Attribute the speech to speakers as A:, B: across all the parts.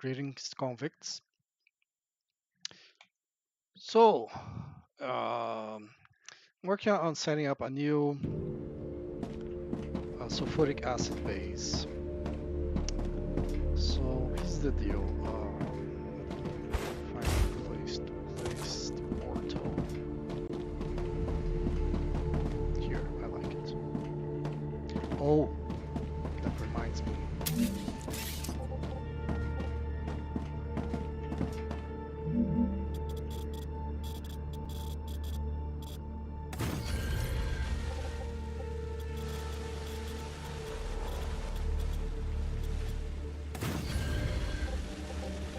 A: Greetings, convicts. So, working on setting up a new sulfuric acid base. So, here's the deal. Find a place to place the portal. Here, I like it. Oh, that reminds me.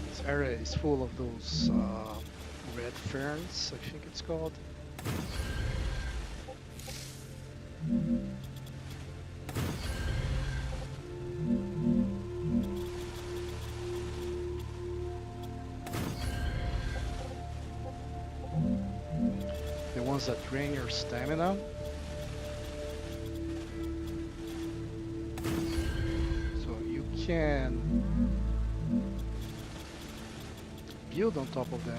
A: This area is full of those red ferns, I think it's called. The ones that drain your stamina. So you can build on top of them.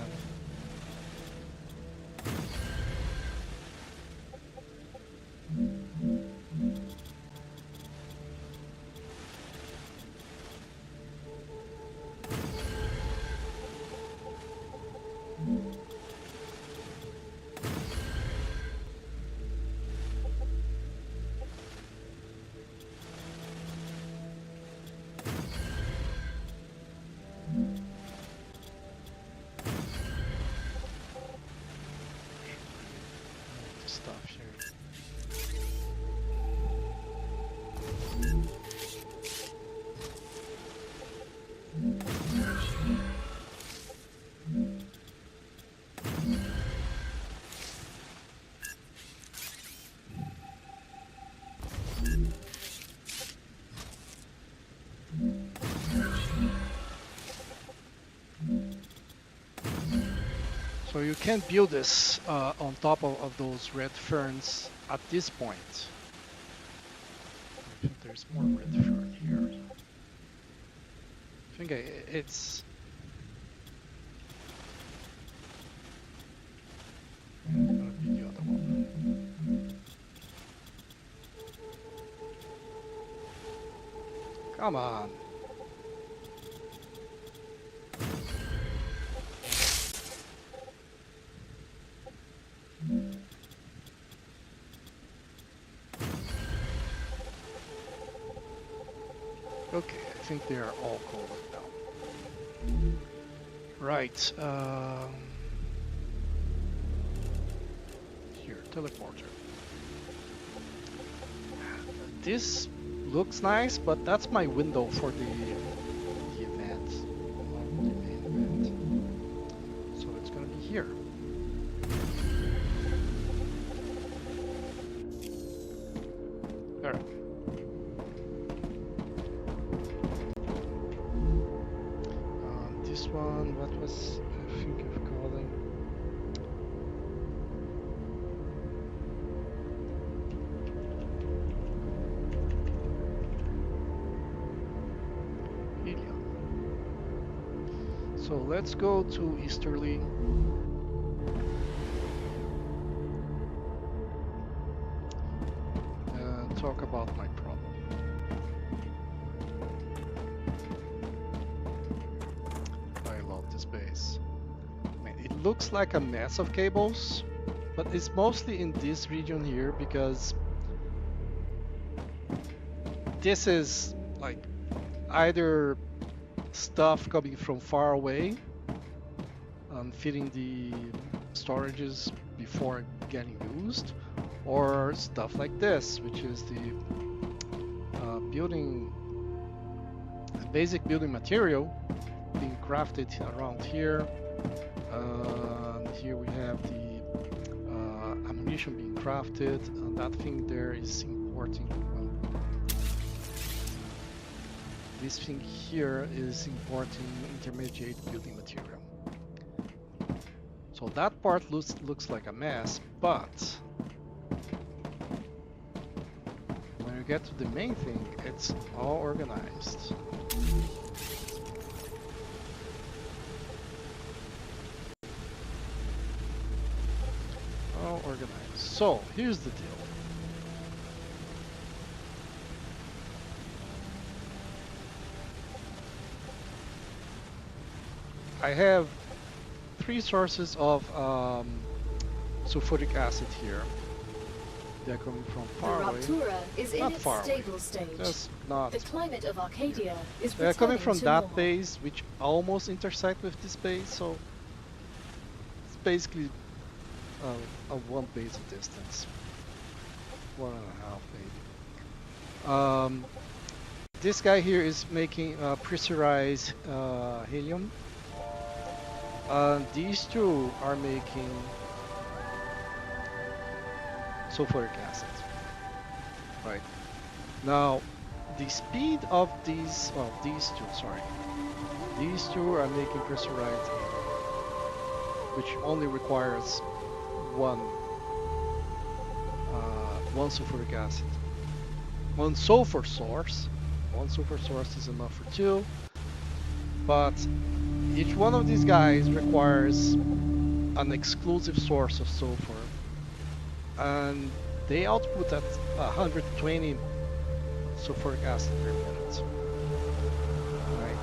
A: Stuff here. So you can't build this on top of those red ferns at this point. I think there's more red fern here. I think it's... gonna be the other one. Come on. Okay, I think they are all covered now. Right. Here, teleporter. This looks nice, but that's my window for the event, the main event. So it's gonna be here. All right. This one, what was I think of calling? Helium. So let's go to Easterly. And talk about my problem. I love this base. I mean, it looks like a mess of cables, but it's mostly in this region here because this is like either stuff coming from far away and feeding the storages before getting used, or stuff like this, which is the basic building material being crafted around here. Here we have the ammunition being crafted, and that thing there is importing. This thing here is importing intermediate building material. So that part looks like a mess, but when you get to the main thing, it's all organized. So here's the deal. I have three sources of sulfuric acid here. They're coming from far away.
B: The Raptura is in
A: Not
B: its
A: far away.
B: stable stage.
A: Just not.
B: The climate of Arcadia is
A: They're coming from
B: to
A: that
B: normal.
A: base, which almost intersect with this base, so it's basically a one base of distance, 1.5 maybe. This guy here is making pressurized helium. These two are making sulfuric acid. Right. Now, the speed of these two are making pressurized helium, which only requires one sulfuric acid. One sulfur source is enough for two, but each one of these guys requires an exclusive source of sulfur, and they output at 120 sulfuric acid per minute. Right.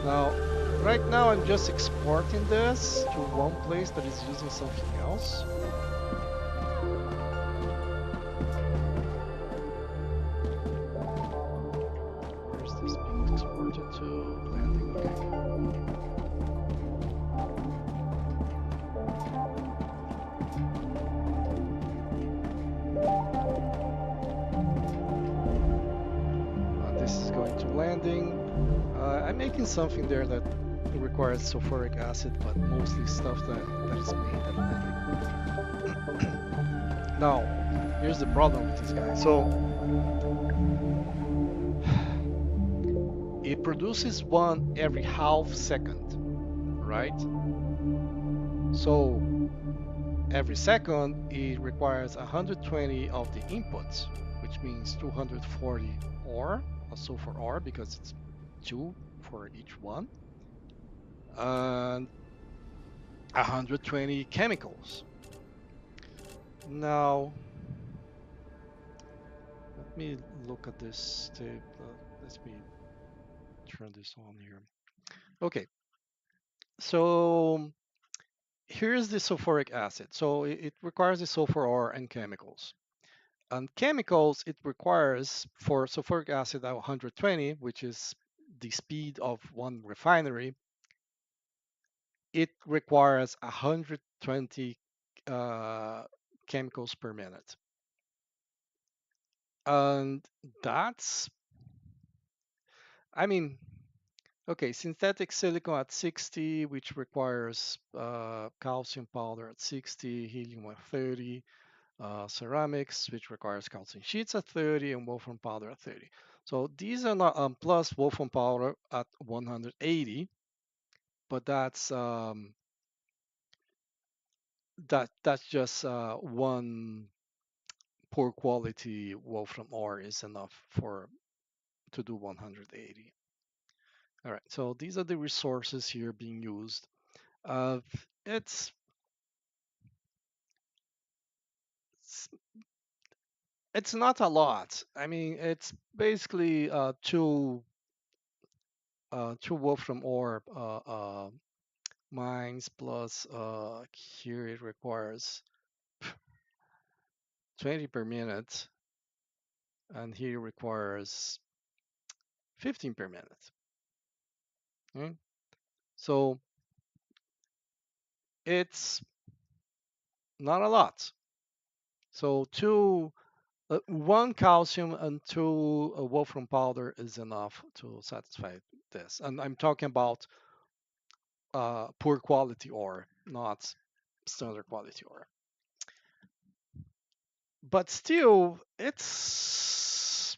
A: Now, right now I'm just exporting this to one place that is using something else. Where's this being exported to? Landing, okay. This is going to landing. I'm making something there that requires sulfuric acid, but mostly stuff that is made at landing. Now, here's the problem with this guy. So, it produces one every half second, right? So, every second, it requires 120 of the inputs, which means 240 ore, a sulfur ore, because it's 2 for each one, and 120 chemicals. Now, let me look at this tape. Let me turn this on here. Okay, so here's the sulfuric acid. So it requires the sulfur ore and chemicals. And chemicals, it requires for sulfuric acid at 120, which is the speed of one refinery, it requires 120 chemicals per minute. And that's, I mean, okay, synthetic silicon at 60, which requires calcium powder at 60, helium at 30, ceramics, which requires calcium sheets at 30, and wolfram powder at 30. So these are not plus wolfram powder at 180, but that's that's just one poor quality wolfram ore is enough to do 180. All right, so these are the resources here being used. It's it's not a lot. I mean, it's basically two wolfram ore mines plus here it requires 20 per minute, and here requires 15 per minute. Okay? So it's not a lot. So one calcium and two wolfram powder is enough to satisfy this. And I'm talking about poor quality ore, not standard quality ore. But still, it's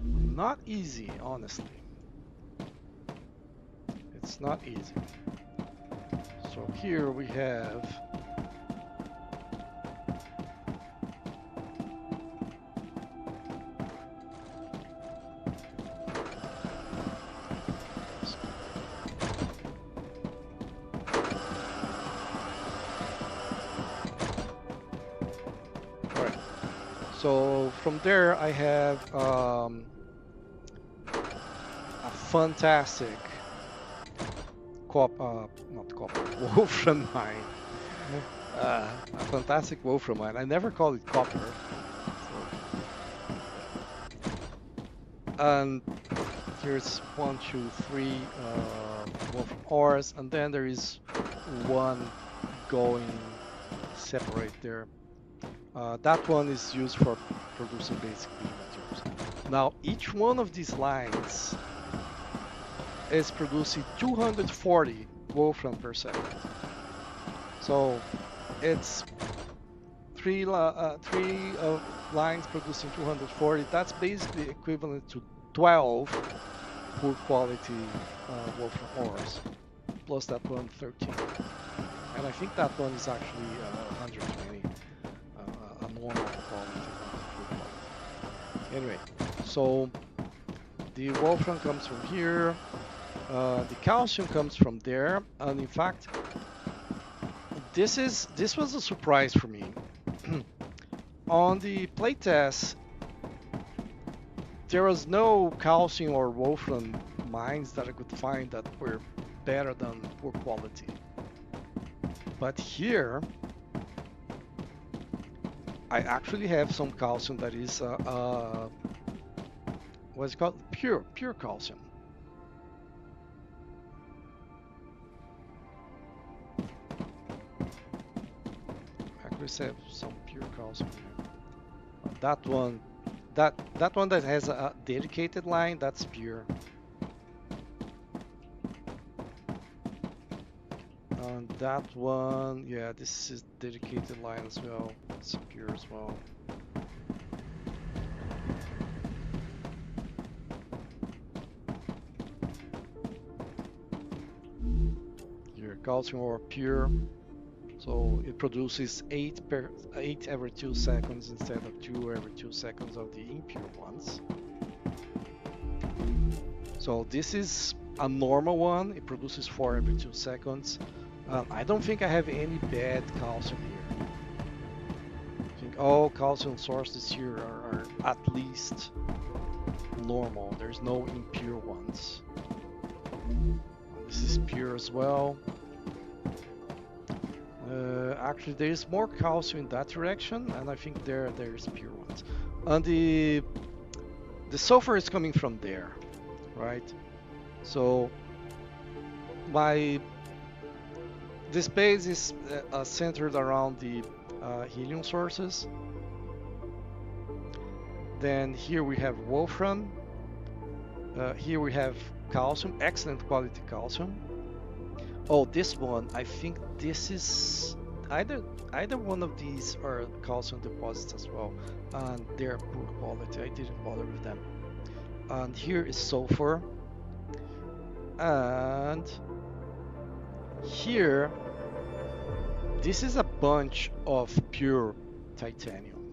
A: not easy, honestly. It's not easy. So here we have So from there, I have a fantastic not copper, wolfram mine. A fantastic wolfram mine. I never call it copper. So. And here's 1, 2, 3 wolfram ores, and then there is one going separate there. That one is used for producing basic materials. Now, each one of these lines is producing 240 wolfram per second. So it's three lines producing 240. That's basically equivalent to 12 poor quality wolfram ores, plus that one 13. And I think that one is actually 120, a normal quality. Anyway, so the wolfram comes from here, the calcium comes from there, and in fact, this was a surprise for me. On the playtest, there was no calcium or wolfram mines that I could find that were better than poor quality. But here, I actually have some calcium that is what's it called? Pure calcium. Actually have some pure calcium here. That one that has a dedicated line, that's pure. And that one, yeah, this is dedicated line as well. It's pure as well. Here, calcium ore pure. So it produces 8 every 2 seconds instead of 2 every 2 seconds of the impure ones. So this is a normal one. It produces 4 every 2 seconds. I don't think I have any bad calcium here. I think all calcium sources here are at least normal. There's no impure ones. This is pure as well. Actually, there is more calcium in that direction, and I think there's pure ones. And the sulfur is coming from there, right? So this base is centered around the helium sources. Then here we have wolfram. Here we have calcium, excellent quality calcium. Oh, this one, I think this is either one of these are calcium deposits as well, and they're poor quality. I didn't bother with them. And here is sulfur, and here this is a bunch of pure titanium,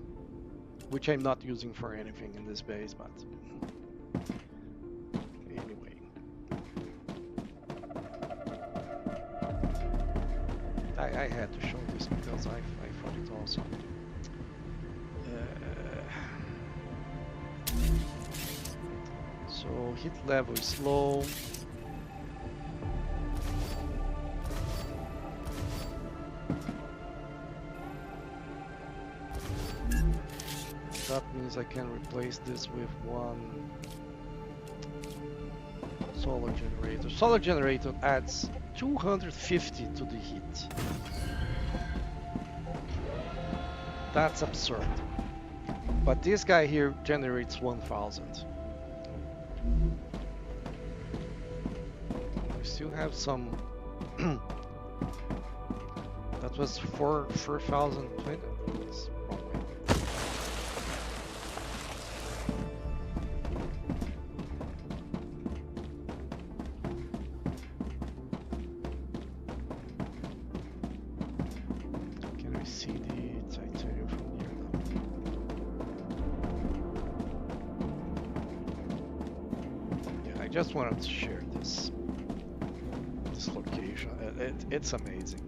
A: which I'm not using for anything in this base, but anyway. I had to show this because I thought it awesome. So heat level is low. That means I can replace this with one solar generator. Solar generator adds 250 to the heat. That's absurd. But this guy here generates 1000. We still have some. That was 4020. Can we see the titanium from here now? Yeah, I just wanted to share this location. It's amazing.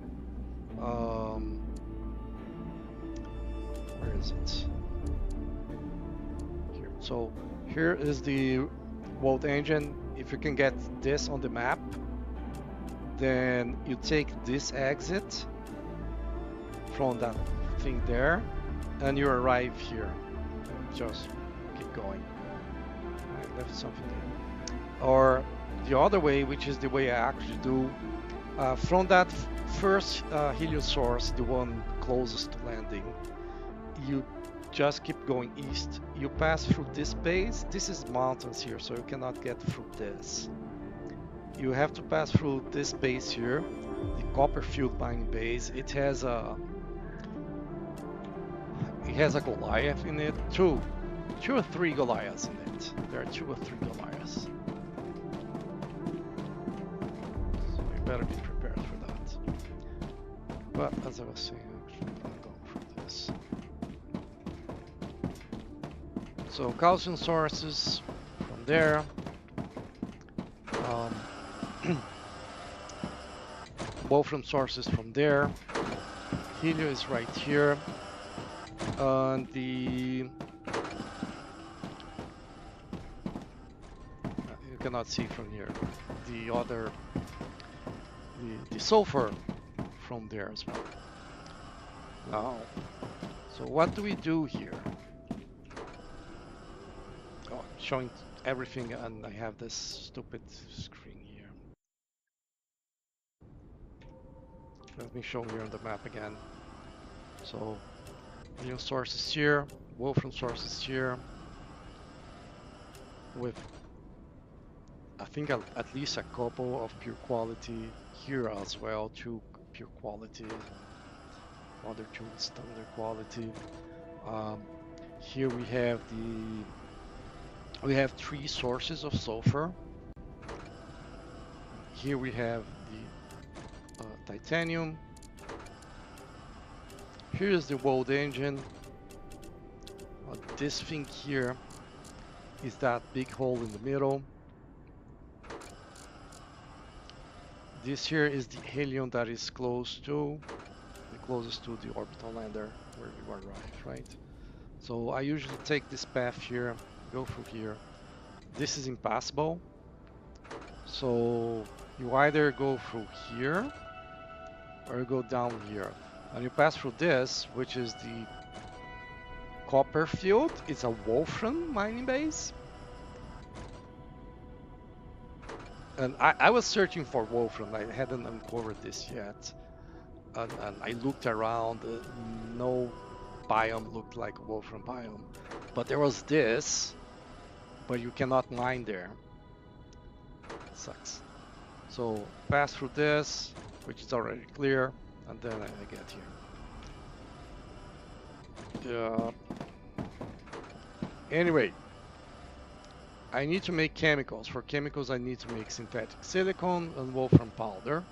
A: Where is it? So here is the world engine. If you can get this on the map, then you take this exit from that thing there, and you arrive here. Just keep going. I left something there. Or the other way, which is the way I actually do, from that first helium source, the one closest to landing, you just keep going east. You pass through this base. This is mountains here, so you cannot get through this. You have to pass through this base here, the Copperfield mining base. It has a Goliath in it. Two or three Goliaths in it. There are 2 or 3 Goliaths. So you better be prepared for that. But as I was saying, actually, I'm going through this. So calcium sources from there. Wolfram sources from there. Helio is right here. And you cannot see from here. The sulfur from there as well. Now, so what do we do here? Oh, I'm showing everything, and I have this stupid screen here. Let me show here on the map again. So, helium sources here, wolfram sources here, with I think at least a couple of pure quality here as well, 2 pure quality, other 2 standard quality. Here we have 3 sources of sulfur. Here we have the titanium. Here is the world engine. This thing here is that big hole in the middle. This here is the helium that is closest to the orbital lander where we arrived, right? So I usually take this path here, go through here. This is impassable. So you either go through here or you go down here. And you pass through this, which is the Copperfield. It's a wolfram mining base. And I was searching for wolfram. I hadn't uncovered this yet. And I looked around. No biome looked like a wolfram biome. But there was this, but you cannot mine there. It sucks. So pass through this, which is already clear, and then I get here. Anyway, I need to make chemicals. For chemicals, I need to make synthetic silicon and wolfram powder.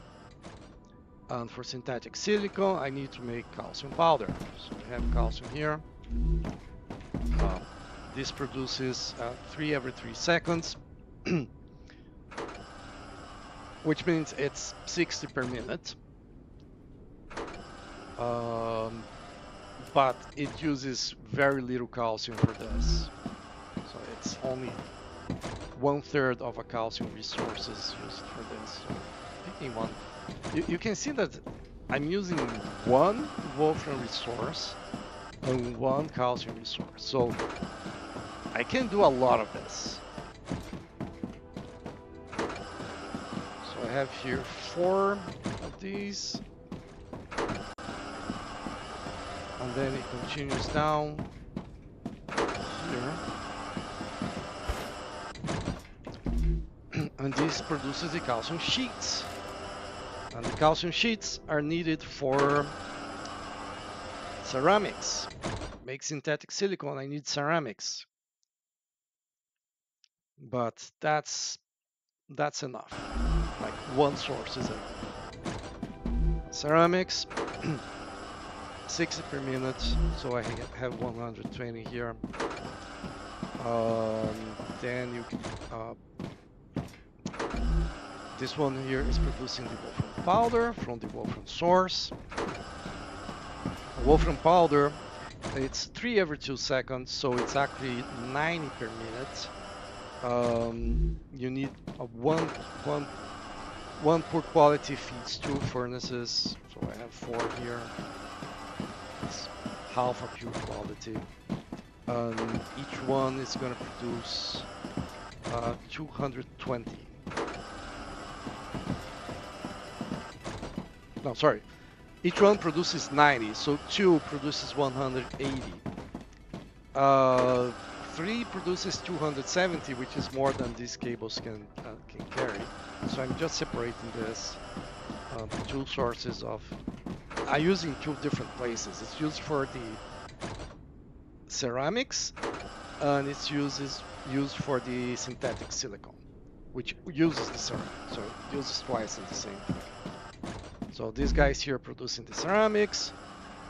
A: And for synthetic silicon, I need to make calcium powder. So we have calcium here. This produces 3 every 3 seconds, which means it's 60 per minute. But it uses very little calcium for this. So it's only 1/3 of a calcium resources used for this. So picking one. You can see that I'm using 1 wolfram resource and 1 calcium resource. So I can do a lot of this. So I have here 4 of these. And then it continues down here. And this produces the calcium sheets. And the calcium sheets are needed for ceramics. Make synthetic silicone, I need ceramics. But that's enough. Like 1 source is enough. Ceramics, 60 per minute, so I have 120 here. Then you can, this one here is producing the wolfram powder from the wolfram source. Wolfram powder It's 3 every 2 seconds, so it's actually 90 per minute. You need one poor quality feeds 2 furnaces, so I have 4 here. It's half a pure quality. Each one is going to produce 220. No, sorry. Each one produces 90, so 2 produces 180. 3 produces 270, which is more than these cables can carry. So I'm just separating this. The 2 sources of. I use in 2 different places. It's used for the ceramics, and it's used for the synthetic silicone, which uses the ceramic. So it uses twice in the same thing. So these guys here producing the ceramics,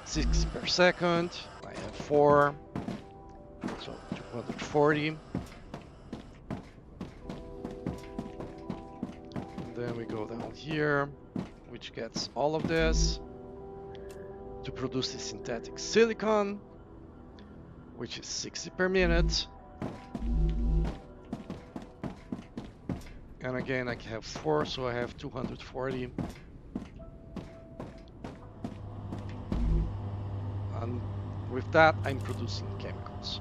A: 60 per second. I have 4, so 240. And then we go down here, which gets all of this to produce the synthetic silicon, which is 60 per minute. And again, I have 4, so I have 240. And with that, I'm producing chemicals.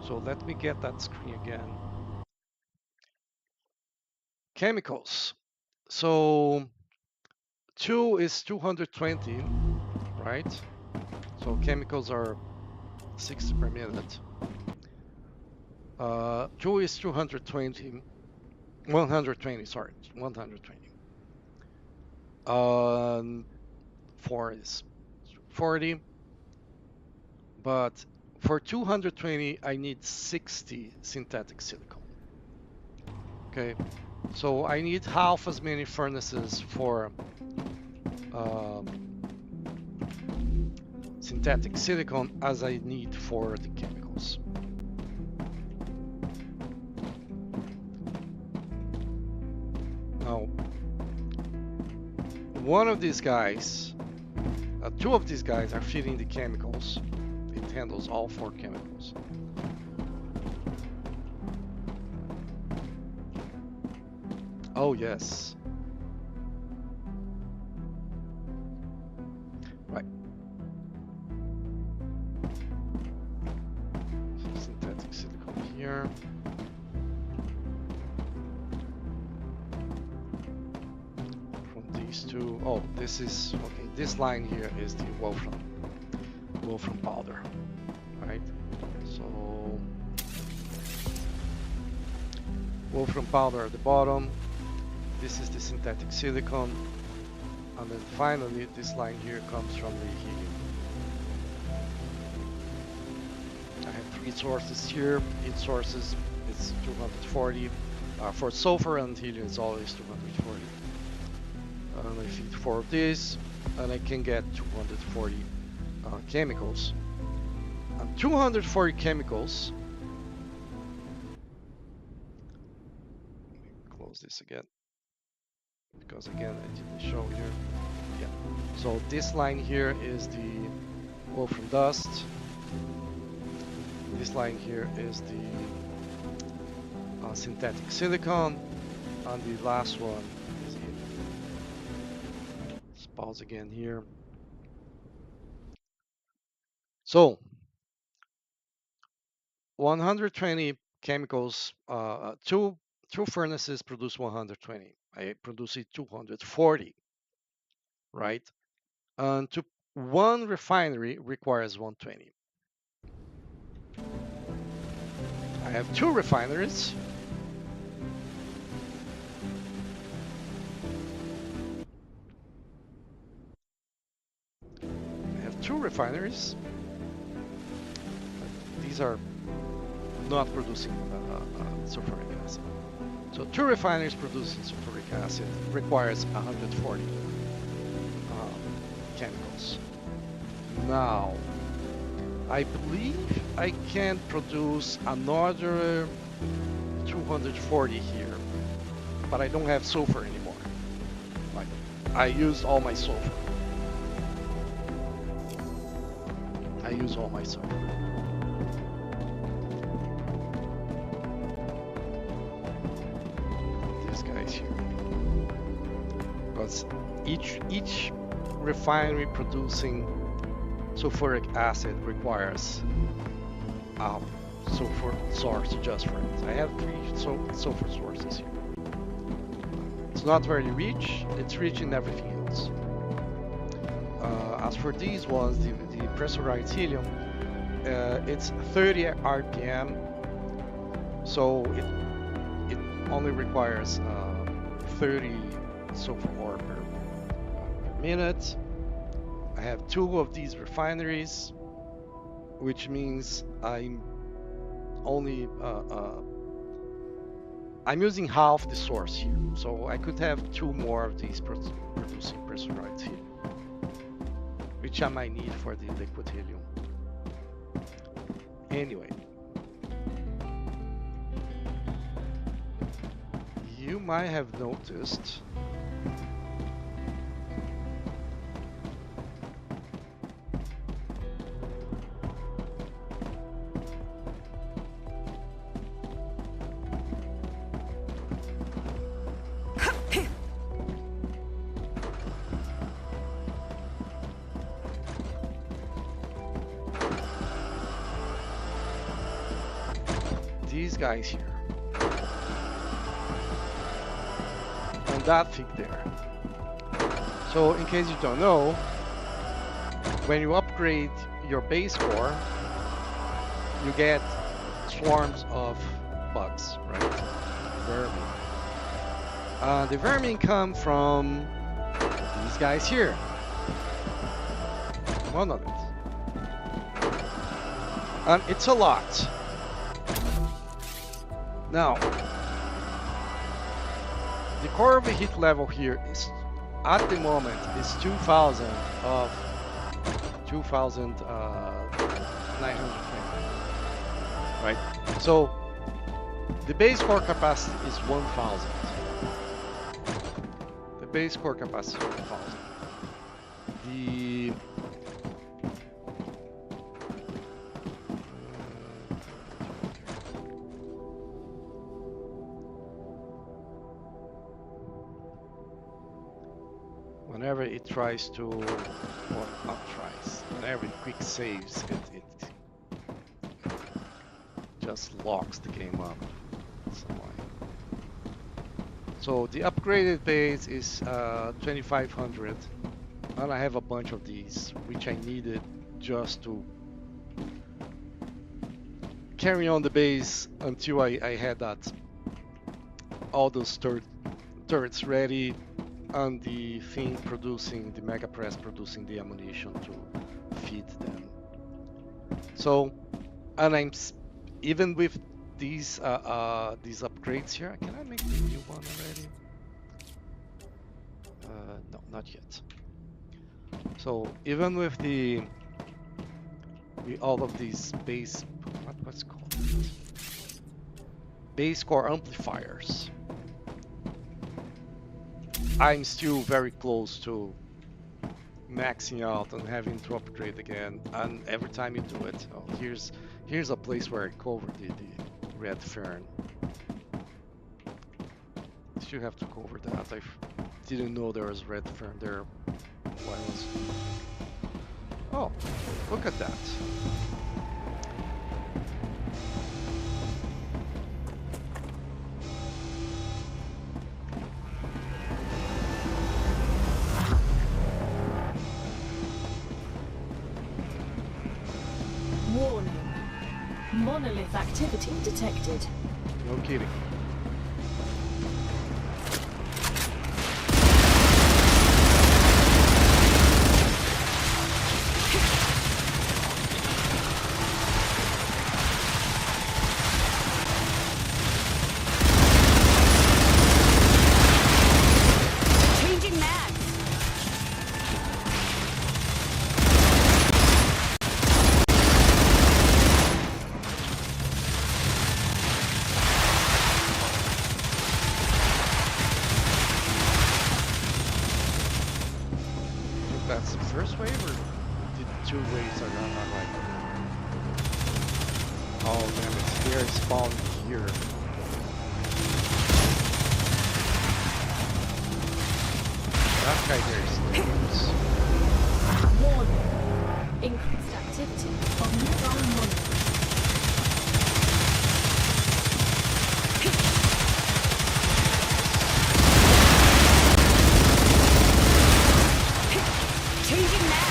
A: So let me get that screen again. Chemicals. So 2 is 220, right? So chemicals are 60 per minute. 2 is 220. 120, sorry, 120. 4 is 40. But for 220, I need 60 synthetic silicone. Okay, so I need half as many furnaces for synthetic silicone as I need for the chemicals. Now, one of these guys, 2 of these guys are feeding the chemicals. It handles all 4 chemicals. Oh yes. Right. So synthetic silicone here. From these 2, oh, this is, okay, this line here is the wolfram powder, right? So wolfram powder at the bottom. This is the synthetic silicone, and then finally this line here comes from the helium. I have 3 sources here. Each source is 240. For sulfur and helium, it's always 240. And I feed 4 of these, and I can get 240 chemicals. And 240 chemicals. Close this again, because again I didn't show here. Yeah. So this line here is the wolfram dust. This line here is the synthetic silicone, and the last one is it. Let's pause again here. So 120 chemicals, 2 furnaces produce 120. I produce 240, right? And 1 refinery requires 120. I have 2 refineries. I have 2 refineries. These are not producing sulfuric acid. So 2 refineries producing sulfuric acid requires 140 chemicals. Now, I believe I can produce another 240 here, but I don't have sulfur anymore. Like, I used all my sulfur. I I use all my sulfur. These guys here, because each refinery producing sulfuric acid requires a sulfur source just for it. I have 3 sulfur sources here. It's not very rich. It's rich in everything else. As for these ones, the pressurized helium, it's 30 RPM, so it only requires 30 sulfur ore per minute. I have 2 of these refineries, which means I'm only I'm using half the source here, so I could have 2 more of these producing pressurized helium, which I might need for the liquid helium. Anyway, you might have noticed these guys here and that thing there. So in case you don't know, when you upgrade your base core, you get swarms of bugs, right? Vermin. The vermin come from these guys here. One of it. And it's a lot. Now, the core overheat level here is, at the moment, is 2,000 of 2,920, right? So the base core capacity is 1,000. The base core capacity is 1,000. The whenever it tries to, or not tries, whenever it quick saves, it just locks the game up some way. So the upgraded base is 2,500, and I have a bunch of these, which I needed just to carry on the base until I had that all those turrets ready, and the thing producing, the mega press producing the ammunition to feed them. So, and I'm even with these upgrades here. Can I make the new one already? No, not yet. So even with all of these base, what's it called? Base core amplifiers, I'm still very close to maxing out and having to upgrade again. And every time you do it, oh, here's a place where I covered the red fern. Still have to cover that. I didn't know there was red fern there. Why was? Oh, look at that.
B: Warning. Monolith activity detected.
A: No kidding. two ways are not right. Oh damn it, they're spawning here. That guy there is dangerous.
B: Warning. Increased activity of nearby monolith.
C: Changing max.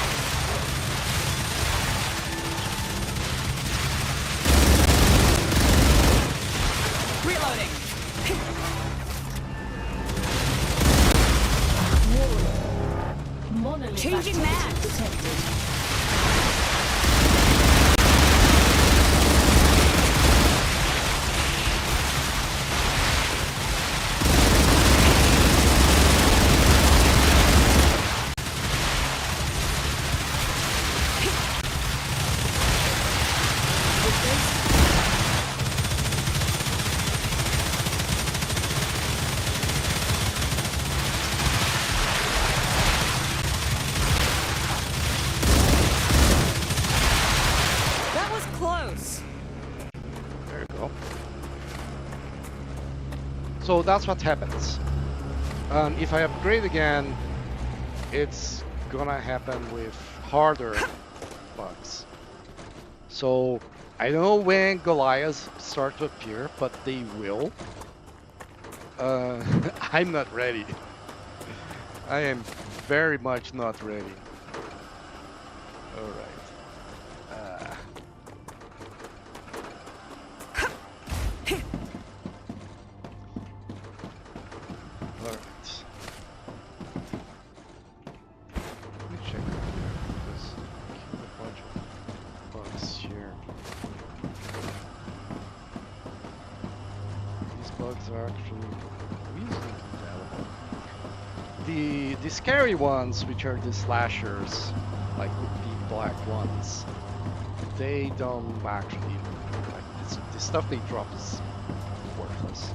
C: Reloading.
B: Warning. Monolith
C: Changing
B: activity
C: max.
B: detected.
C: That was close.
A: There you go. So that's what happens. If I upgrade again, it's gonna happen with harder bugs. So I don't know when Goliaths start to appear, but they will. I'm not ready. I am very much not ready. All right. All right. Let me check here because I killed a bunch of bugs here. These bugs are actually reasonably valuable. The scary ones, which are the slashers, like the big black ones, they don't actually like this. The stuff they drop is worthless.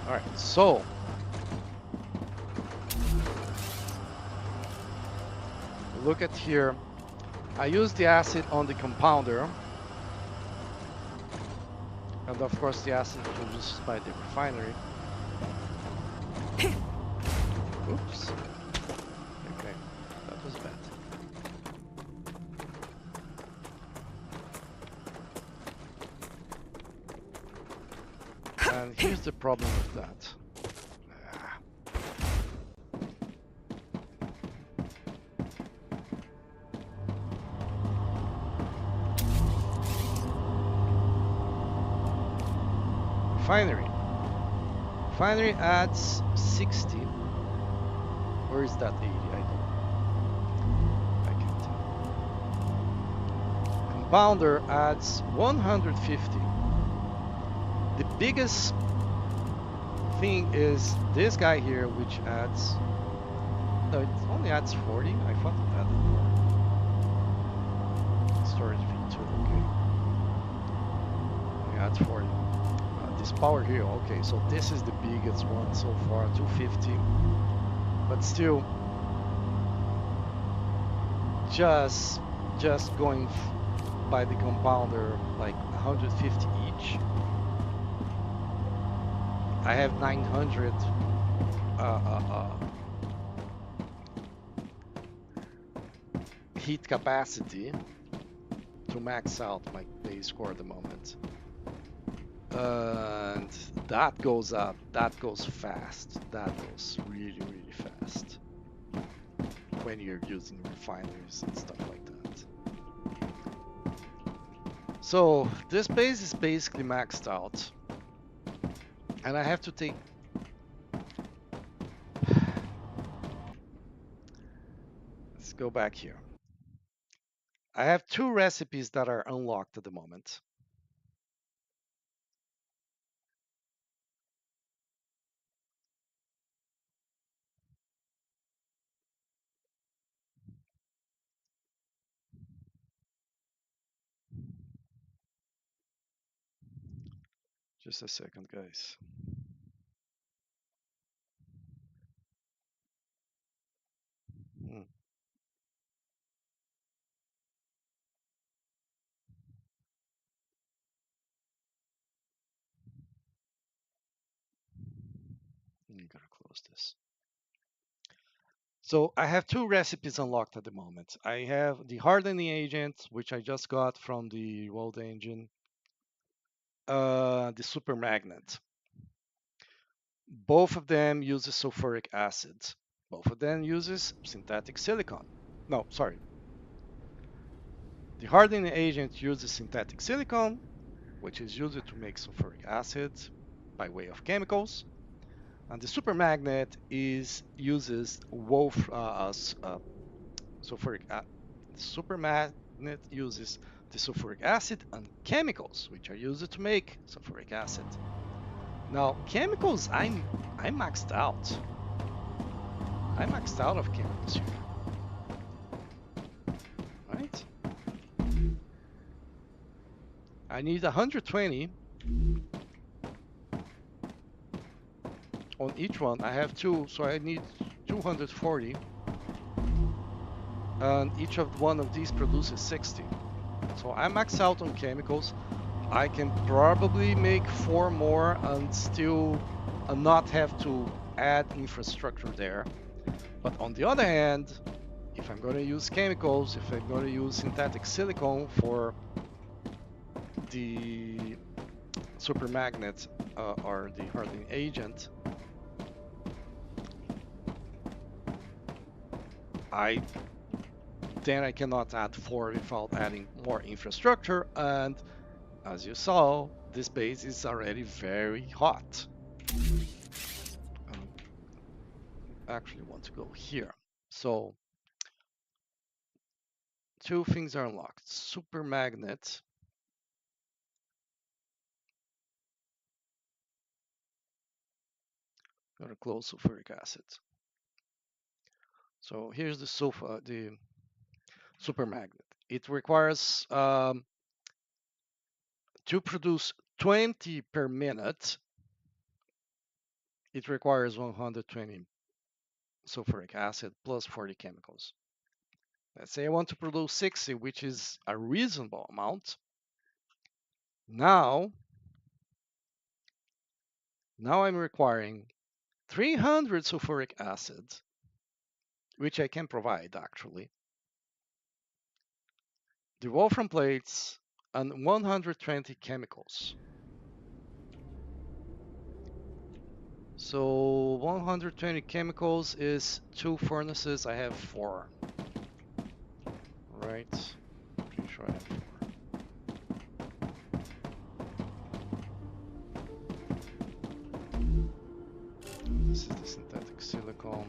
A: All right, so look at here. I use the acid on the compounder. And of course the acid produced by the refinery. Oops. Okay, that was bad. And here's the problem with that. Refinery. Refinery adds 60. Or is that 80? I don't know. I can't tell. Compounder adds 150. The biggest thing is this guy here, which adds. No, it only adds 40. I thought it added more. Storage V2, okay. It adds 40. This power here, okay, so this is the biggest one so far, 250. But still, just going by the compounder, like 150 each. I have 900 heat capacity to max out my base core at the moment. And that goes up, that goes fast, that goes really, really fast when you're using refineries and stuff like that. So this base is basically maxed out, and I have to take let's go back here. I have two recipes that are unlocked at the moment. Just a second, guys. me gotta close this. So I have two recipes unlocked at the moment. I have the hardening agent, which I just got from the world engine, the super magnet. Both of them uses sulfuric acid. Both of them uses synthetic silicon. No, sorry. The hardening agent uses synthetic silicon, which is used to make sulfuric acid by way of chemicals. And the supermagnet uses sulfuric. The supermagnet uses the sulfuric acid and chemicals, which are used to make sulfuric acid. Now, chemicals, I'm maxed out. I'm maxed out of chemicals here. Right? I need 120 on each one. I have two, so I need 240. And each of one of these produces 60. So I max out on chemicals. I can probably make 4 more and still not have to add infrastructure there. But on the other hand, if I'm going to use chemicals, if I'm going to use synthetic silicone for the super magnet or the hardening agent, then I cannot add 4 without adding more infrastructure. And as you saw, this base is already very hot. I actually want to go here. So 2 things are unlocked. Super magnet. I'm gonna close sulfuric acid. So here's the super magnet. It requires to produce 20 per minute. It requires 120 sulfuric acid plus 40 chemicals. Let's say I want to produce 60, which is a reasonable amount. Now I'm requiring 300 sulfuric acid, which I can provide actually, the wolfram plates, and 120 chemicals. So 120 chemicals is 2 furnaces. I have 4. Right? Pretty sure I have 4. This is the synthetic silicone.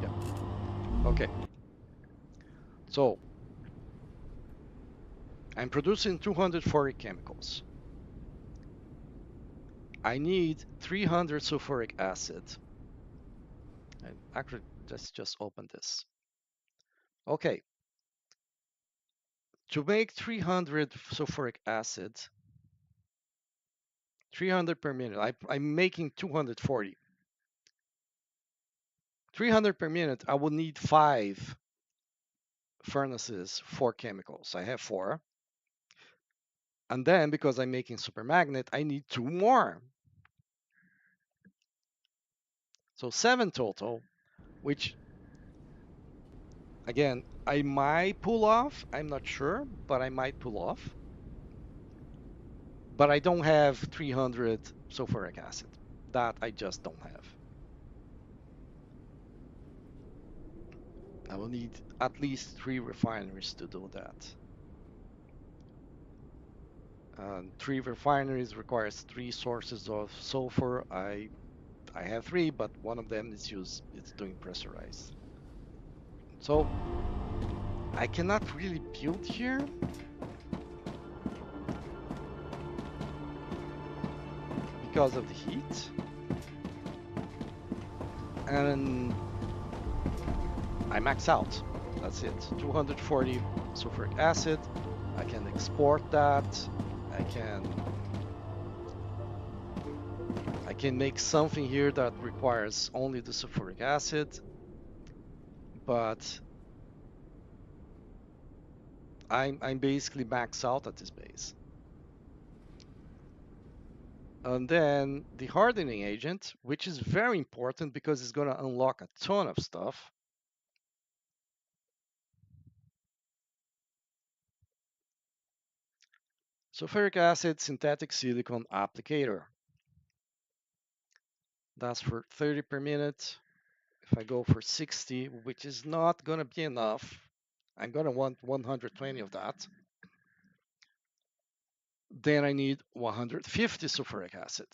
A: Yeah. Okay. So I'm producing 240 chemicals. I need 300 sulfuric acid. Actually, let's just open this. Okay. To make 300 sulfuric acid, 300 per minute, I'm making 240. 300 per minute, I will need 5 furnaces for chemicals. I have 4. And then, because I'm making supermagnet, I need 2 more. So 7 total, which, again, I might pull off. I'm not sure, but I might pull off. But I don't have 300 sulfuric acid. That I just don't have. I will need at least 3 refineries to do that. 3 refineries requires 3 sources of sulfur. I have 3, but one of them is doing pressurized. So I cannot really build here. Because of the heat. And I max out. That's it. 240 sulfuric acid. I can export that. I can make something here that requires only the sulfuric acid, but I'm basically maxed out at this base. And then the hardening agent, which is very important because it's going to unlock a ton of stuff. Sulfuric acid synthetic silicone applicator. That's for 30 per minute. If I go for 60, which is not going to be enough, I'm going to want 120 of that. Then I need 150 sulfuric acid.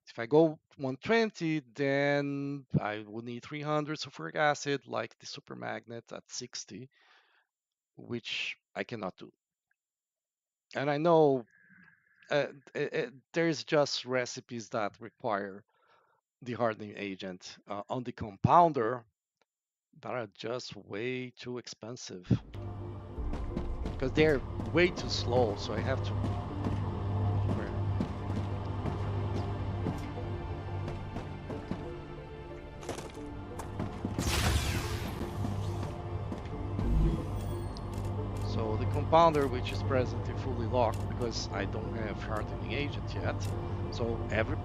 A: If I go 120, then I would need 300 sulfuric acid, like the supermagnet at 60, which I cannot do. And I know there's just recipes that require the hardening agent on the compounder that are just way too expensive because they're way too slow. So I have to. So the compounder, which is presently fully locked because I don't have hardening agent yet. So every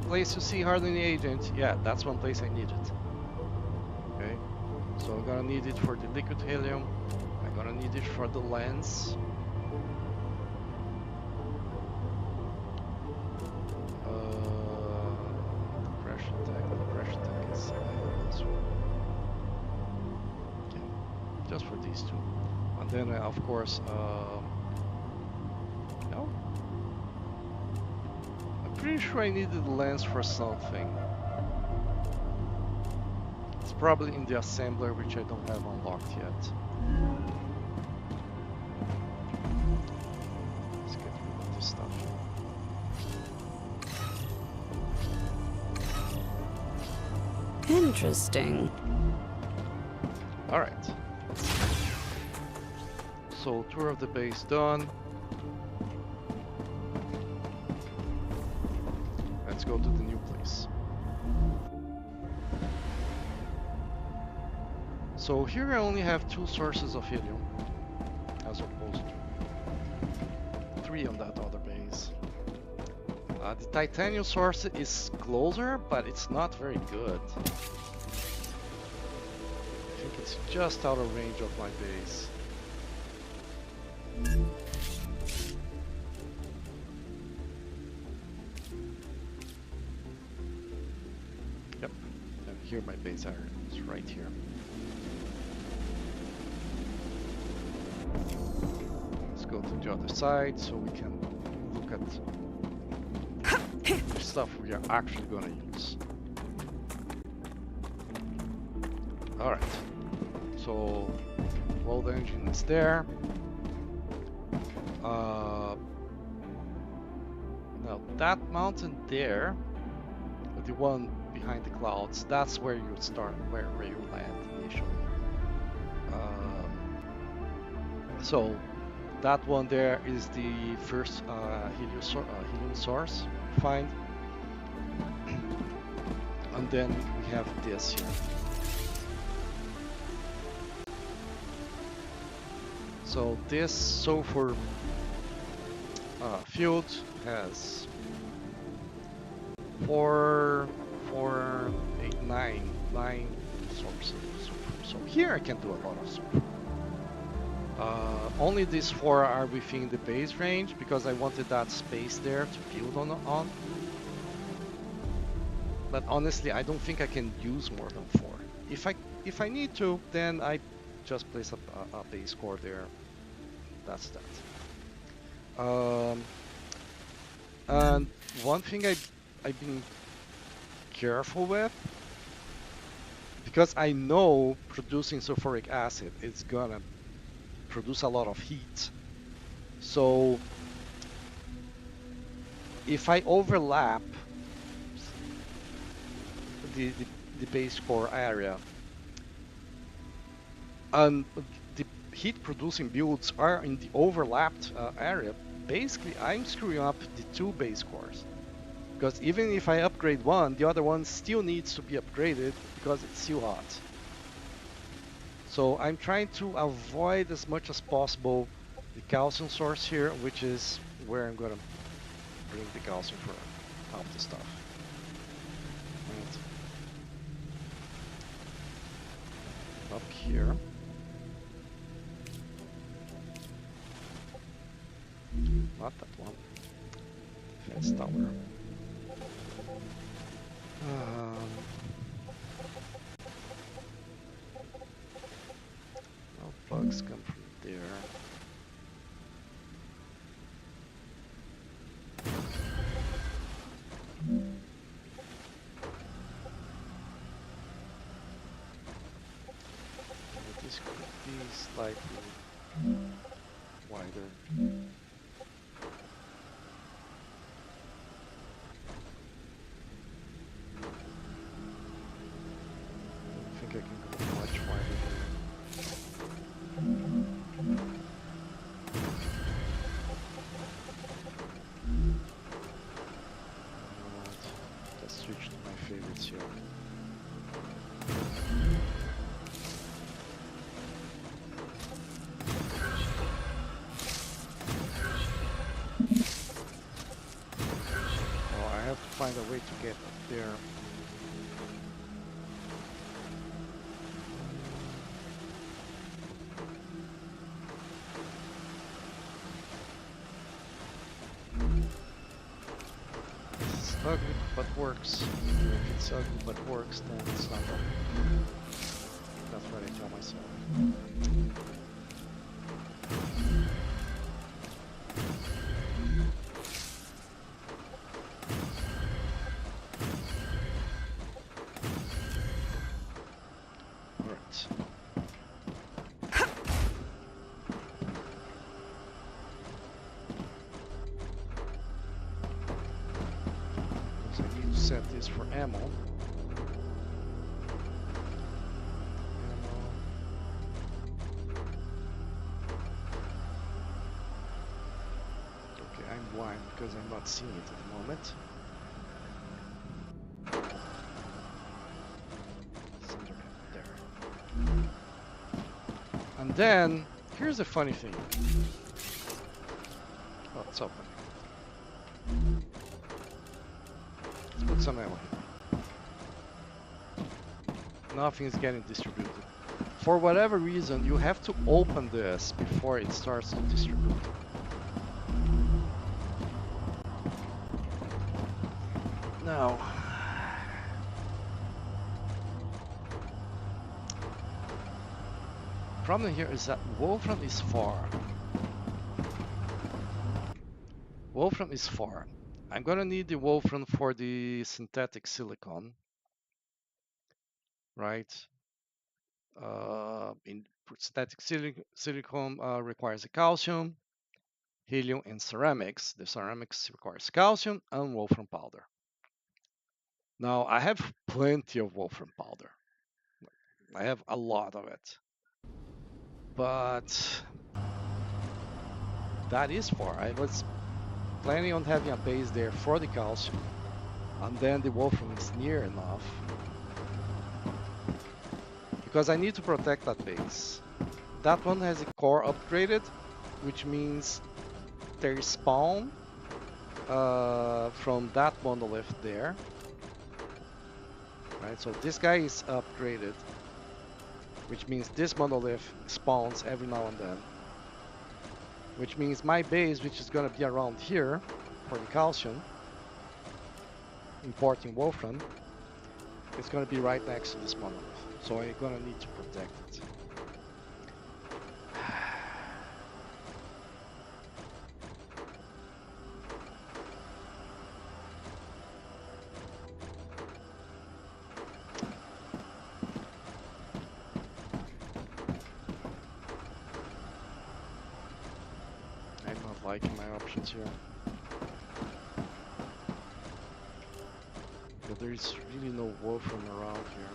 A: place you see hardening agent, yeah, that's one place I need it. Okay, so I'm gonna need it for the liquid helium. I'm gonna need it for the lens. The pressure tank is this one. Okay, just for these two. And then, of course, no. I'm pretty sure I needed the lens for something. It's probably in the assembler, which I don't have unlocked yet. Let's get rid of this stuff.
C: Interesting.
A: All right. So tour of the base done. Let's go to the new place. So here I only have 2 sources of helium, as opposed to 3 on that other base. The titanium source is closer, but it's not very good. I think it's just out of range of my base. Yep, and here my base iron is right here. Let's go to the other side so we can look at the stuff we are actually gonna use. Alright, so load engine is there. Now that mountain there, the one behind the clouds, that's where you start, where you land initially. So that one there is the first helium source you find, and then we have this here. So this sulfur field has 4, 8, 9 sources of sulfur. So here I can do a lot of sulfur. Only these 4 are within the base range because I wanted that space there to build on. But honestly, I don't think I can use more than 4. If I need to, then I just place a base core there. That's that. And one thing I've been careful with, because I know producing sulfuric acid is gonna produce a lot of heat. So if I overlap the base core area and the heat producing builds are in the overlapped area, basically I'm screwing up the 2 base cores. Because even if I upgrade one, the other one still needs to be upgraded because it's still hot. So I'm trying to avoid as much as possible the calcium source here, which is where I'm gonna bring the calcium for half the stuff. Right. Up here. Not that one. Defense tower. No bugs come from there. This could be slightly wider. I think I can go much wider here. Let's switch to my favorites here. Oh, I have to find a way to get up there. It's ugly, but works. If it's ugly but works, then it's not ugly. That's what I tell myself. Alright. So I need to set this for ammo. Okay, I'm blind because I'm not seeing it at the moment. It's under there. And then, here's the funny thing. Oh, it's open. Let's put some ammo here. Nothing is getting distributed. For whatever reason, you have to open this before it starts to distribute. Now, problem here is that Wolfram is far. Wolfram is far. I'm gonna need the Wolfram for the synthetic silicon, right? In synthetic silicon requires a calcium, helium, and ceramics. The ceramics requires calcium and Wolfram powder. Now I have plenty of Wolfram powder. I have a lot of it, but that is far. I was planning on having a base there for the calcium, and then the Wolfram is near enough because I need to protect that base. That one has a core upgraded, which means they spawn from that monolith there. Right, so this guy is upgraded, which means this monolith spawns every now and then. Which means my base, which is gonna be around here for the calcium, importing Wolfram, is gonna be right next to this monolith. So I'm gonna need to protect it. I'm not liking my options here. But there is really no Wolfram around here.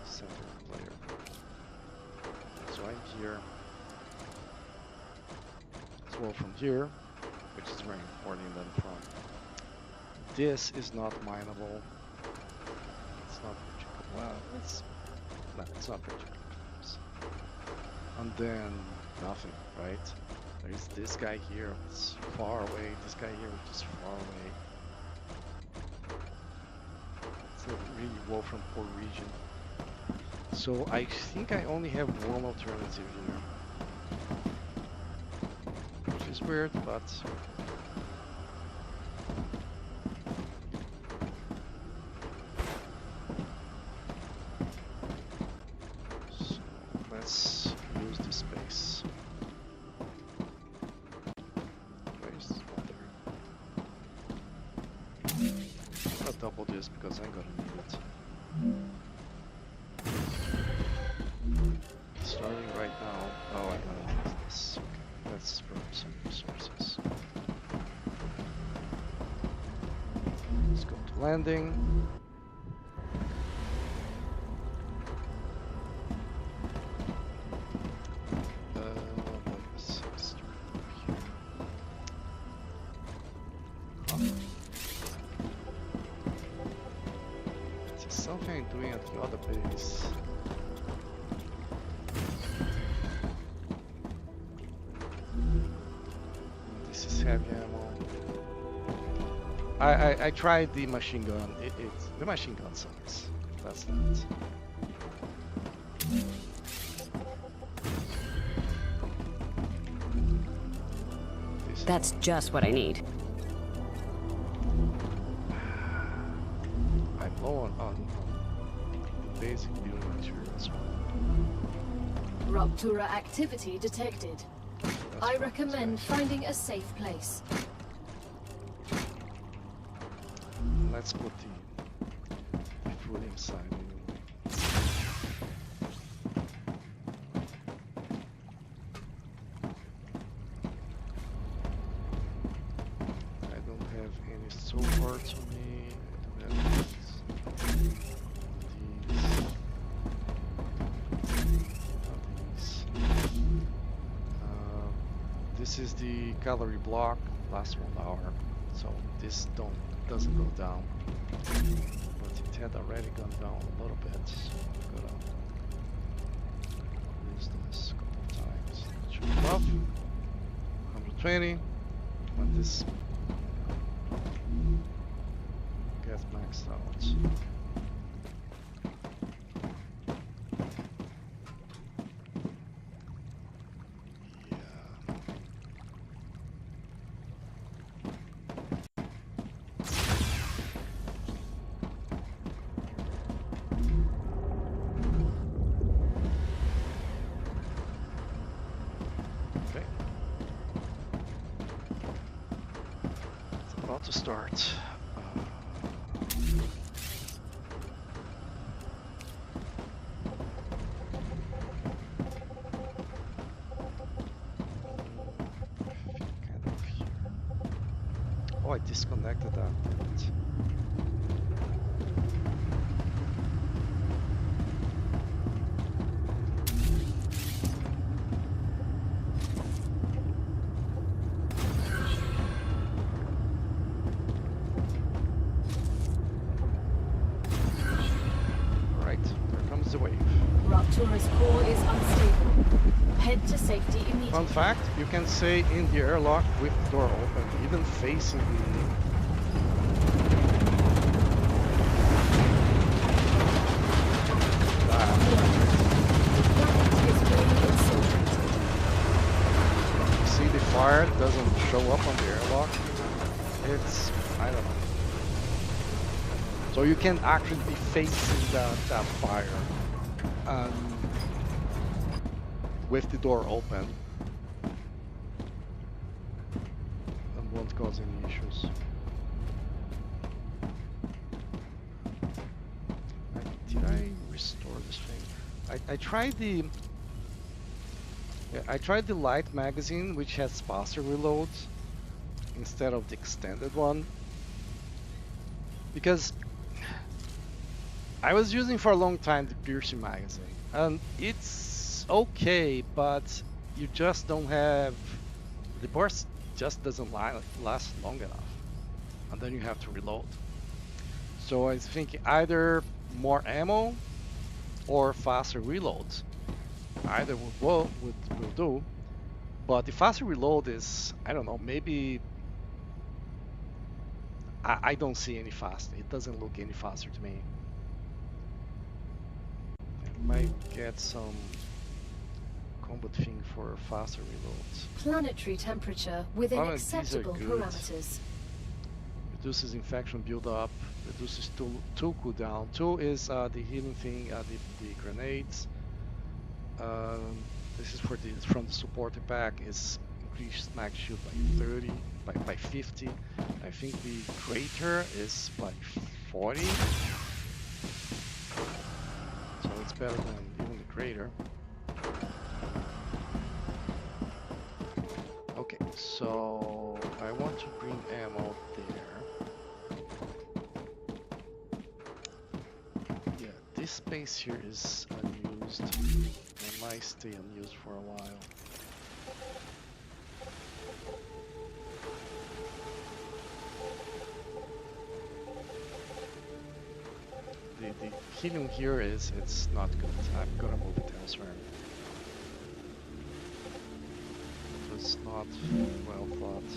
A: Center player. So I'm here. There's Wolfram here, which is very important then from. This is not mineable. It's not particularly well. It's not particularly close. And then nothing, right? There's this guy here, it's far away. This guy here, which is far away. It's a really Wolfram poor region. So I think I only have one alternative here. Which is weird, but... So let's use this space. Where's the other? I'm gonna double this because I'm gonna need it. Starting right now. Oh, I'm gonna use this. Okay, let's grab some resources. Let's go to landing. What is this here? There's something I'm doing at the other base. This is heavy ammo. I tried the machine gun. The machine gun sucks. That's that.
C: That's just what I need.
A: I'm low on basic building materials.
B: Rupture activity detected. I recommend finding a safe place.
A: Let's put the food inside anyway. I don't have any sulfur to me. I don't have these. This is the calorie block, last 1 hour, so this doesn't go down, but it had already gone down a little bit. So I'm gonna use this a couple of times. Should be enough. 120. When this gets maxed out. About to start. Kind of here. Oh, I disconnected that. Damn it. The wave.
B: Rupture's core is unstable. Head to safety immediately.
A: Fun fact, you can stay in the airlock with the door open, even facing the... See the fire doesn't show up on the airlock. It's... I don't know. So you can actually be facing that fire with the door open and won't cause any issues. Did I restore this thing? I tried the light magazine, which has faster reloads instead of the extended one, because I was using for a long time the piercing magazine, and it's okay, but you just don't have, the burst just doesn't last long enough, and then you have to reload. So I was thinking either more ammo or faster reloads. Either will do, But the faster reload is, I don't know, maybe I don't see any faster. It doesn't look any faster to me. I might get some combat thing for faster reloads.
B: Planetary temperature within
A: Oh, these are
B: acceptable
A: good.
B: parameters.
A: Reduces infection build-up, reduces tool cooldown. Tool is the healing thing, the grenades. This is for from the supporter pack. Is increased max shield by 30, by 50. I think the crater is by 40. So it's better than even the crater. Okay, so I want to bring ammo there. Yeah, this space here is unused. It might stay unused for a while. The helium here it's not good. I'm gonna move it elsewhere. It was not well thought.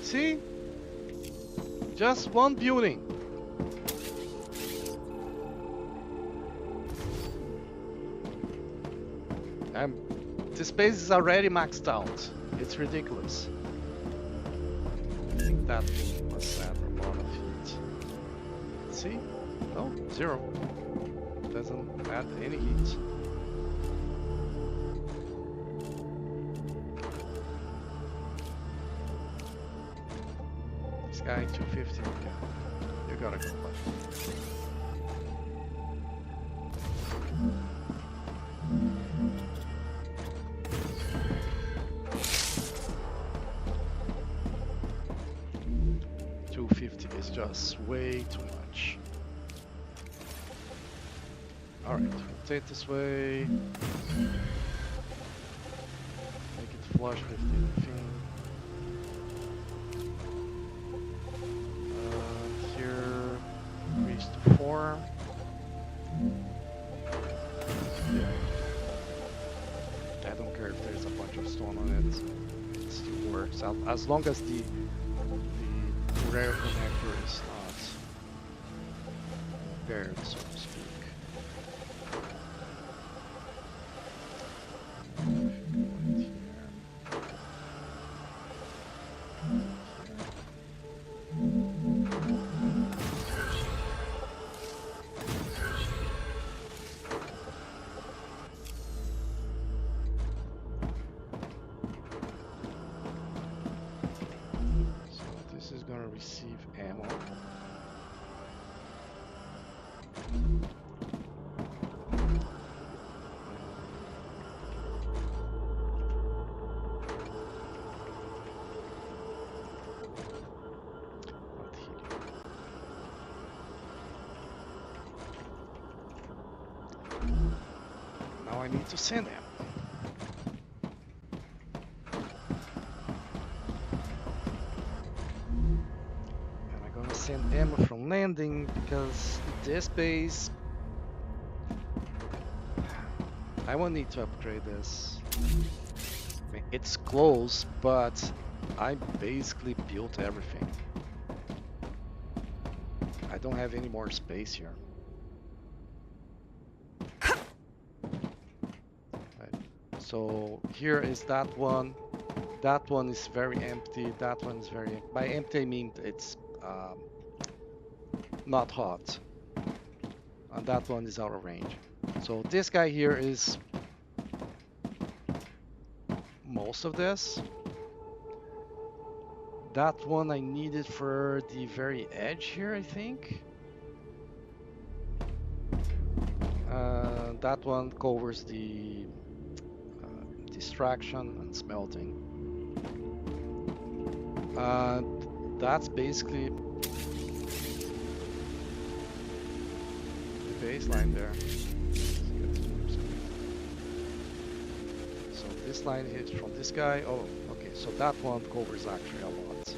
A: See? Just one building. This base is already maxed out. It's ridiculous. I think that thing must add a lot of heat. See? No, 0. Doesn't add any heat. This guy 250. Yeah. You gotta go back. Is just way too much. Alright, rotate this way. Make it flush with the thing. Here, increase to 4. Yeah. I don't care if there's a bunch of stone on it. It still works. As long as the rare connector is not buried, so to speak. Receive ammo. Now I need to send him. Send ammo from landing because this base I won't need to upgrade this. I mean, it's close, but I basically built everything. I don't have any more space here. Right. So here is that one. That one is very empty. That one is very empty. By empty I mean it's not hot, and that one is out of range. So this guy here is most of this. That one I needed for the very edge here, I think. That one covers the distraction and smelting. That's basically baseline there. So this line hits from this guy. Oh, okay. So that one covers actually a lot.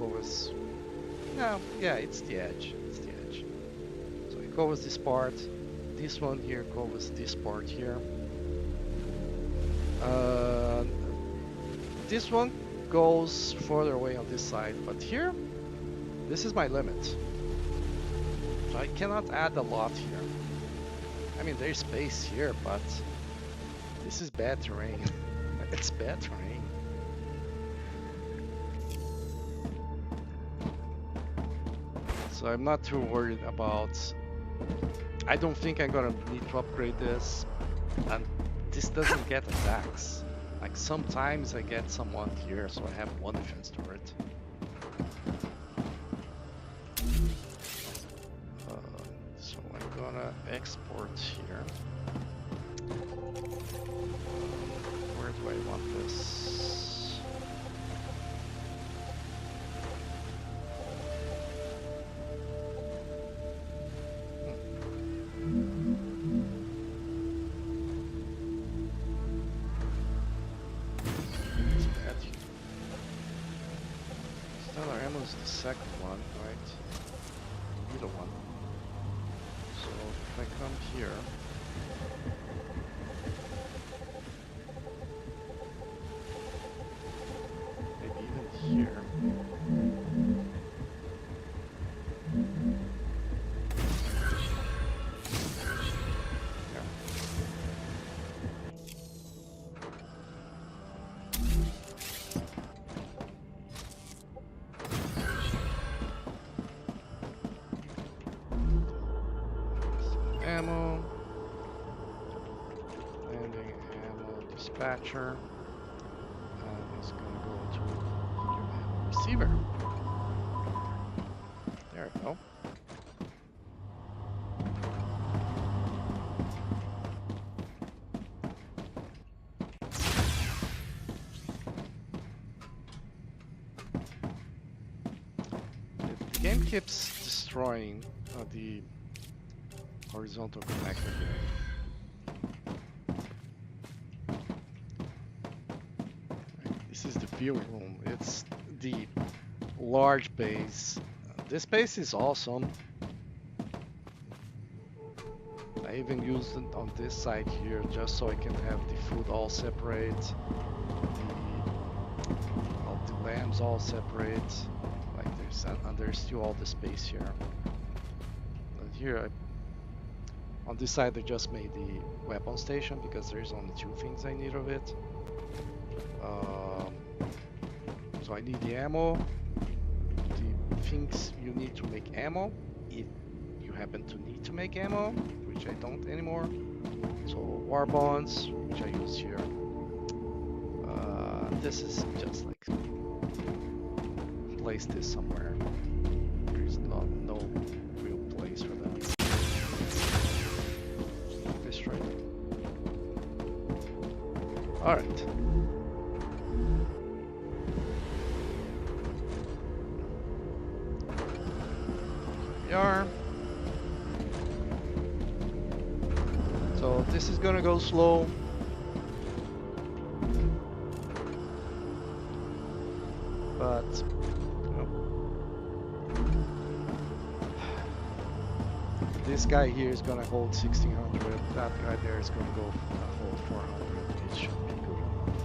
A: covers. No, yeah, it's the edge. It's the edge. So it covers this part. This one here covers this part here. This one goes further away on this side, but here, this is my limit. So I cannot add a lot here. I mean, there's space here, but this is bad terrain. It's bad terrain. So I'm not too worried about... I don't think I'm gonna need to upgrade this. And this doesn't get attacks. Like sometimes I get someone here, so I have one defense turret. So I'm gonna export here. Where do I want this? Stellar ammo is the second one, right? The middle one. So if I come here, maybe even here. Ammo, landing ammo dispatcher, and it's gonna go to your ammo receiver. There we go. The game keeps destroying the horizontal connector here. This is the viewing room. It's the large base. This base is awesome. I even used it on this side here just so I can have the food all separate, all the lamps all separate. Like there's still all the space here. And here on this side I just made the weapon station because there's only two things I need of it. So I need the ammo, the things you need to make ammo, if you happen to need to make ammo, which I don't anymore. So war bonds, which I use here. This is just like, place this somewhere. There's no real place for that. Destroy it. Alright. Here we are. So this is gonna go slow. But this guy here is gonna hold 1600. That guy there is gonna go hold 400. It should be good enough.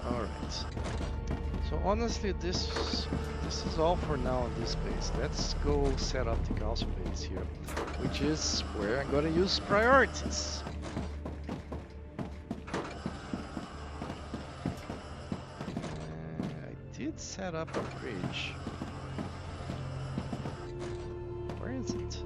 A: Alright. So honestly, this is all for now on this base. Let's go set up the Gaussian base here, which is where I'm gonna use priorities. I did set up a bridge. Where is it?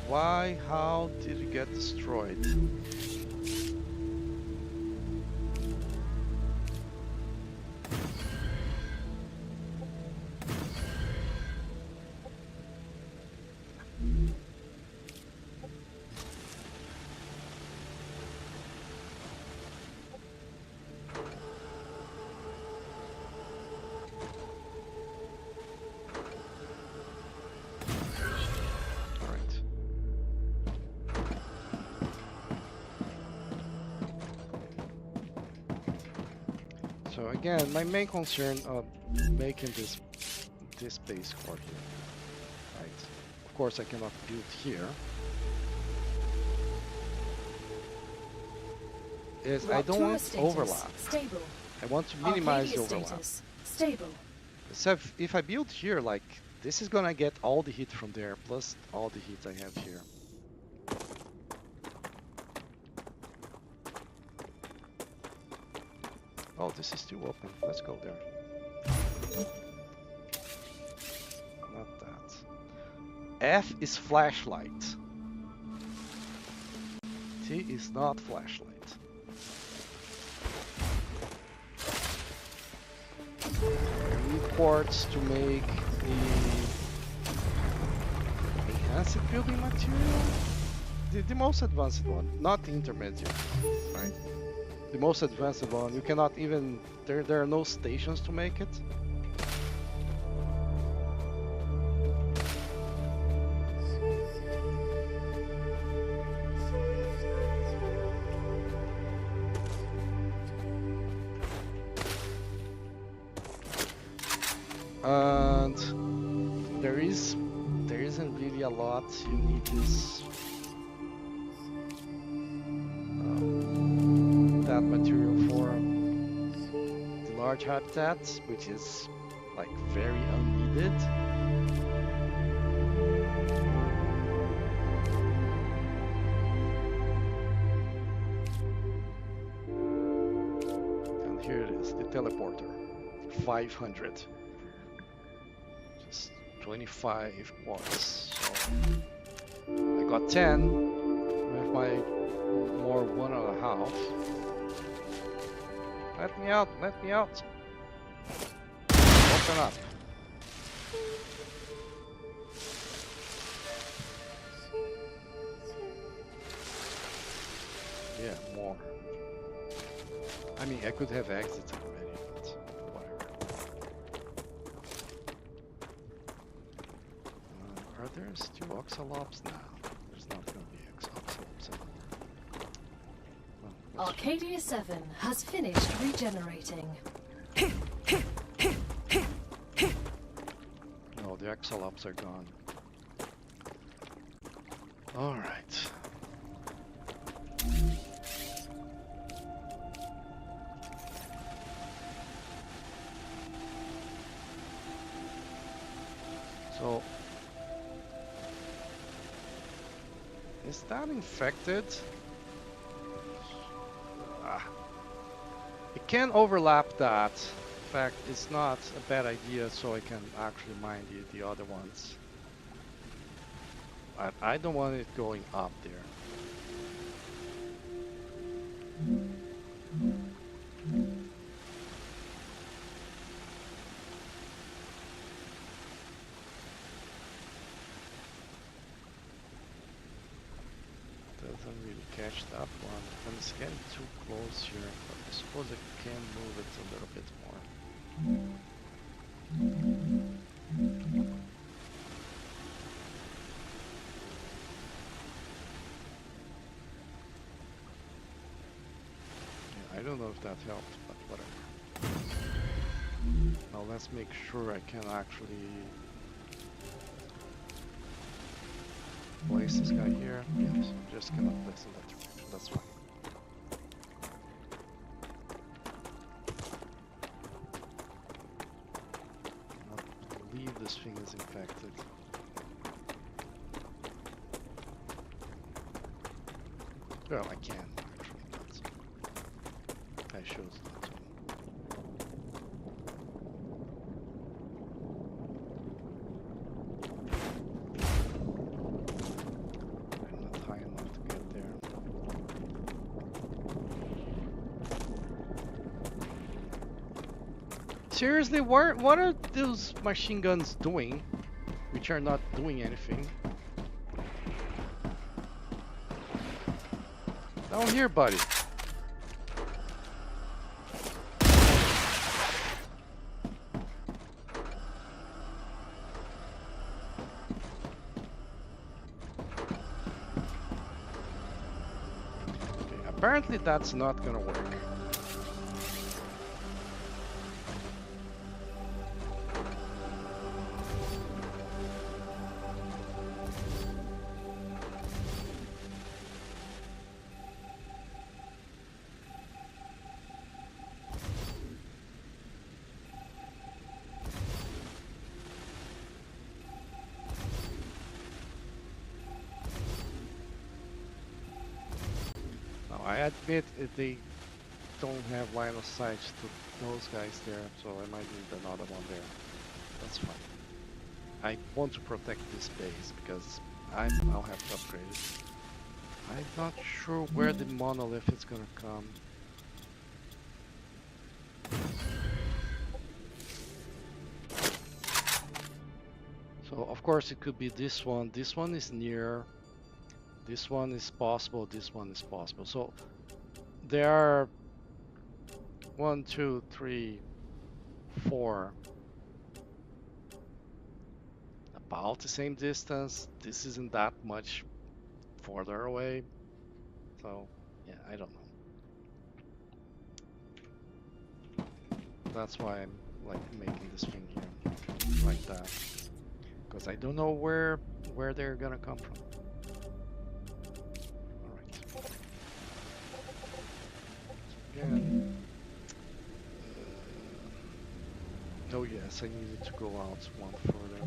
A: Why? How did it get destroyed? So again, my main concern of making this base core here, right? Of course, I cannot build here. Is I don't want overlap.
B: Stable.
A: I want to minimize the
B: Arcadia
A: overlap.
B: status stable.
A: So if I build here, like, this is gonna get all the heat from there, plus all the heat I have here. Oh, this is still open. Let's go there. Not that. F is flashlight. T is not flashlight. I need quartz to make the enhanced building material. The most advanced one, not the intermediate, right? The most advanced one, you cannot even, there are no stations to make it. And there isn't really a lot you need this that material for the large habitats, which is like very unneeded. And here it is, the teleporter, 500. 25 quartz, so I got 10 with my more 1.5. Let me out, let me out. Open up. Yeah, more. I mean, I could have exited already, but whatever. Are there still oxalops now? There's not going to be oxalops anymore. Well,
B: Arcadia 7 has finished regenerating.
A: No, the oxalops are gone. Alright. So, is that infected? It can overlap that. In fact, it's not a bad idea, so I can actually mine the other ones. I don't want it going up there. Doesn't really catch that one. And it's getting too close here, but I suppose I can move it a little bit more. Yeah, I don't know if that helped, but whatever. Now let's make sure I can actually place this guy here. Yes, just cannot place in that direction. That's fine. I believe this thing is infected. Well, I can actually, but I chose not to. Seriously, what are those machine guns doing, which are not doing anything? Down here, buddy. Okay, apparently that's not gonna work. I admit they don't have line of sight to those guys there, so I might need another one there. That's fine. I want to protect this base because I'll have to upgrade it. I'm not sure where the monolith is gonna come. So of course it could be this one. This one is near. This one is possible. This one is possible. So there are 1, 2, 3, 4 about the same distance. This isn't that much farther away. So yeah, I don't know. That's why I'm like making this thing here like that, because I don't know where they're gonna come from. All right. Again. Oh yes, I needed to go out one further.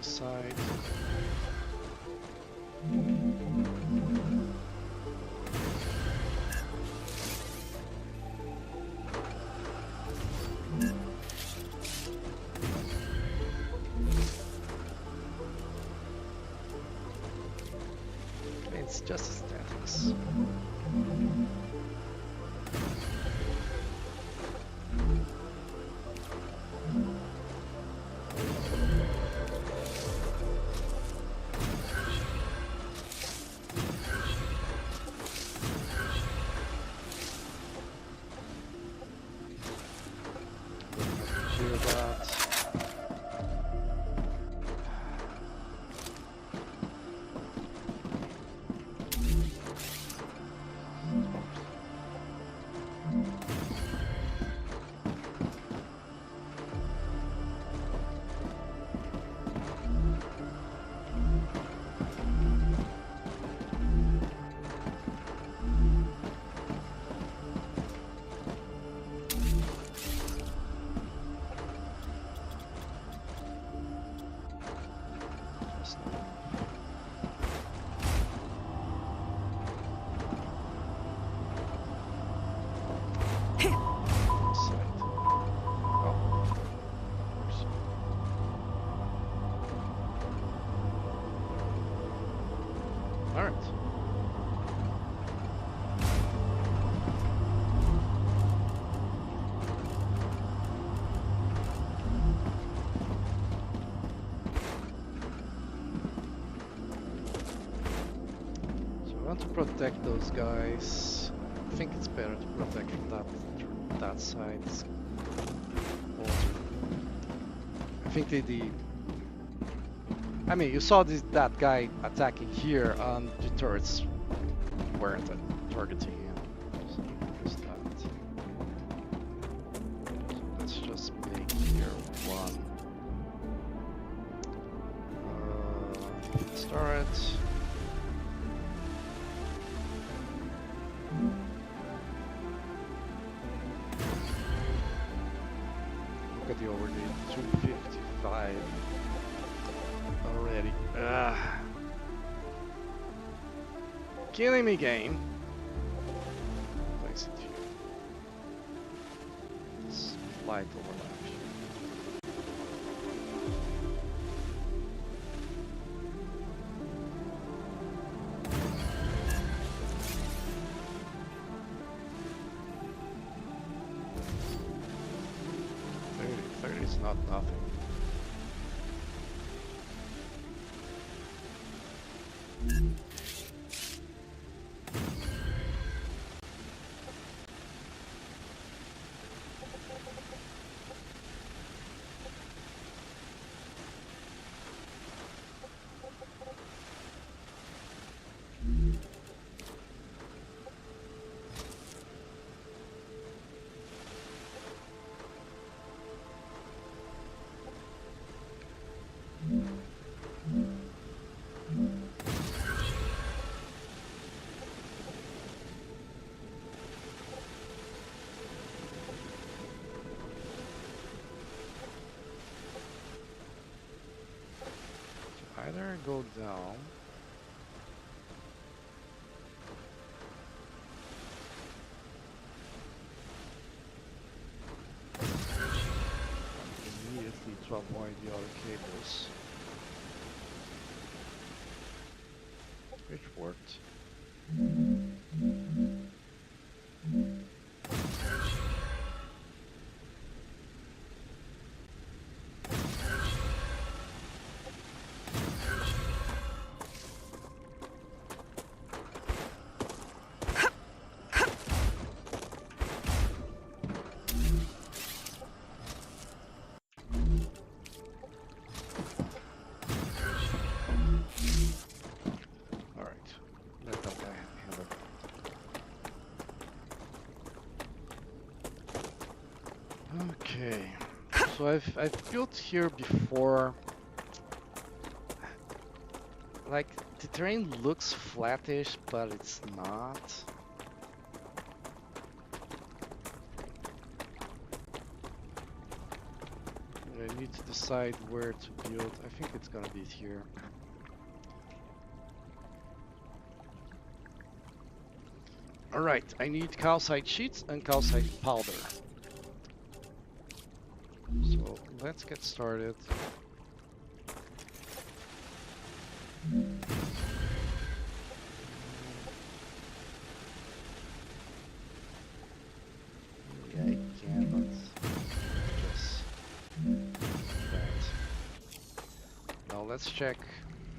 A: Side. It's just aesthetics. To protect those guys, I think it's better to protect from that side. I think I mean, you saw that guy attacking here, and the turrets weren't targeting him. So there's that. So let's just make here one. Turret. Look at the overlay, 255 already. killing me, game. Place it here. Slight overlap here. Thirty is not nothing. Either go down. Immediately to avoid the other cables. Which worked. Okay, so I've built here before. Like the terrain looks flattish, but it's not. I need to decide where to build. I think it's gonna be here. Alright, I need calcite sheets and calcite powder. So let's get started. Yeah, I cannot just that. Now let's check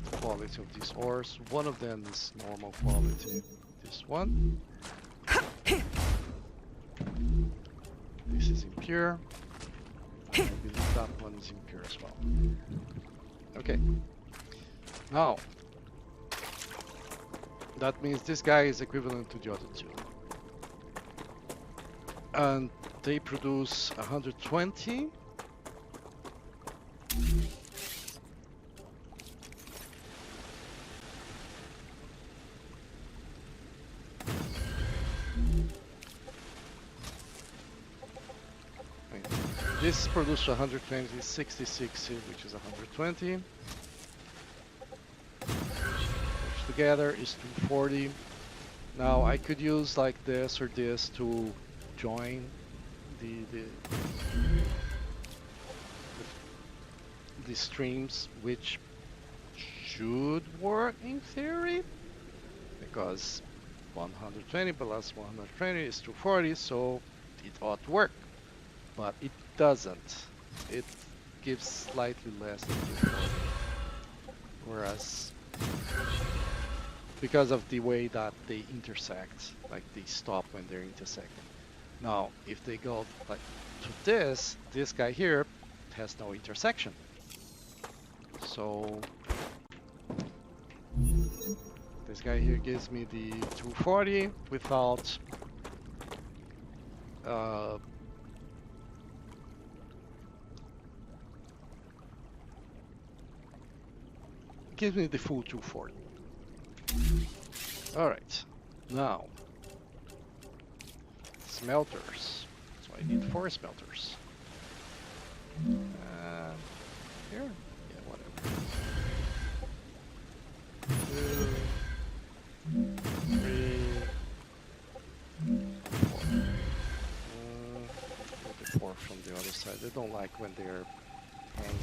A: the quality of these ores. One of them is normal quality. This one. This is impure. I believe that one is impure as well. Okay. Now, that means this guy is equivalent to the other two. And they produce 120. This produced 120, 60, 60, which is 120. Which together is 240. Now I could use like this or this to join the streams, which should work in theory, because 120 plus 120 is 240, so it ought to work. But it doesn't. It gives slightly less than 240. Whereas, because of the way that they intersect, like they stop when they're intersecting. Now, if they go like to this guy here has no intersection. So this guy here gives me the 240 without gives me the full 240. Alright, now smelters. So I need 4 smelters. Here? Yeah, whatever. 2, the other side. They don't like when they're hanging.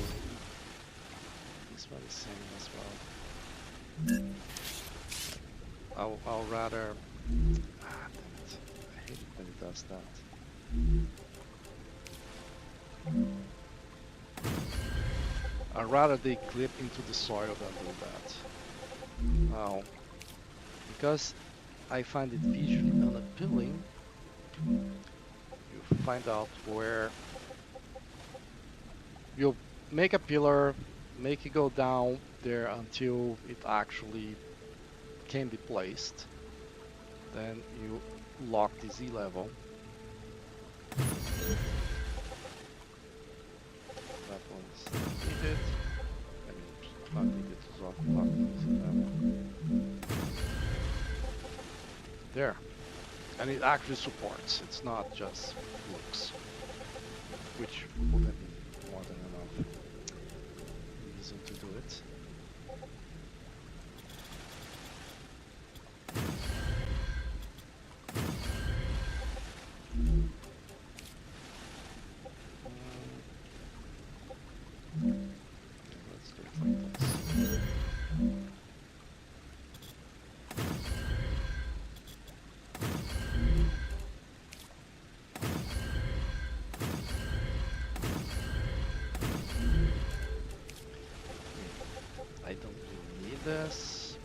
A: This one is hanging as well. I'll rather. Ah, damn it! I hate it when it does that. I'd rather they clip into the soil than do that. Now, because I find it visually unappealing, you find out where you make a pillar, make it go down there until it actually can be placed. Then you lock the Z level. That one's needed. I mean, not needed to lock the Z level. There. And it actually supports. It's not just looks. Which would have been more than enough reason to do it. Let's do it like this. I don't really need this.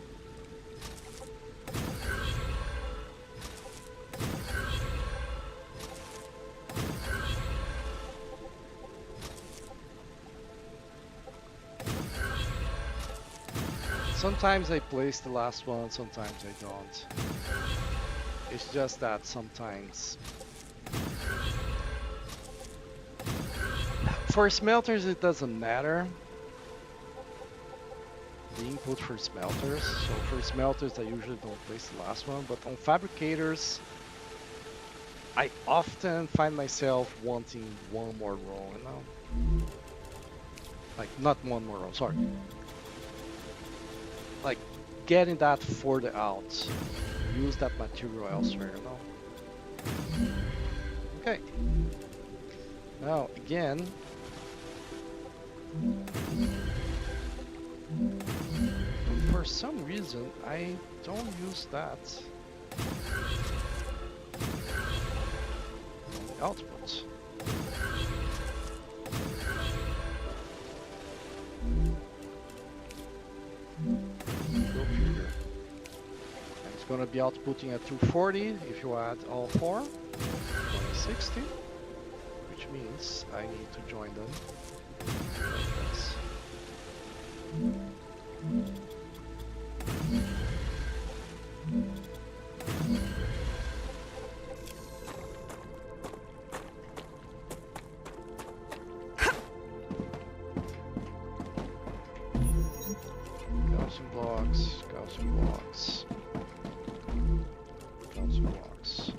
A: Sometimes I place the last one, sometimes I don't. It's just that sometimes. For smelters it doesn't matter. The input for smelters. So for smelters I usually don't place the last one, but on fabricators I often find myself wanting one more row, you know? Like not one more row, sorry. Like getting that further out. Use that material elsewhere, you know? Okay. Now again. For some reason, I don't use that output. Go figure. And it's gonna be outputting at 240 if you add all four. 160, which means I need to join them like this. Gaussian blocks, Gaussian blocks, Gaussian blocks,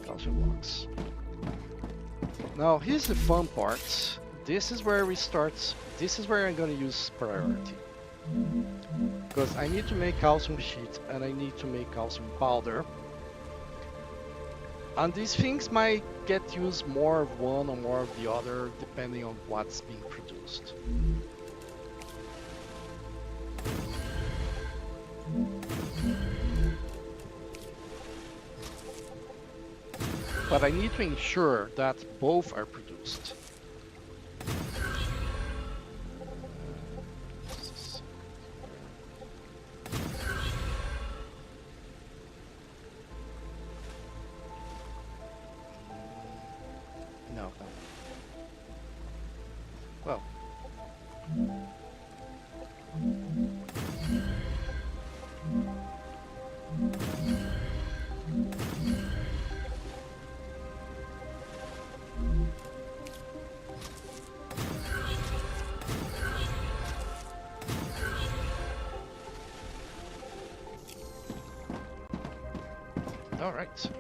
A: Gaussian blocks. Now here's the fun part. This is where we start. This is where I'm going to use priority. Because I need to make calcium sheet and I need to make calcium powder. And these things might get used more of one or more of the other depending on what's being produced. But I need to ensure that both are produced. No. Well. All right. So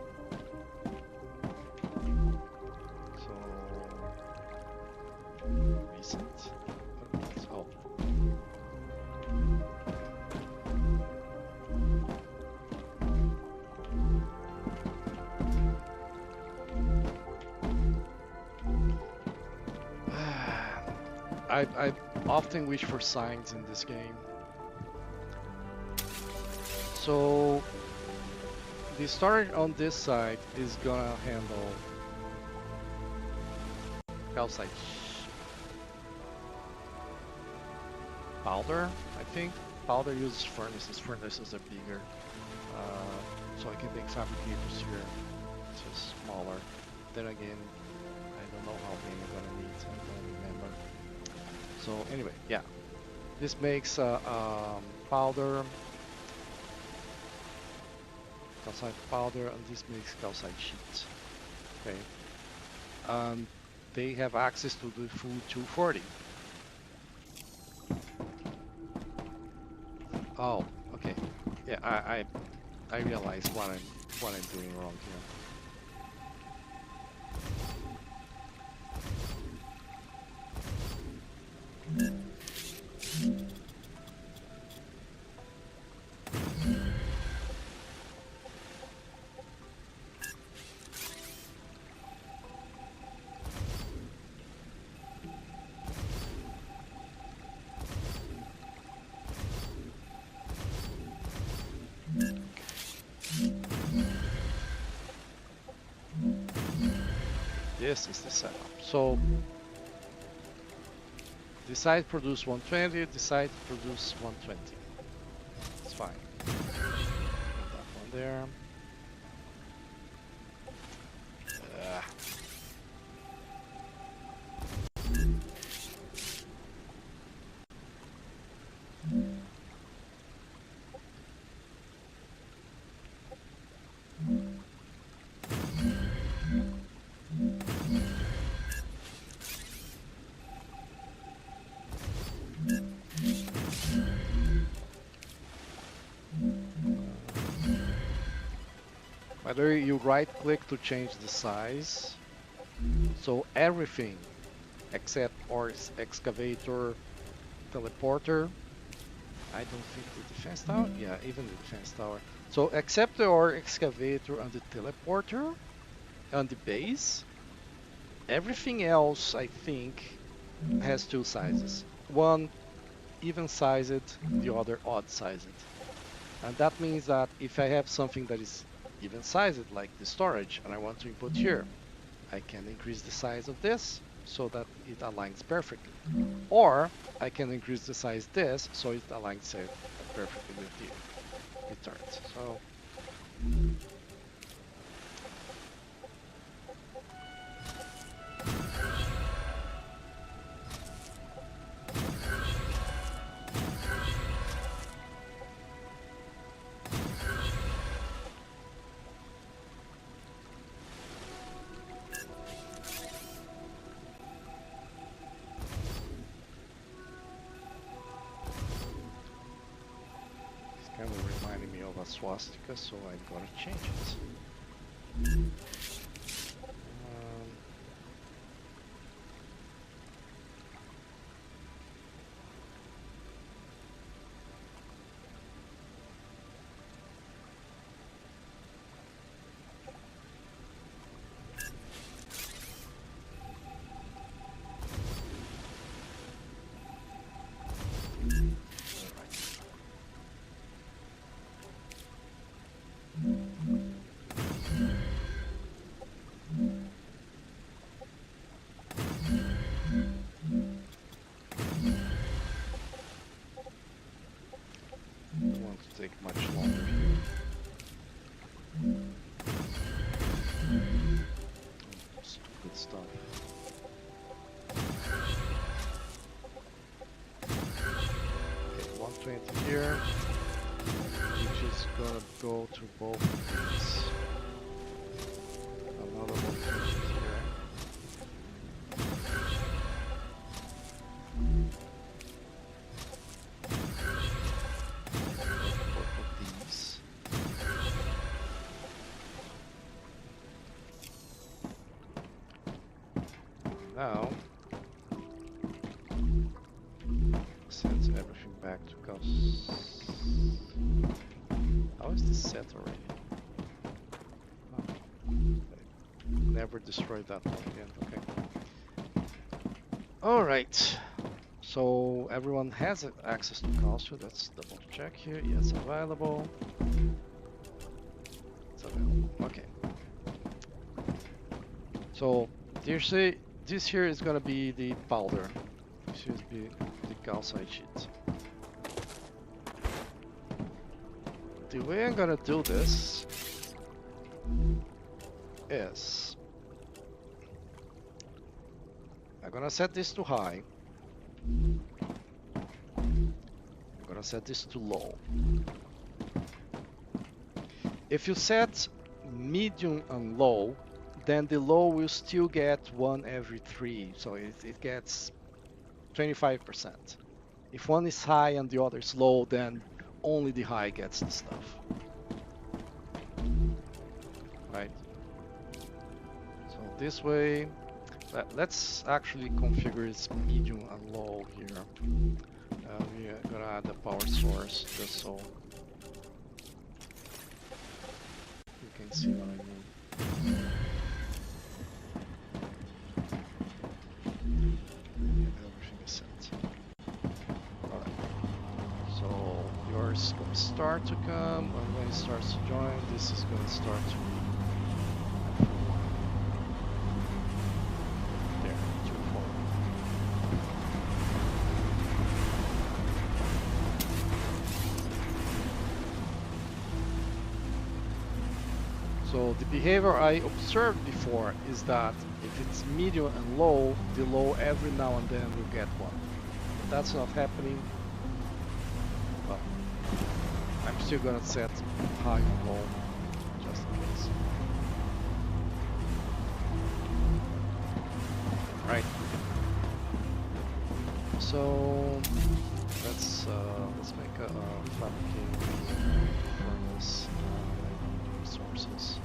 A: recent. Oh. I often wish for signs in this game. So the storage on this side is gonna handle calcite powder, I think. Powder uses furnaces. Furnaces are bigger. So I can make fabricators here. It's just smaller. Then again, I don't know how many I'm gonna need. I don't remember. So anyway, yeah. This makes powder, calcite powder, and this makes calcite sheet. Okay. They have access to the full 240. Oh, okay. Yeah, I realize what I'm doing wrong here. This is the setup. So this side produce 120, this side produce 120. It's fine. Put that one there. Whether you right click to change the size, so everything except our excavator, teleporter, I don't think the defense tower, yeah, even the defense tower. So except our excavator and the teleporter and the base, everything else I think has two sizes. One even sized, the other odd sized. And that means that if I have something that is even sized like the storage and I want to input here, I can increase the size of this so that it aligns perfectly. Or I can increase the size this so it aligns perfectly with the returns. So kind of reminding me of a swastika, so I'm gonna change it. Don't want to take much longer here. Stupid stuff. Okay, 120 here, which is gonna go to both of these. Another 120 here. Now, sends everything back to Gauss. How is this set already? Oh, never destroyed that one again. Okay. All right. So everyone has access to calcium. Let's double check here. Yes, available. It's available. Okay. So this here is gonna be the powder. This should be the calcite sheet. The way I'm gonna do this is I'm gonna set this to high. I'm gonna set this to low. If you set medium and low, then the low will still get 1 every 3, so it gets 25%. If one is high and the other is low, then only the high gets the stuff. Right? So this way, let's actually configure its medium and low here. We're gonna add the power source just so you can see what I mean. Everything is set. Alright. So yours gonna start to come, and when it starts to join, this is gonna start to there, 2-4. So the behavior I observed before is that if it's medium and low, the low every now and then will get 1. If that's not happening, well, I'm still gonna set high and low just in case. Right. So let's make a fabricating furnace resources.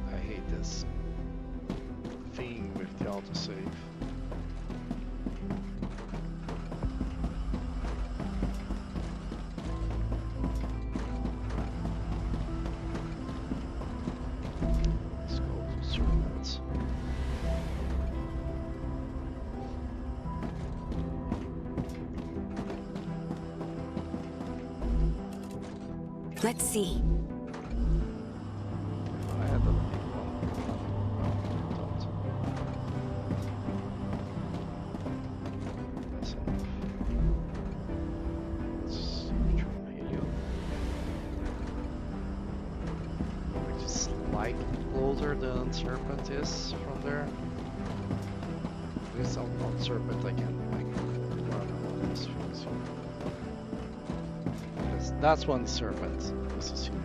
A: I hate this thing with the autosave. Let's go to servants.
C: Let's see.
A: I had a big one. That's enough. Let's return helium, which is slightly closer than Serpent is from there. This on Serpent I can run all these things here. That's one Serpent. This is helium.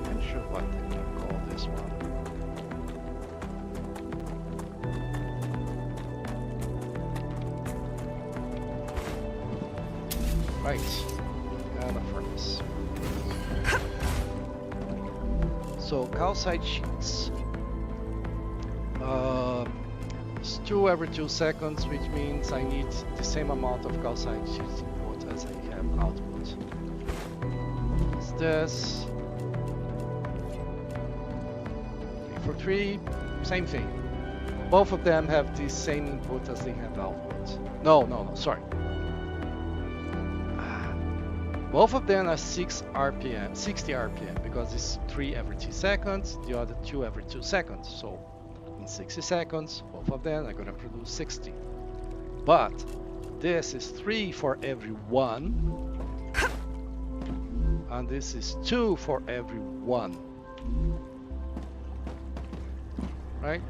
A: I'm sure what they can call this one. Right, and a furnace. So calcite sheets. It's 2 every 2 seconds, which means I need the same amount of calcite sheets input as I have output. It's this. 3 for 3, same thing. Both of them have the same input as they have output. No, sorry. Both of them are 60 RPM, because it's 3 every 2 seconds, the other 2 every 2 seconds. So in 60 seconds, both of them are going to produce 60. But this is 3 for every 1, and this is 2 for every 1. Right?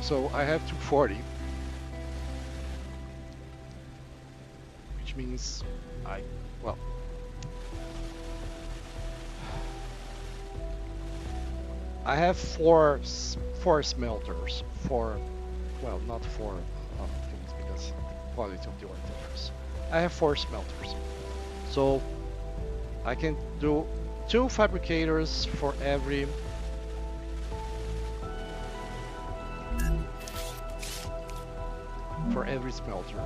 A: So I have 240, which means I have four smelters. Well, not four things because the quality of the ore differs. I have 4 smelters, so I can do 2 fabricators for every smelter. I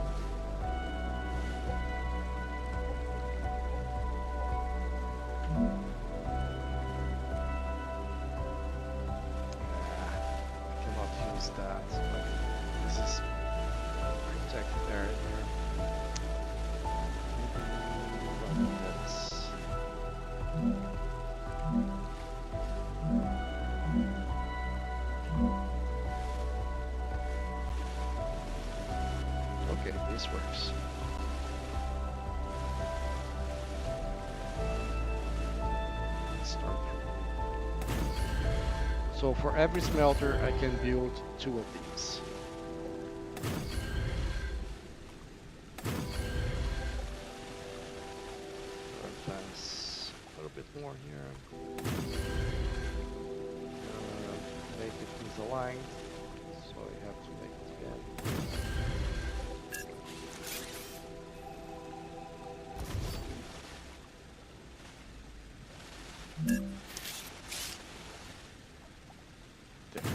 A: cannot use that. But this is protected area here. Okay, this works. Let's start. So for every smelter, I can build 2 of these. Advance a little bit more here. Make it misaligned, so I have to make it again. There.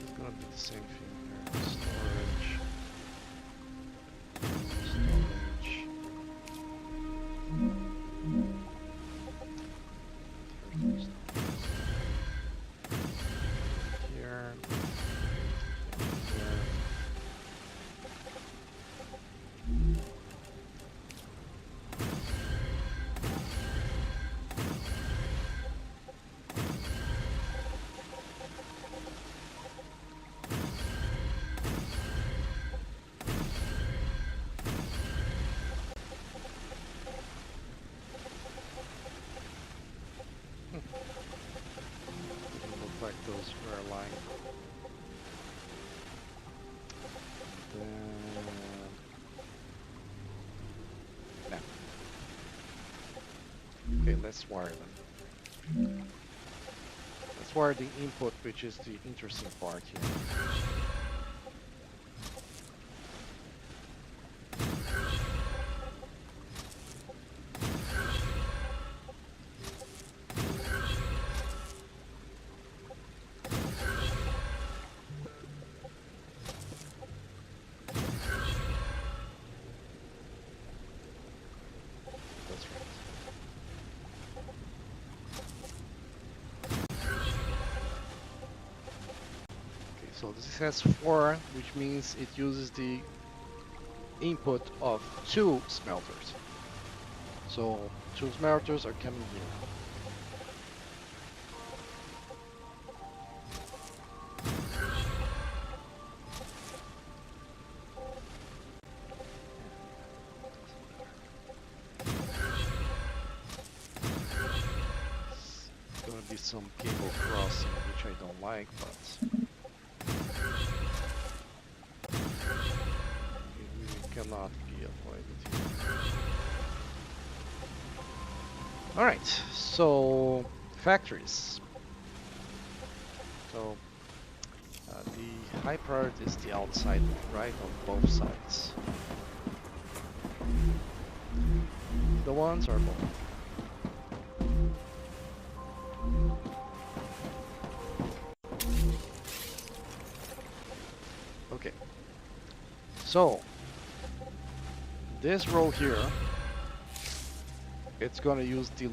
A: It's gonna be the same thing here. Storage. Here. Here. Doesn't look like those were aligned. Then... No. Okay, let's wire them. Let's wire the input, which is the interesting part here. That's right. Okay, so this has 4, which means it uses the input of 2 smelters. So 2 smelters are coming here. There's gonna be some cable crossing, which I don't like, but it really cannot be avoided here. Alright, so factories. So the high priority is the outside, right, on both sides. The ones are both. Okay. So this row here, it's gonna use the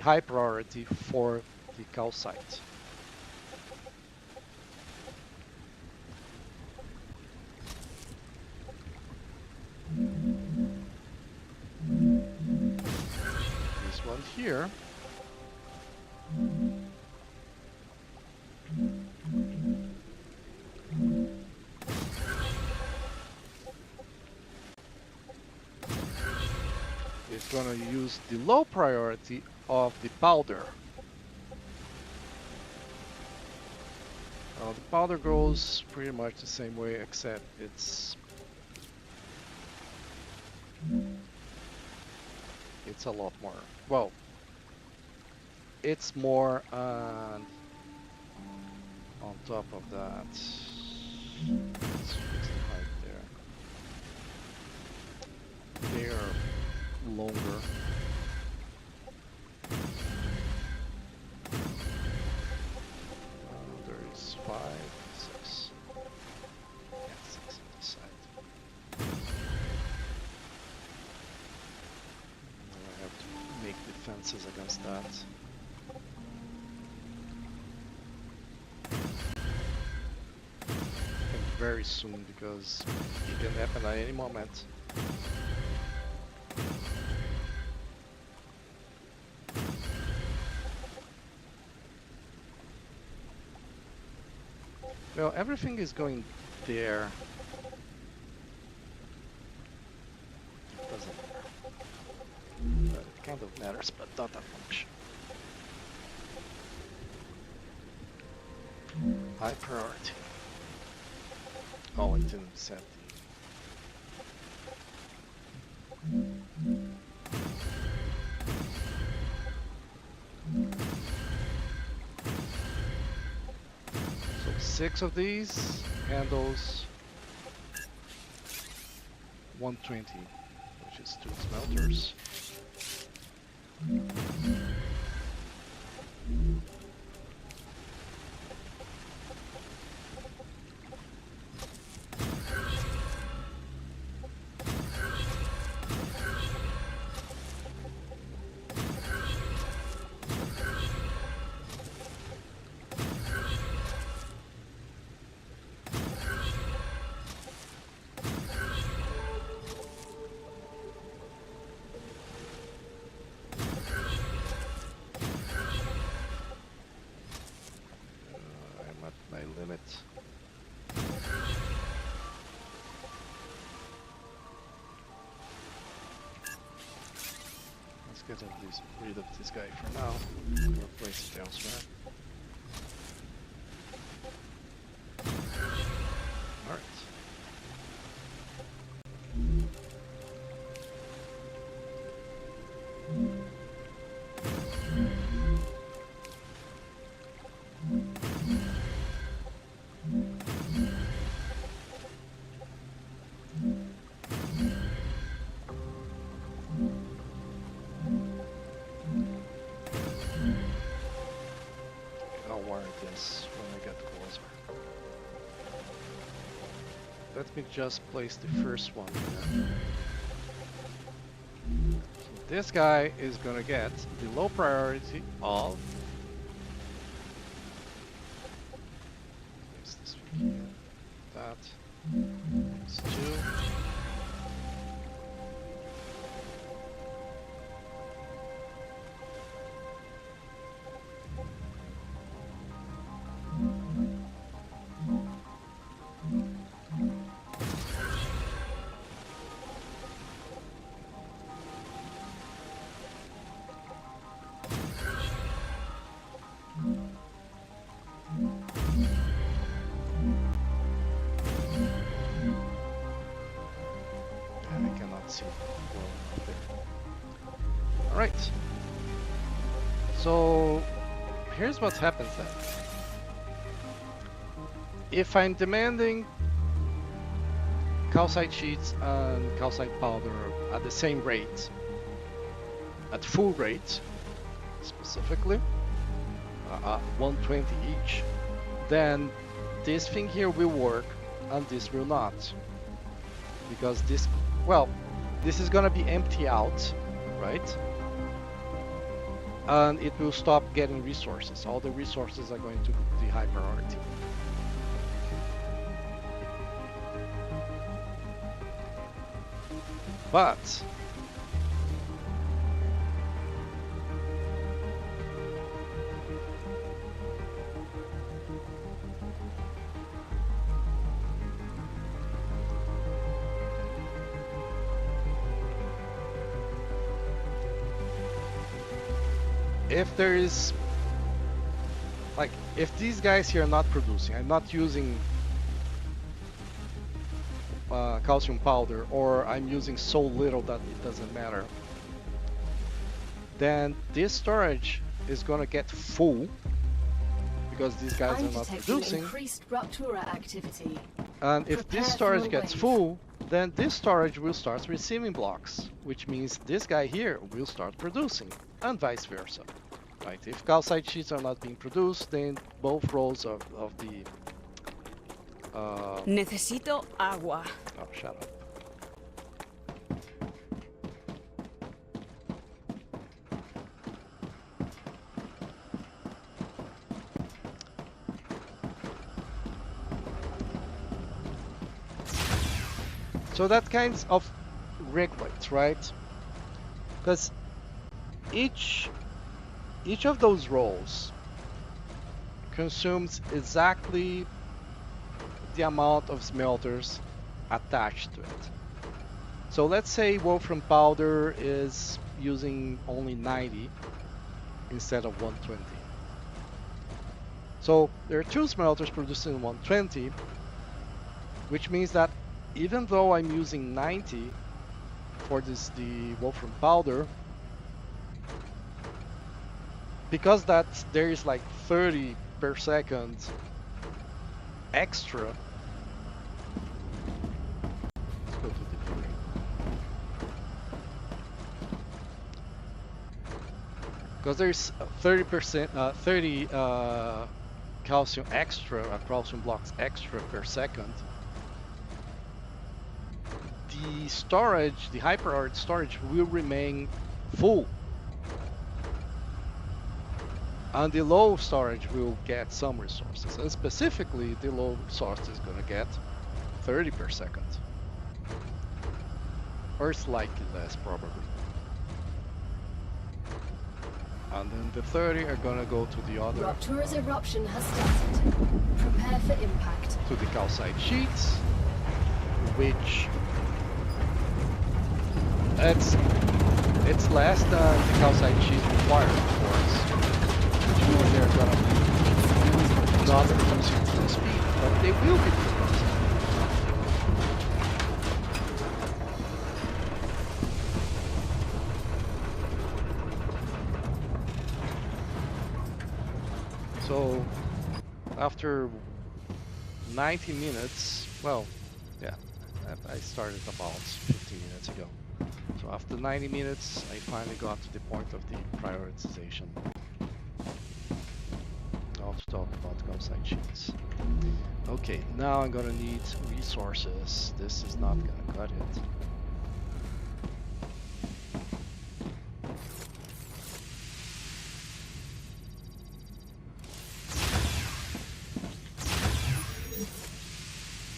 A: high priority for the calcite. This one here is gonna use the low priority of the powder. The powder goes pretty much the same way, except it's It's a lot more. Well, it's more, and on top of that, let's fix the height there. They're longer. There is 5, 6. Yeah, 6 on this side. Now I have to make defenses against that. And very soon, because it can happen at any moment. Well, everything is going there. Doesn't matter. But it kind of matters, but not that much. High priority. Oh, I didn't set So 6 of these handles 120, which is 2 smelters. Limit. Let's get rid of this guy for now. Replace it elsewhere. Alright. When I get closer. Let me just place the first one here. So this guy is gonna get the low priority of place this thing here. That is 2. Alright, so here's what happens then. If I'm demanding calcite sheets and calcite powder at the same rate, at full rate specifically, 120 each, then this thing here will work and this will not. Because this, well, this is gonna be empty out, right? And it will stop getting resources. All the resources are going to the high priority. But if there is, like, if these guys here are not producing, I'm not using calcium powder, or I'm using so little that it doesn't matter, then this storage is gonna get full because these guys
B: I'm
A: are not
B: detecting
A: producing.
B: increased Ruptura activity.
A: And if this
B: Prepare for
A: storage
B: a
A: gets
B: wave.
A: full, then this storage will start receiving blocks, which means this guy here will start producing, and vice versa. Right? If calcite sheets are not being produced, then both rows of the
C: Necesito agua.
A: oh, shut up. So that kinds of regulates, right? Because each of those rows consumes exactly the amount of smelters attached to it. So let's say wolfram powder is using only 90 instead of 120. So there are two smelters producing 120, which means that even though I'm using 90 for the wolfram powder, because there is like 30 per second extra. Let's go to the view. Because there's 30 calcium extra, calcium blocks extra per second. The storage, the high priority storage, will remain full. And the low storage will get some resources, and specifically the low source is going to get 30 per second, or slightly less probably. And then the 30 are going to go to the other,
B: Ruptura's eruption has started. Prepare for impact.
A: to the calcite sheets, which it's less than the calcite sheet required, of course. They're gonna be not producing full speed, but they will be producing. So after 90 minutes, well, yeah, I started about 15 minutes ago. So after 90 minutes, I finally got to the point of the prioritization. To talk about calcite sheets. Okay, now I'm gonna need resources. This is not gonna cut it.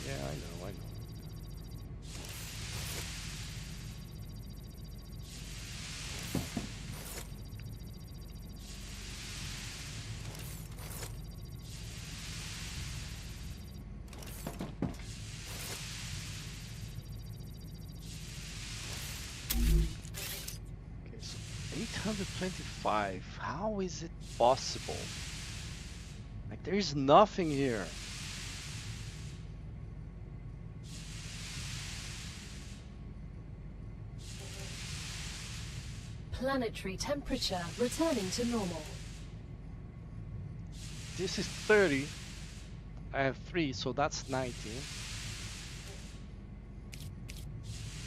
A: Yeah, I know. Okay, so 825. How is it possible? Like, there is nothing here.
B: Planetary temperature returning to normal.
A: This is 30. I have 3, so that's 90.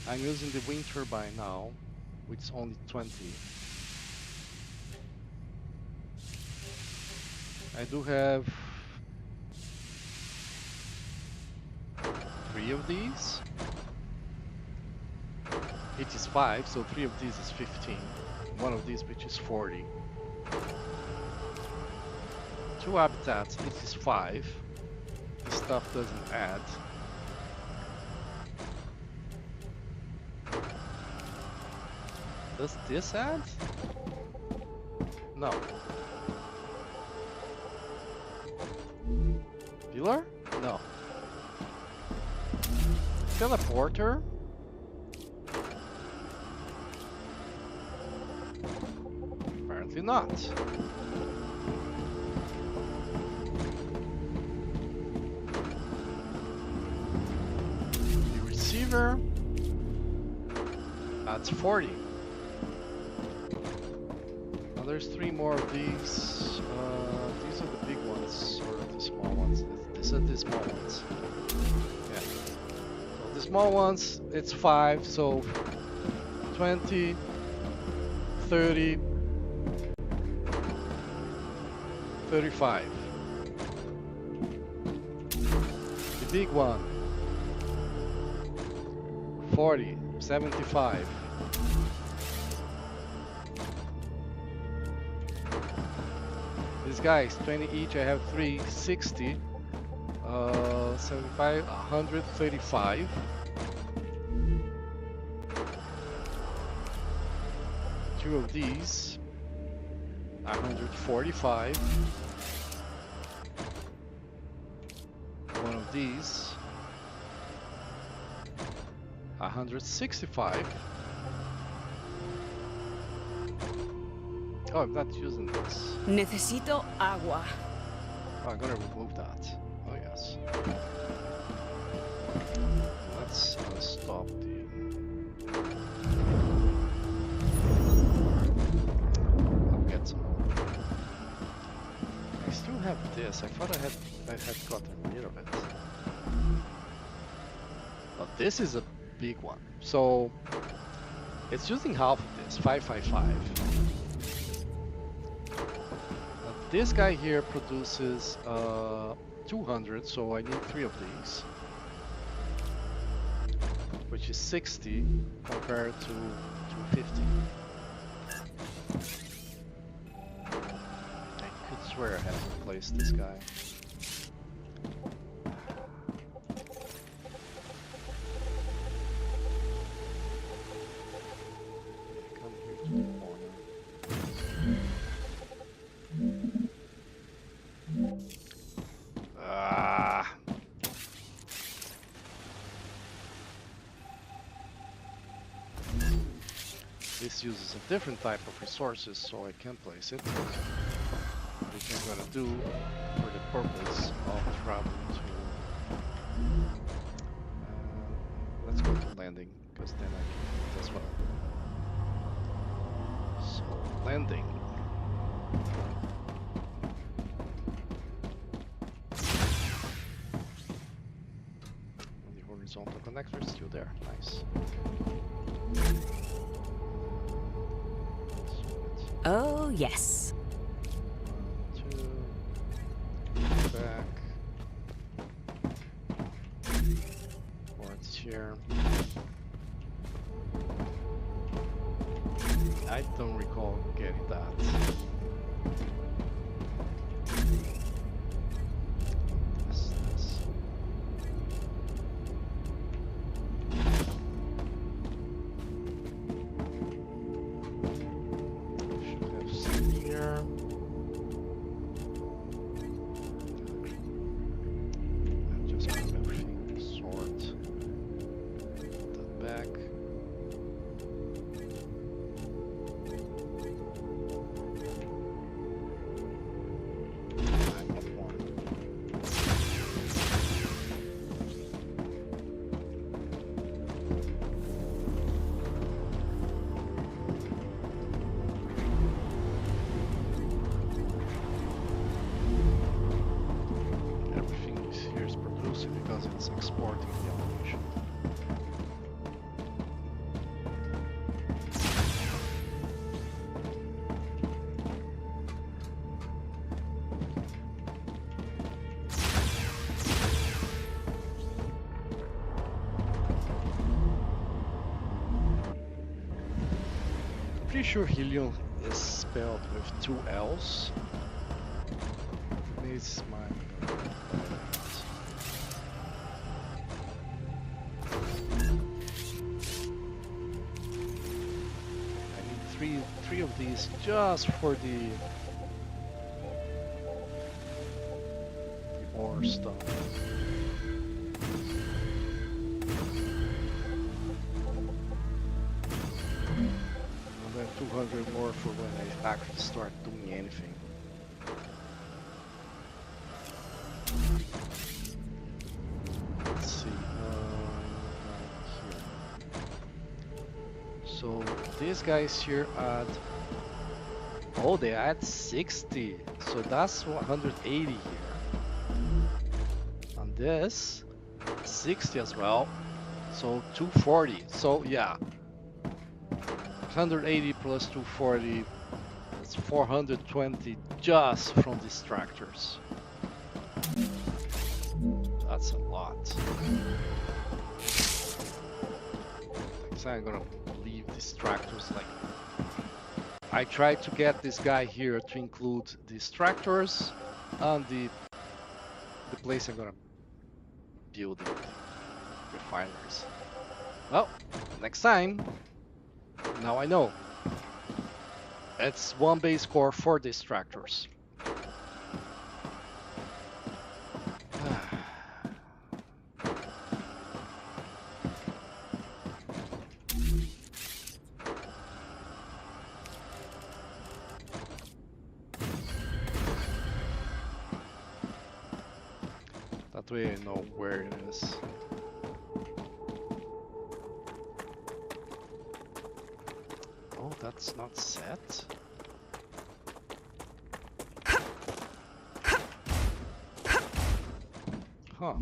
A: I'm using the wind turbine now, which is only 20. I do have 3 of these. It is 5, so 3 of these is 15. One of these which is 40. 2 habitats, it is 5. This stuff doesn't add. Does this add? No. Healer? No. Teleporter? Apparently not. The connector. That's 40. Now there's 3 more of these. These are the big ones, or the small ones. These are the small ones. Yeah. So the small ones, it's 5. So 20, 30, 35. The big one, 40, 75. These guys, 20 each, I have 3, 60, 75, 135. Two of these, 145. One of these, 165. Oh, I'm not using this.
C: Necesito agua.
A: Oh, I'm gonna remove that. Oh yes. Let's stop the. I'll get some. I still have this. I thought I had gotten rid of it. But this is a big one. So it's using half of this, 555. This guy here produces 200, so I need 3 of these, which is 60 compared to 250. I could swear I have replaced this guy. Come here to the corner. This uses a different type of resources, so I can place it. Which I'm gonna do for the purpose of traveling to. Let's go to landing, because then I can do it as well. So landing. And the horizontal connector is still there. Nice.
C: Oh, yes.
A: 1, 2, back. Ports here. I don't recall getting that. This. Should have some here. And just move everything, sort that back. I need one. Everything here is producing because it's exporting the automation. Pretty sure helium is spelled with 2 L's. It's my. I need three of these just for the ore stuff. And then 200 more for when I actually start doing anything. Let's see. Right these guys here add. Oh, they add 60. So that's 180 here. And this 60 as well. So 240. So yeah. 180 plus 240. That's 420 just from distractors. That's a lot. So I'm gonna leave distractors like. I tried to get this guy here to include distractors and the place I'm gonna build the refineries. Well, next time. Now I know. It's one base core for distractors. That way I know where it is. Oh, that's not set. Huh.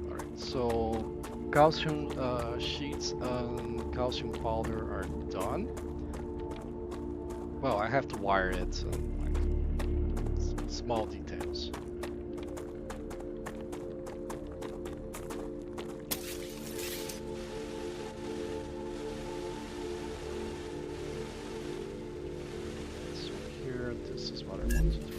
A: Alright, so calcium sheets and calcium powder are done. Well, I have to wire it, so like small details. This is what I want to do.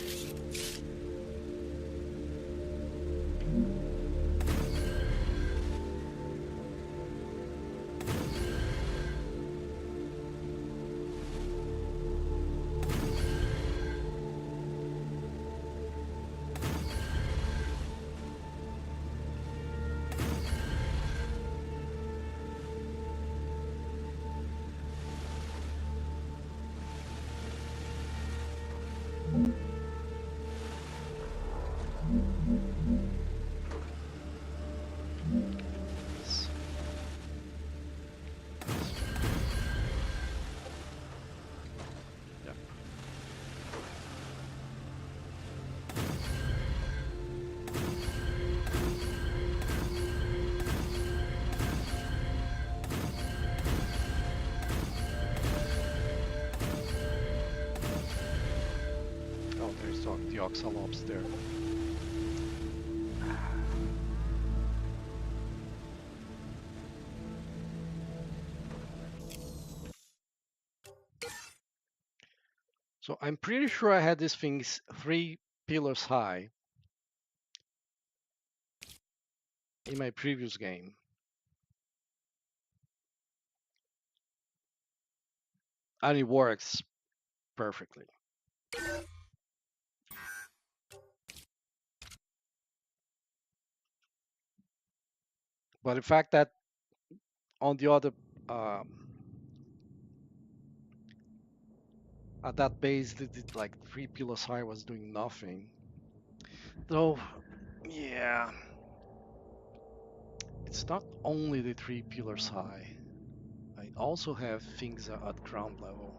A: The oxalops there. So I'm pretty sure I had these things 3 pillars high in my previous game. And it works perfectly. But the fact that on the other at that base, like 3 pillars high was doing nothing. Though, yeah, it's not only the 3 pillars high. I also have things at ground level.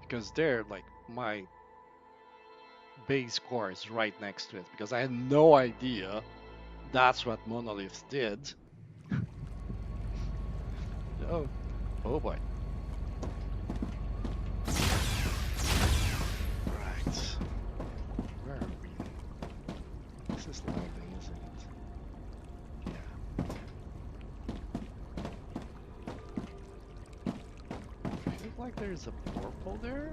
A: Because they're like my base core is right next to it, because I had no idea that's what monoliths did. Oh boy. Right. Where are we? This is landing, isn't it? Yeah. I feel like there's a purple there.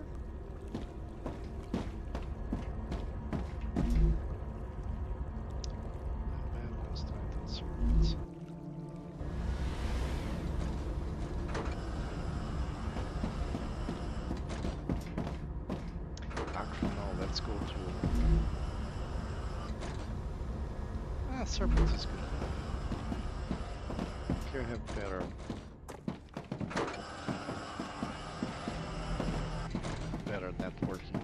A: serpent is good. Here I have better networking.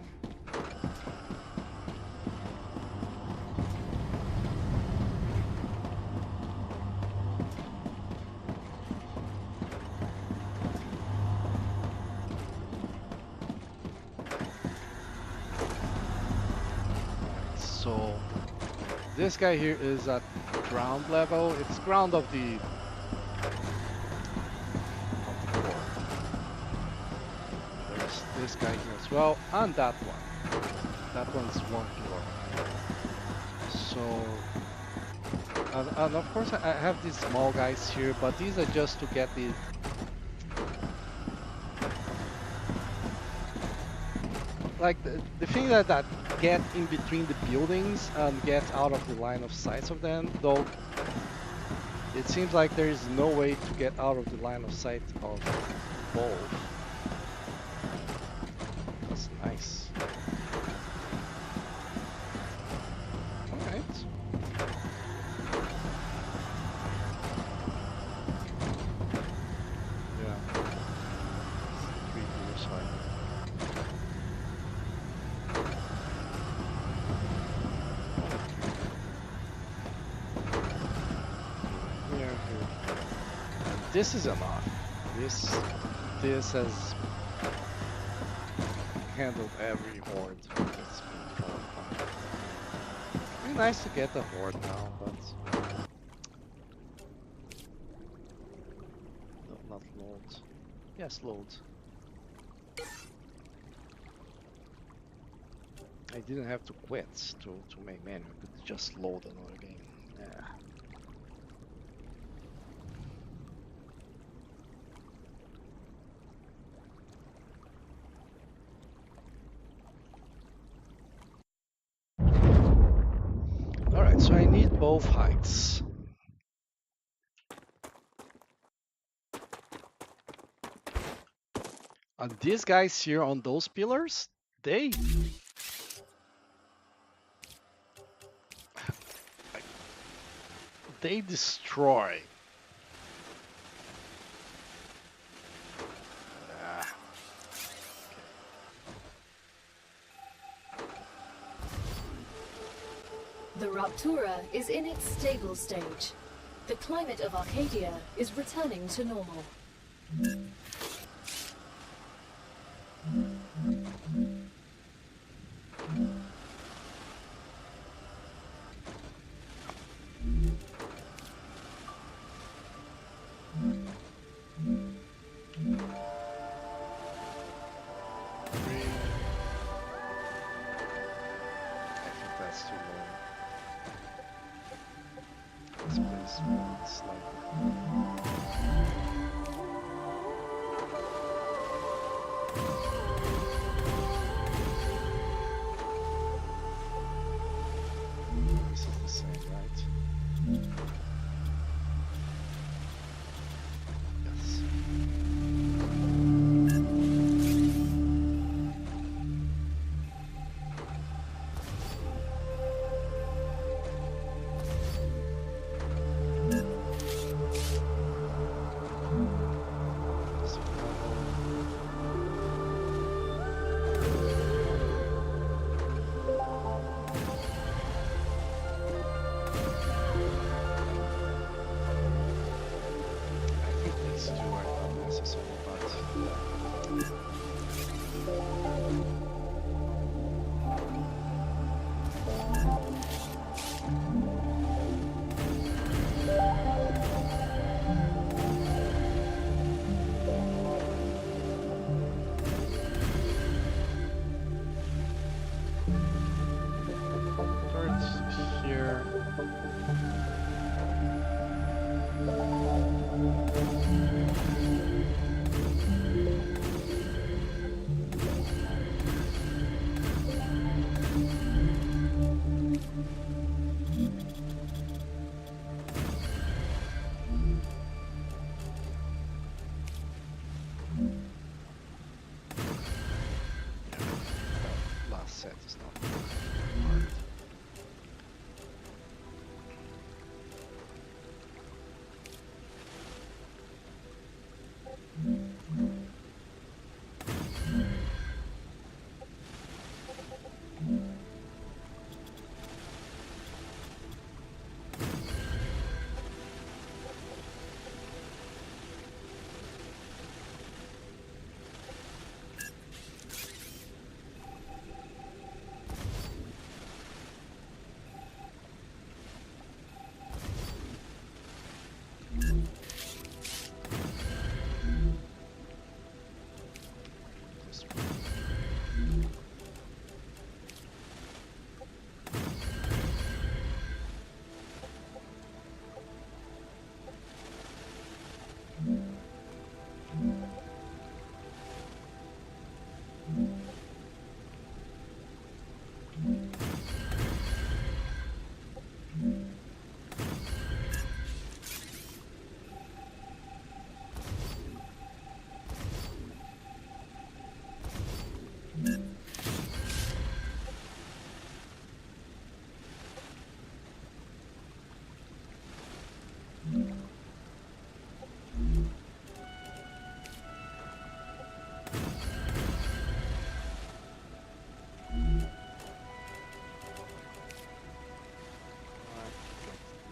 A: So this guy here is at ground level. It's ground of the core. There's this guy here as well, and that one. That one's one pillar. So, and of course I have these small guys here, but these are just to get the the thing that get in between the buildings and get out of the line of sight of them, though it seems like there is no way to get out of the line of sight of both. That's nice. Alright. Yeah. 3 years high. This is enough. This has handled every horde that's been thrown upon. It'd be nice to get the horde now, but no, not load. Yes, load. I didn't have to quit to make menu. I could just load another game. Yeah. Alright, so I need both heights. And these guys here on those pillars, they destroy.
B: The Raptura is in its stable stage. The climate of Arcadia is returning to normal.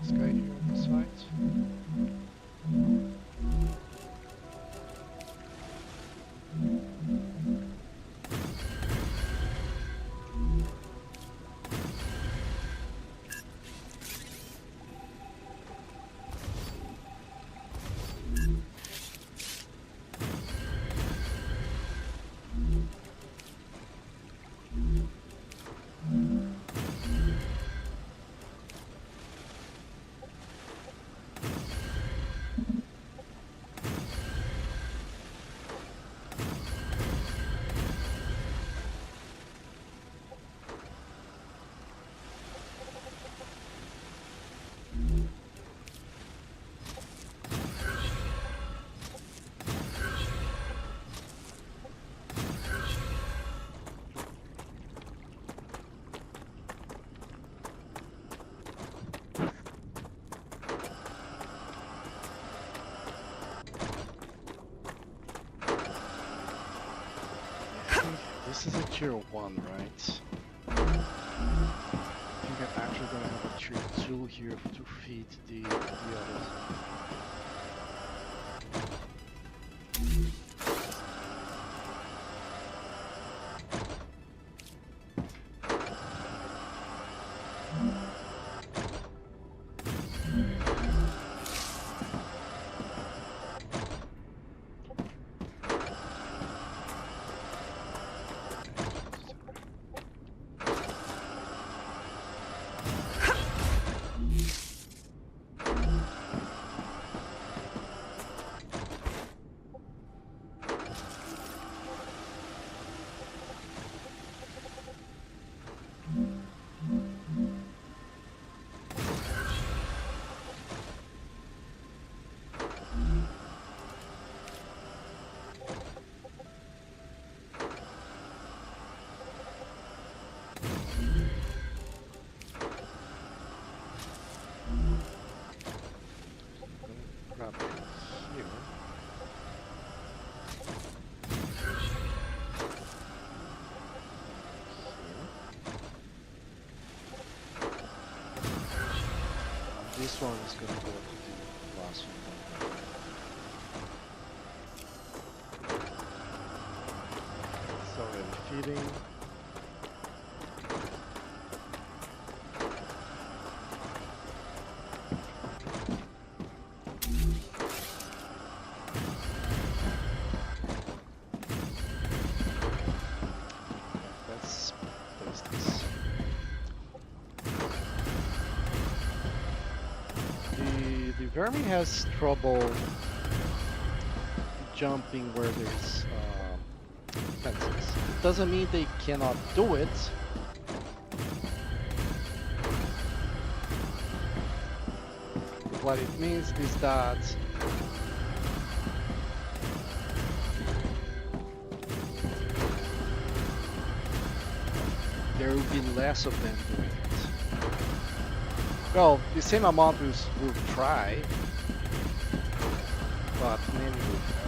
A: This guy here on the side. This is a tier 1, right? I think I'm actually gonna have a tier 2 here to feed the others. Grab it here. This one is gonna go to the last one. It's already feeding. Let's place this. The vermin has trouble jumping where there's fences. It doesn't mean they cannot do it. What it means is that there will be less of them doing it. Well, the same amount will try, but many will try.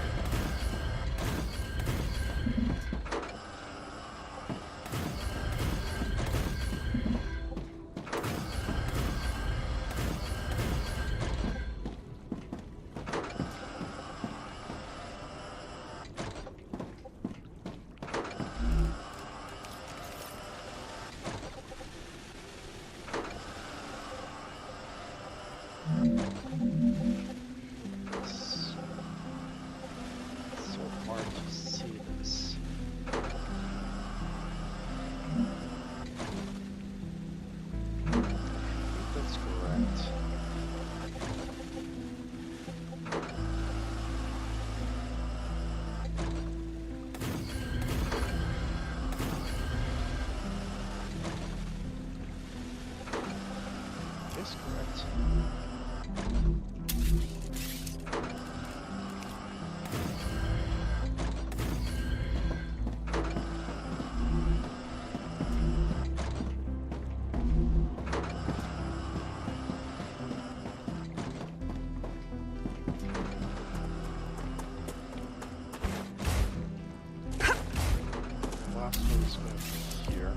A: So hard to see this. I think that's correct. Yes, correct. Last one is going to be here.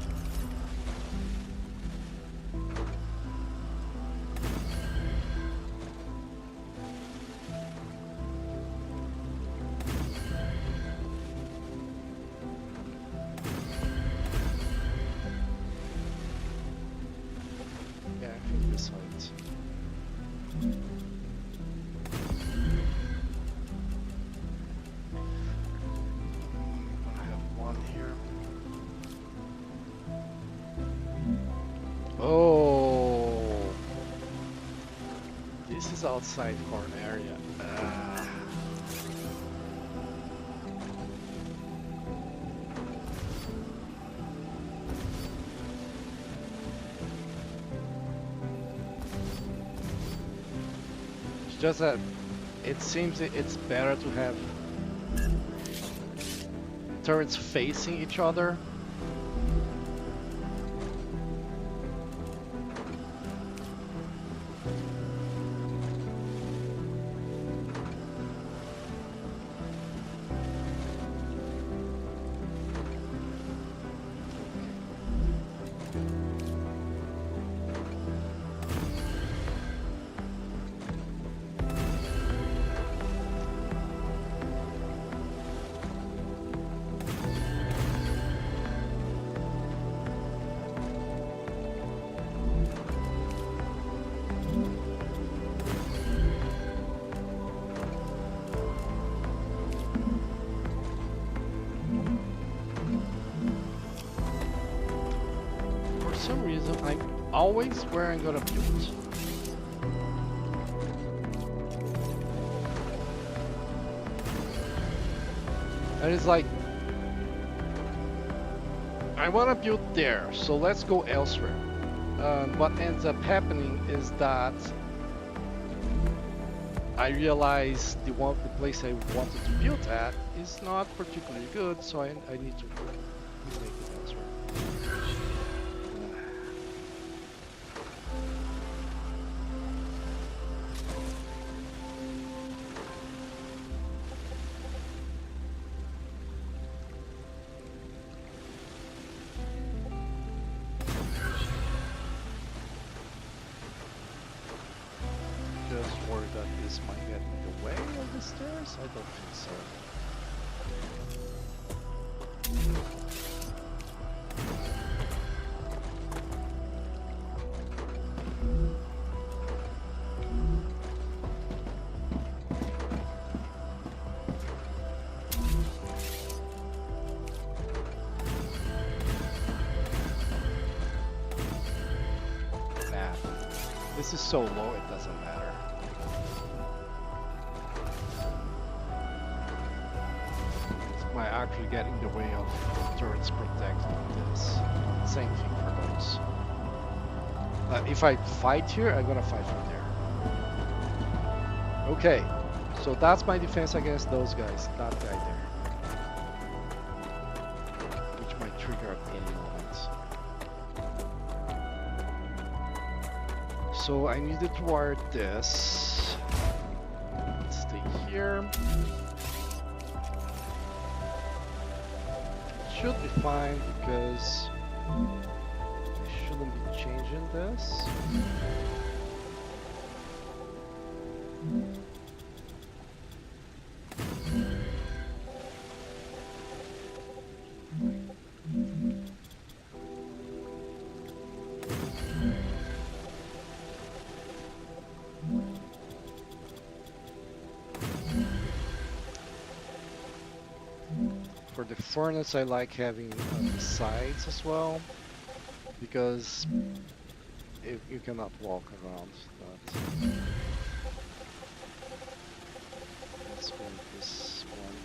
A: This is outside corn area. It's just that it seems it's better to have turrets facing each other. For some reason, I'm always where I'm gonna build. And it's like, I want to build there, so let's go elsewhere. What ends up happening is that I realize the place I wanted to build at is not particularly good, so I need to make it elsewhere. Just worried that this might get in the way of the stairs? I don't think so. Nah, this is so low it doesn't matter. Might actually get in the way of turrets protecting this. Same thing for those. If I fight here, I'm gonna fight from there. Okay, so that's my defense against those guys, that guy there. Which might trigger at any moment. So I needed to wire this. Stay here. Should be fine because I shouldn't be changing this. For the furnace, I like having on the sides as well, because you cannot walk around that. Let's go with this one.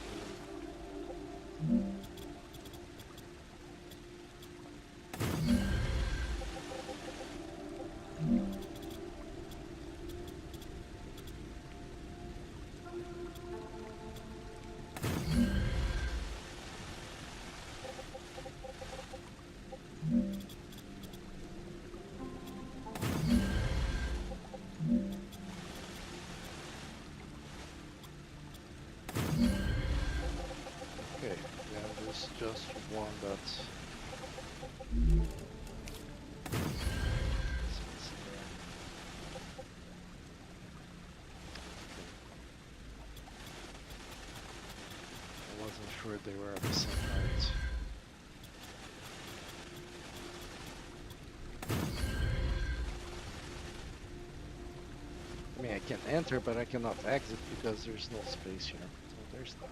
A: Okay, then there's just one that's I wasn't sure they were at the same height. I mean, I can enter, but I cannot exit because there's no space here. So there's that.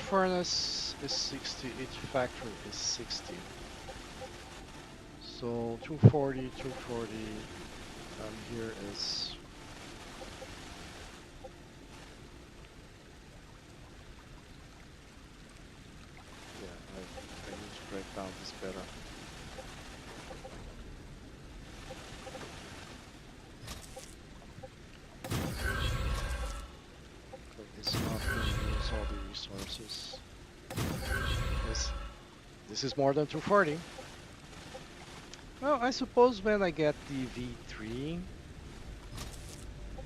A: furnace is 60, each factory is 60. So 240, 240, and here is... Yeah, I need to break down this better. It's not going to use all the resources. This is more than 240. Well, I suppose when I get the V3,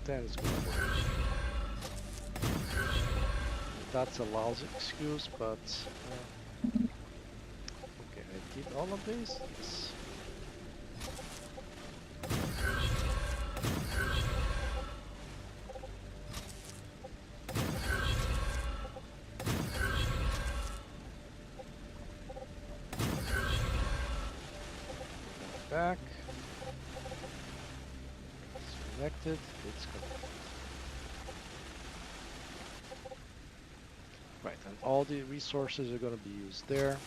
A: then it's going to work. That's a lousy excuse, but... okay, I did all of this? Yes. Back. It's connected. It's connected. Right, and all the resources are going to be used there.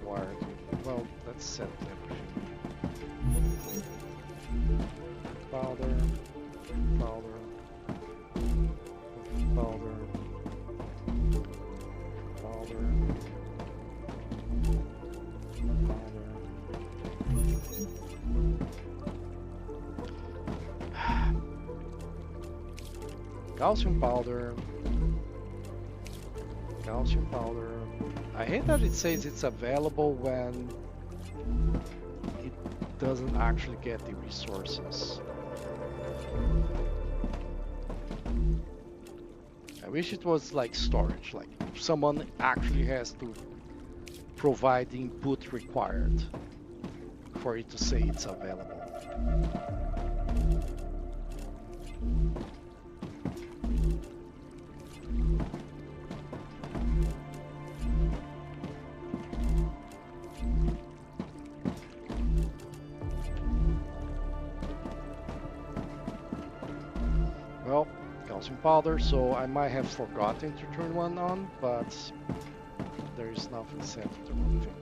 A: Wired. Well, let's set everything. Powder, powder, powder, powder, powder. Calcium powder. Calcium powder. I hate that it says it's available when it doesn't actually get the resources. I wish it was like storage, like someone actually has to provide the input required for it to say it's available. Well, calcium powder, so I might have forgotten to turn one on, but there is nothing set to one thing.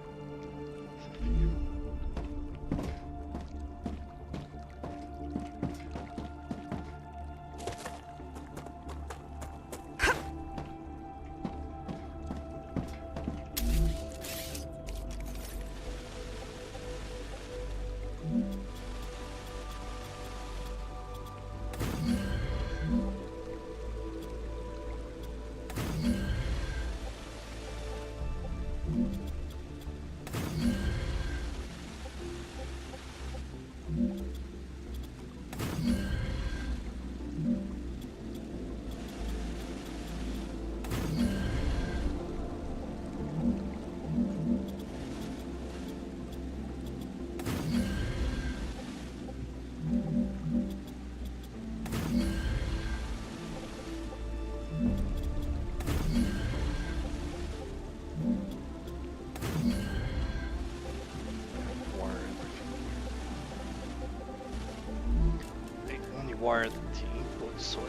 A: Wired the input so I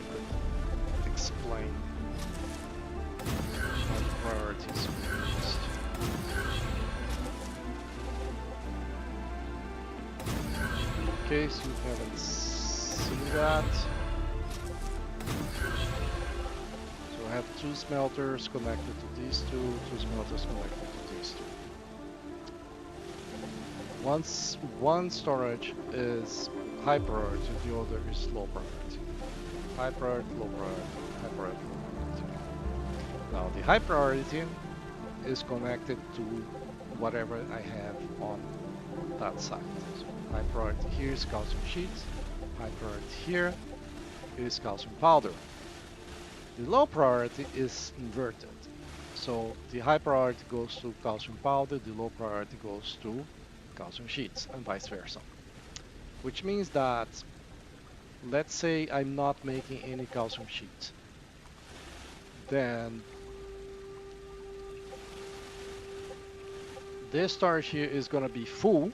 A: could explain how the priorities were used. In case you haven't seen that, so I have two smelters connected to these two smelters connected to these two. Once one storage is high priority, the other is low priority. High priority, low priority, high priority, low priority. Now the high priority is connected to whatever I have on that side. So high priority here is calcium sheets. High priority here is calcium powder. The low priority is inverted. So the high priority goes to calcium powder, the low priority goes to calcium sheets, and vice versa. Which means that, let's say I'm not making any calcium sheets. Then this storage here is going to be full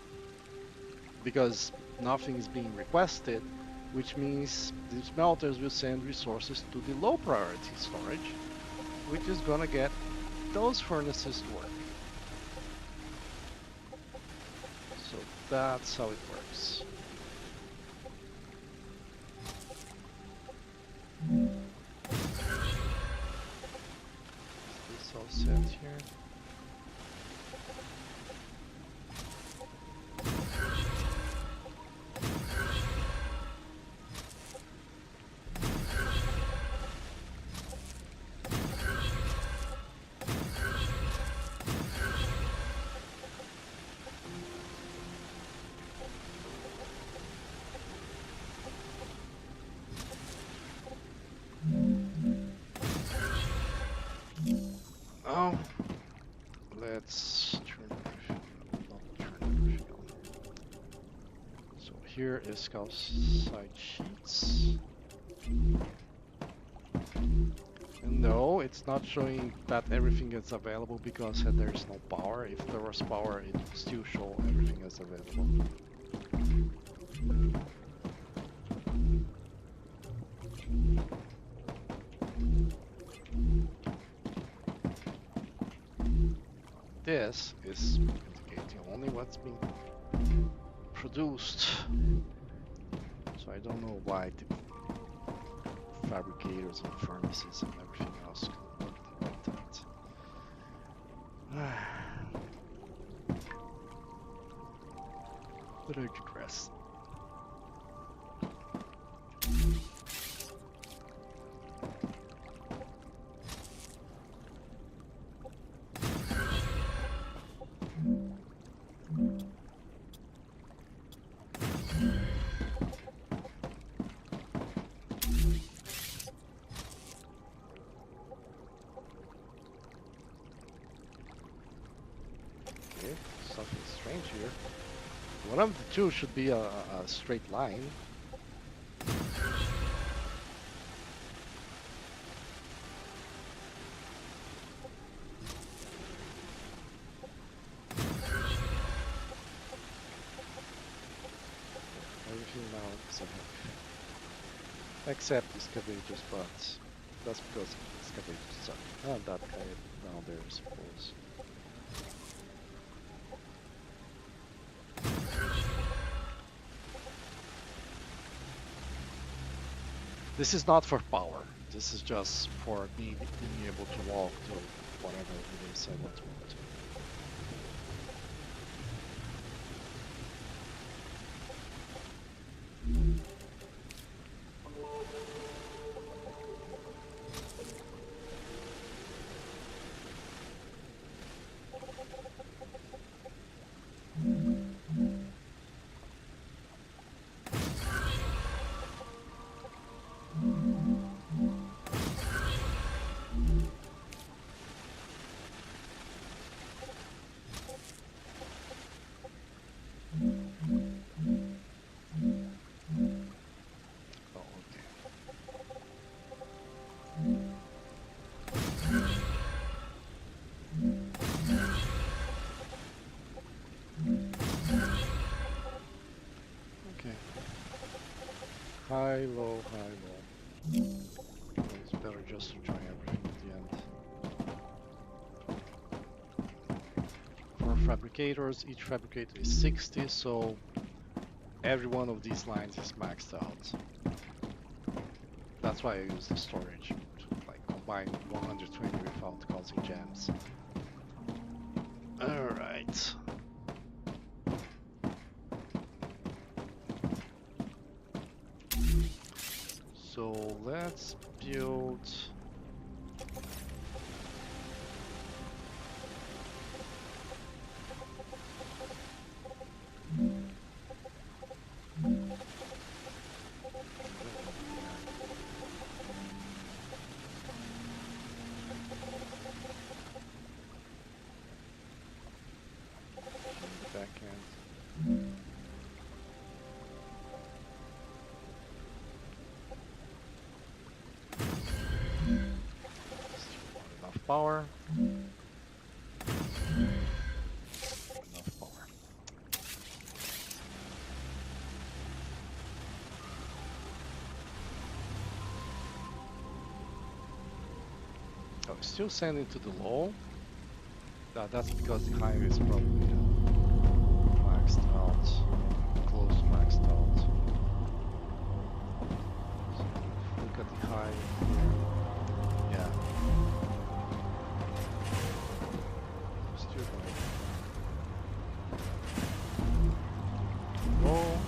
A: because nothing is being requested, which means the smelters will send resources to the low priority storage, which is going to get those furnaces to work. So that's how it works. Is this all set here? Oh, let's turn everything on. So here is calcite sheets. And no, it's not showing that everything is available because there's no power. If there was power, it would still show everything is available. This is indicating only what's being produced. So I don't know why the fabricators and furnaces and everything else can work like that. But I digress. Something strange here. One of the two should be a straight line. Everything now is a heavy. Except excavators, but that's because excavators suck. And that guy down there, I suppose. This is not for power. This is just for me being able to walk to whatever it is I want to walk to. High, low, high, low. It's better just to try everything at the end. For fabricators, each fabricator is 60, so every one of these lines is maxed out. That's why I use the storage to like combine 120 without causing jams. Alright. So let's build power. Enough power. Oh, still sending to the low. That's because the higher is probably maxed out, close to maxed out. So look at the high. Yeah. Still going. Low.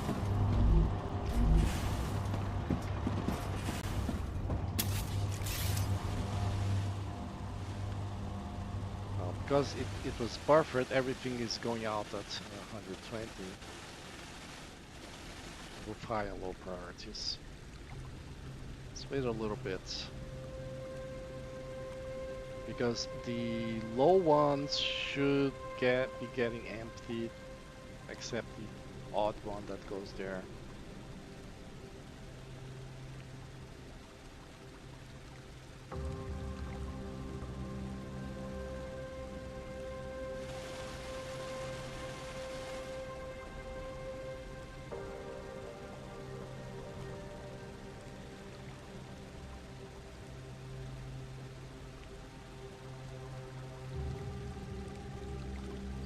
A: Because it was buffered, everything is going out at 120 with high and low priorities. Let's wait a little bit. Because the low ones should be getting emptied, except the odd one that goes there.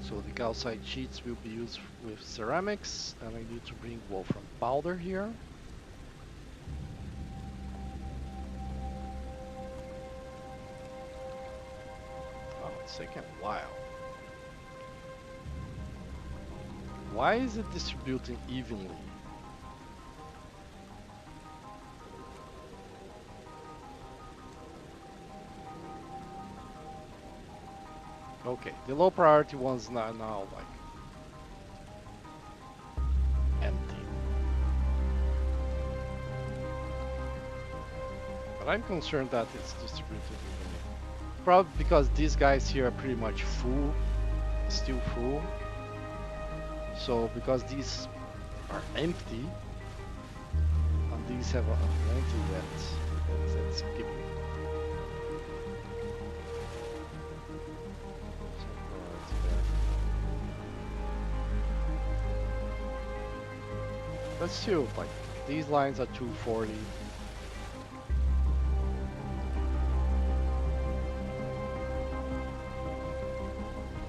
A: So the calcite sheets will be used with ceramics, and I need to bring wolfram powder here. Oh, it's taking a while. Why is it distributing evenly? Okay, the low priority ones are now like empty. But I'm concerned that it's distributed evenly. Probably because these guys here are pretty much full, still full. So because these are empty, and these have plenty yet, let's keep it. But still, like, these lines are 240.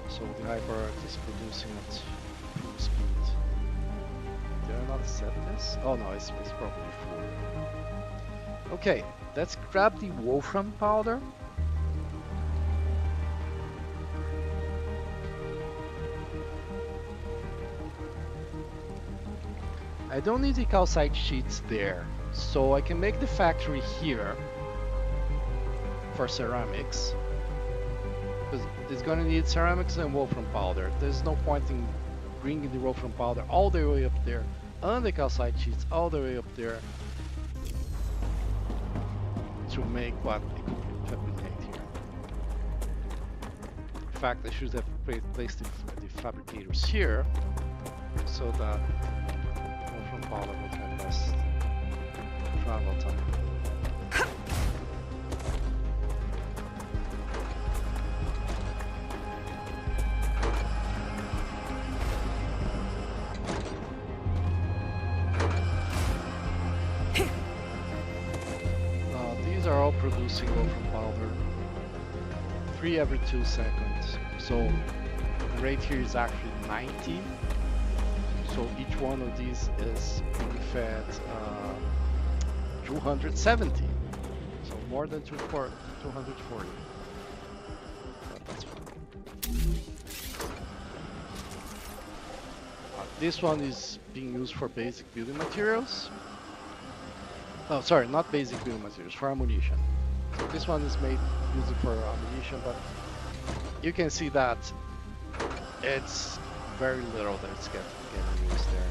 A: So the high priority is producing at full speed. Did I not set this? Oh no, it's probably full. Okay, let's grab the wolfram powder. I don't need the calcite sheets there, so I can make the factory here for ceramics. Because it's gonna need ceramics and wolfram powder. There's no point in bringing the wolfram powder all the way up there, and the calcite sheets all the way up there to make what it could have been made here. In fact, I should have placed the fabricators here so that powder would have less travel time. These are all producing wolfram powder 3 every 2 seconds. So the rate here is actually 90. So each one of these is being fed 270. So more than 240. But that's fine. This one is being used for basic building materials. Oh, sorry, not basic building materials, for ammunition. So this one is made using for ammunition, but you can see that it's very little that it's getting used there.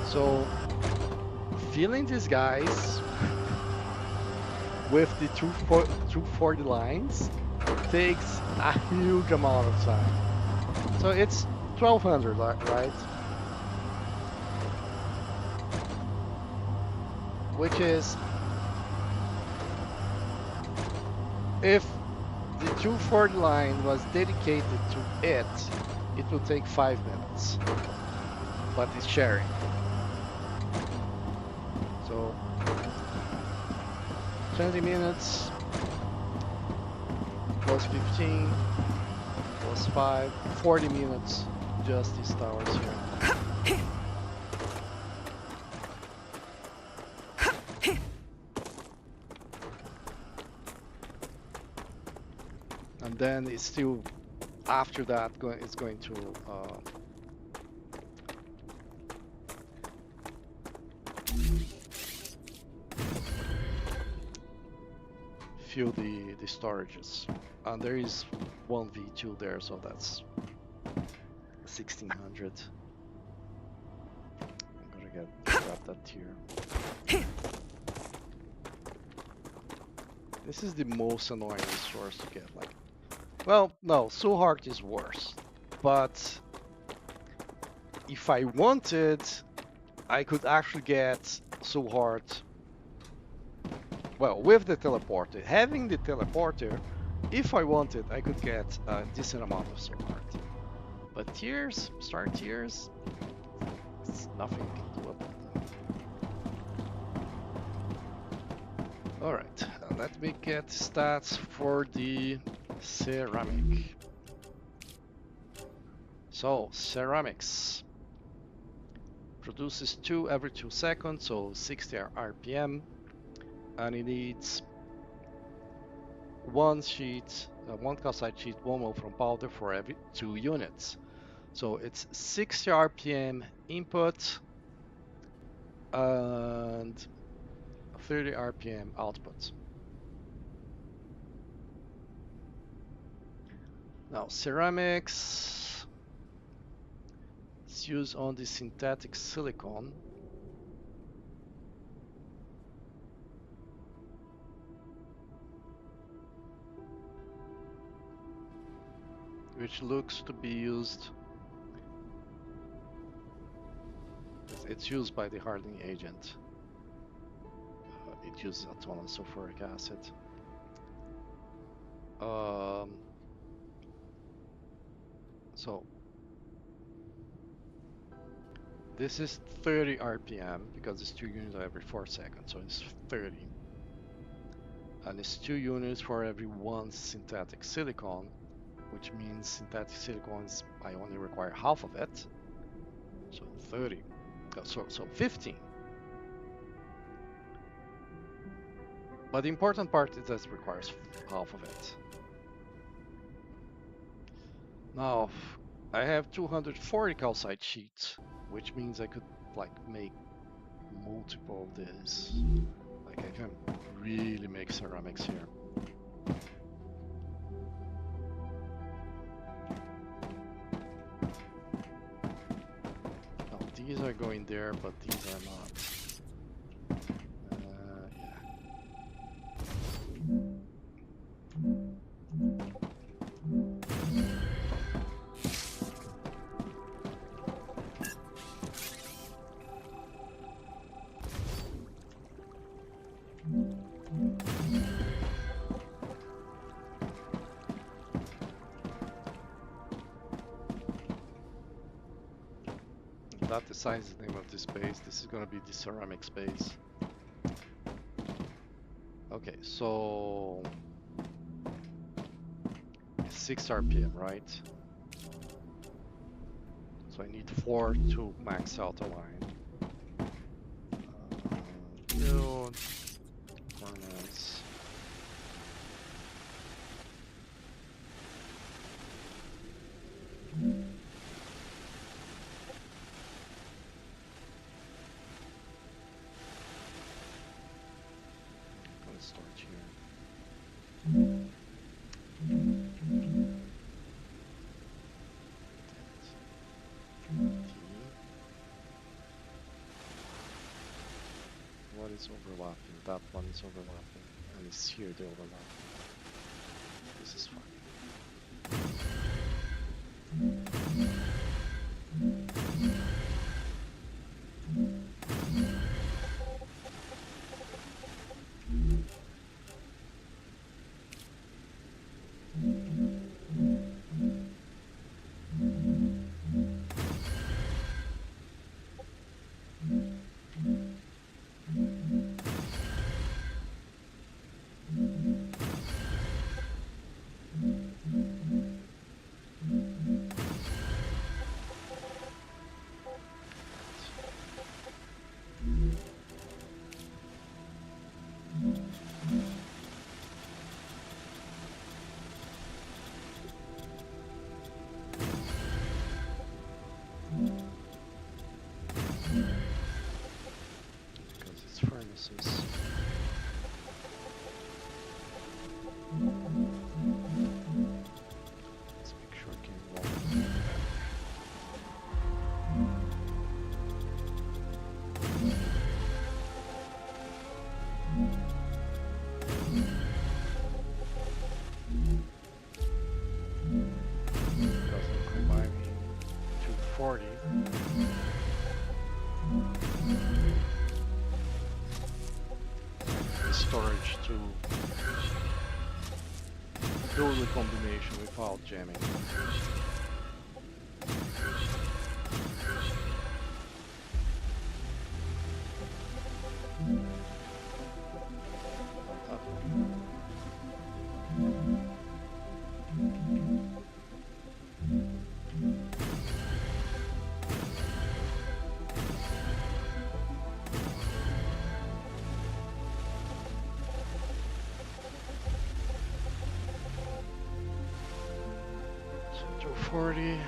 A: So filling these guys with the 240 lines takes a huge amount of time. So it's 1200, right? Which is, if the 240 line was dedicated to it, it would take 5 minutes. But it's sharing. So 20 minutes plus 15 plus 5, 40 minutes just these towers here. And then it's still, after that, it's going to fill the storages. And there is one V2 there, so that's 1600. I'm gonna grab that tier. This is the most annoying resource to get. Like, well, no, sulphuric is worse. But if I wanted, I could actually get sulphuric. Well, with the teleporter, having the teleporter, if I wanted, I could get a decent amount of sulphuric. But tiers, star tiers, it's nothing you can do about that. Alright, let me get stats for the ceramic. So, ceramics produces 2 every 2 seconds, so 60 RPM, and it needs one calcite sheet, 1 mole from powder for every 2 units. So it's 60 RPM input and 30 RPM output. Now ceramics, it's used on the synthetic silicone. Which looks to be used, it's used by the hardening agent. It uses a ton of sulfuric acid. So this is 30 RPM because it's 2 units every 4 seconds, so it's 30. And it's 2 units for every 1 synthetic silicone, which means synthetic silicones, I only require half of it. So 30. So 15. But the important part is that it requires half of it. Now, I have 240 calcite sheets, which means I could like make multiple of this. Like I can really make ceramics here. Now these are going there, but these are not. That decides the name of this space. This is going to be the ceramic space. Okay, so 6 RPM, right? So I need 4 to max out a line. Build, furnace. Start here. is overlapping, that one is overlapping, and it's here they overlap. This is fine. Because it's furnaces. Let's make sure I can walk. Because I'm combining 240. The storage to do the combination without jamming. Not that one. So 240.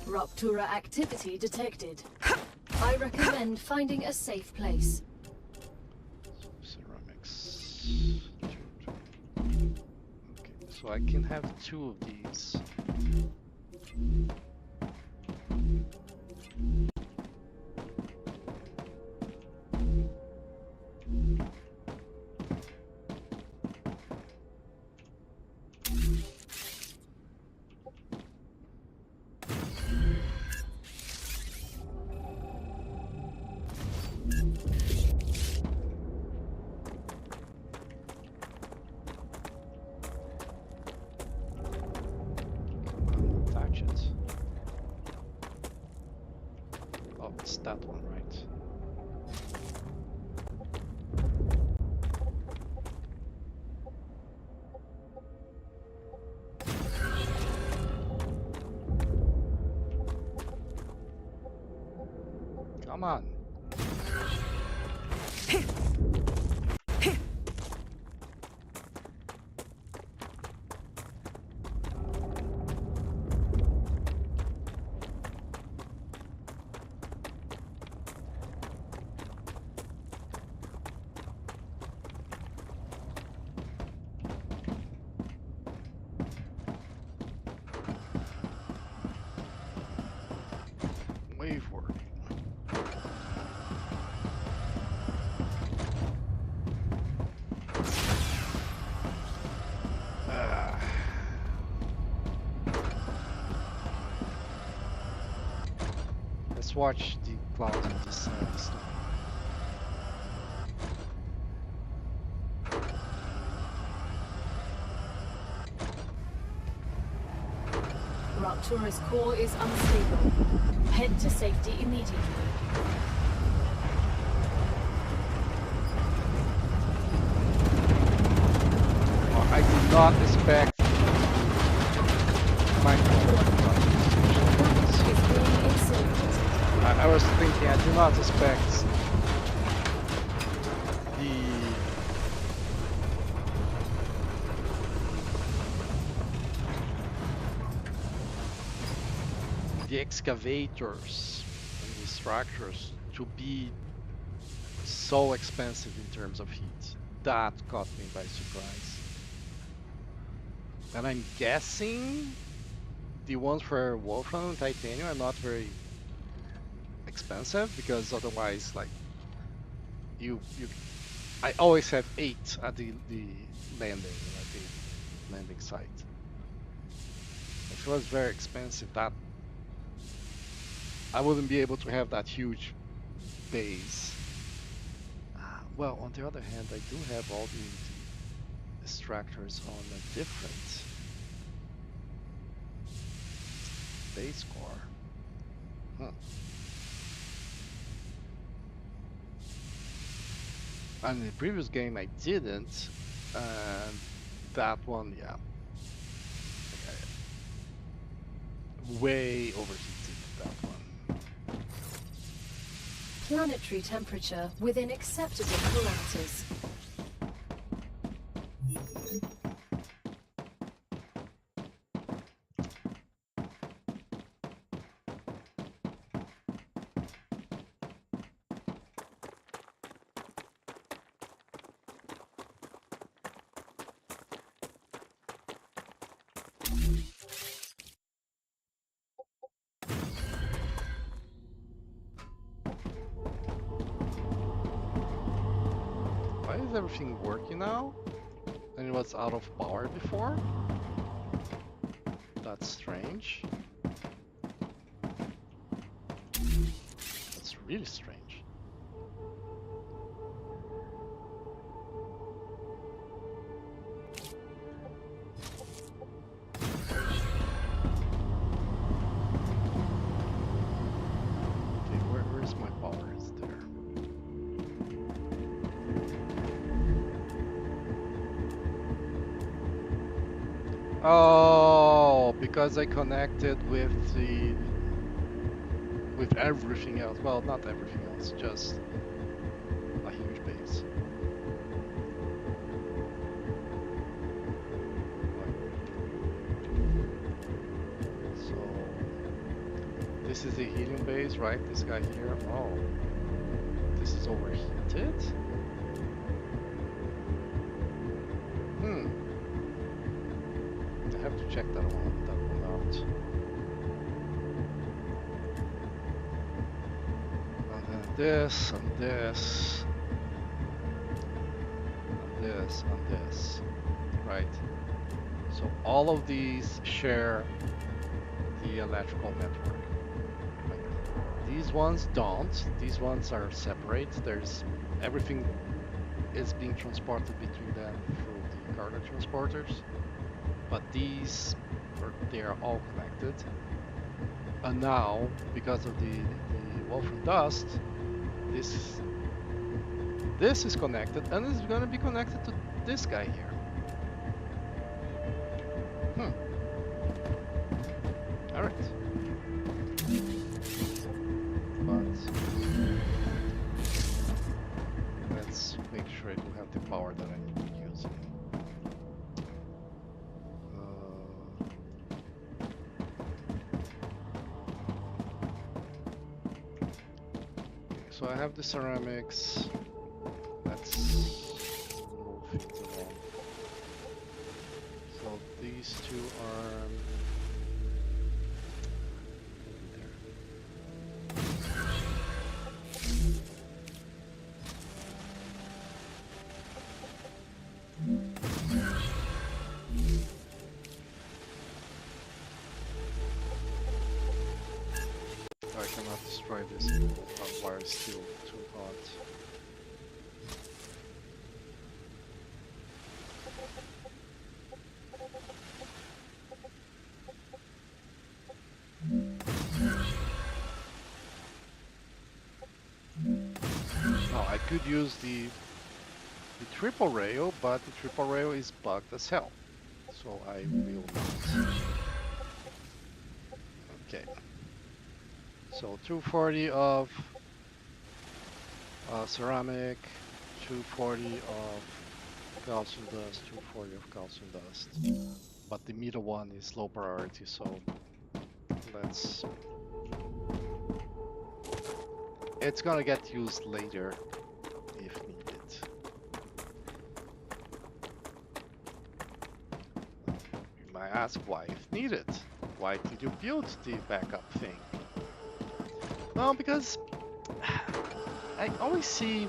B: Ruptura activity detected. I recommend finding a safe place.
A: Ceramics. Okay, so I can have 2 of these. Attach it. Oh, it's that one, right? Come on. save wording. Let's watch the clouds on this side this time.
B: Raptura's core is unstable. Head to safety immediately.
A: Oh, I did not expect my
B: Is being incinerated.
A: I was thinking I did not expect the excavators and the structures to be so expensive in terms of heat. That caught me by surprise. And I'm guessing the ones for Wolfram and Titanium are not very expensive, because otherwise, like, I always have 8 at the landing site. If it was very expensive, that I wouldn't be able to have that huge base. Well, on the other hand, I do have all the extractors on a different base core. And in the previous game I didn't, and that one, yeah, way overheated, that one.
B: Planetary temperature within acceptable parameters.
A: Why is everything working now? And it was out of power before? That's strange. That's really strange. Okay, where is my power? It's there. Oh, because I connected with everything else. Well, not everything else, just a huge base. So this is the helium base, right? This guy here. Oh, this is overheated. I have to check that one out. And then this, and this, and this, and this, right? So all of these share the electrical network. Like, these ones don't. These ones are separate. Everything is being transported between them through the cargo transporters. But they are all connected. And now, because of the Wolfram dust, this is connected, and it's going to be connected to this guy here. All right. But let's make sure I do have the power that I'm using. So I have the ceramics. Let's move things along. So these two are there. cannot destroy this while it's still too hot. Now I could use the triple rail, but the triple rail is bugged as hell, so I will not. Okay. So 240 of ceramic, 240 of calcium dust, 240 of calcium dust. But the middle one is low priority, so let's. It's gonna get used later if needed. You might ask why if needed. Why did you build the backup thing? Well, because I always see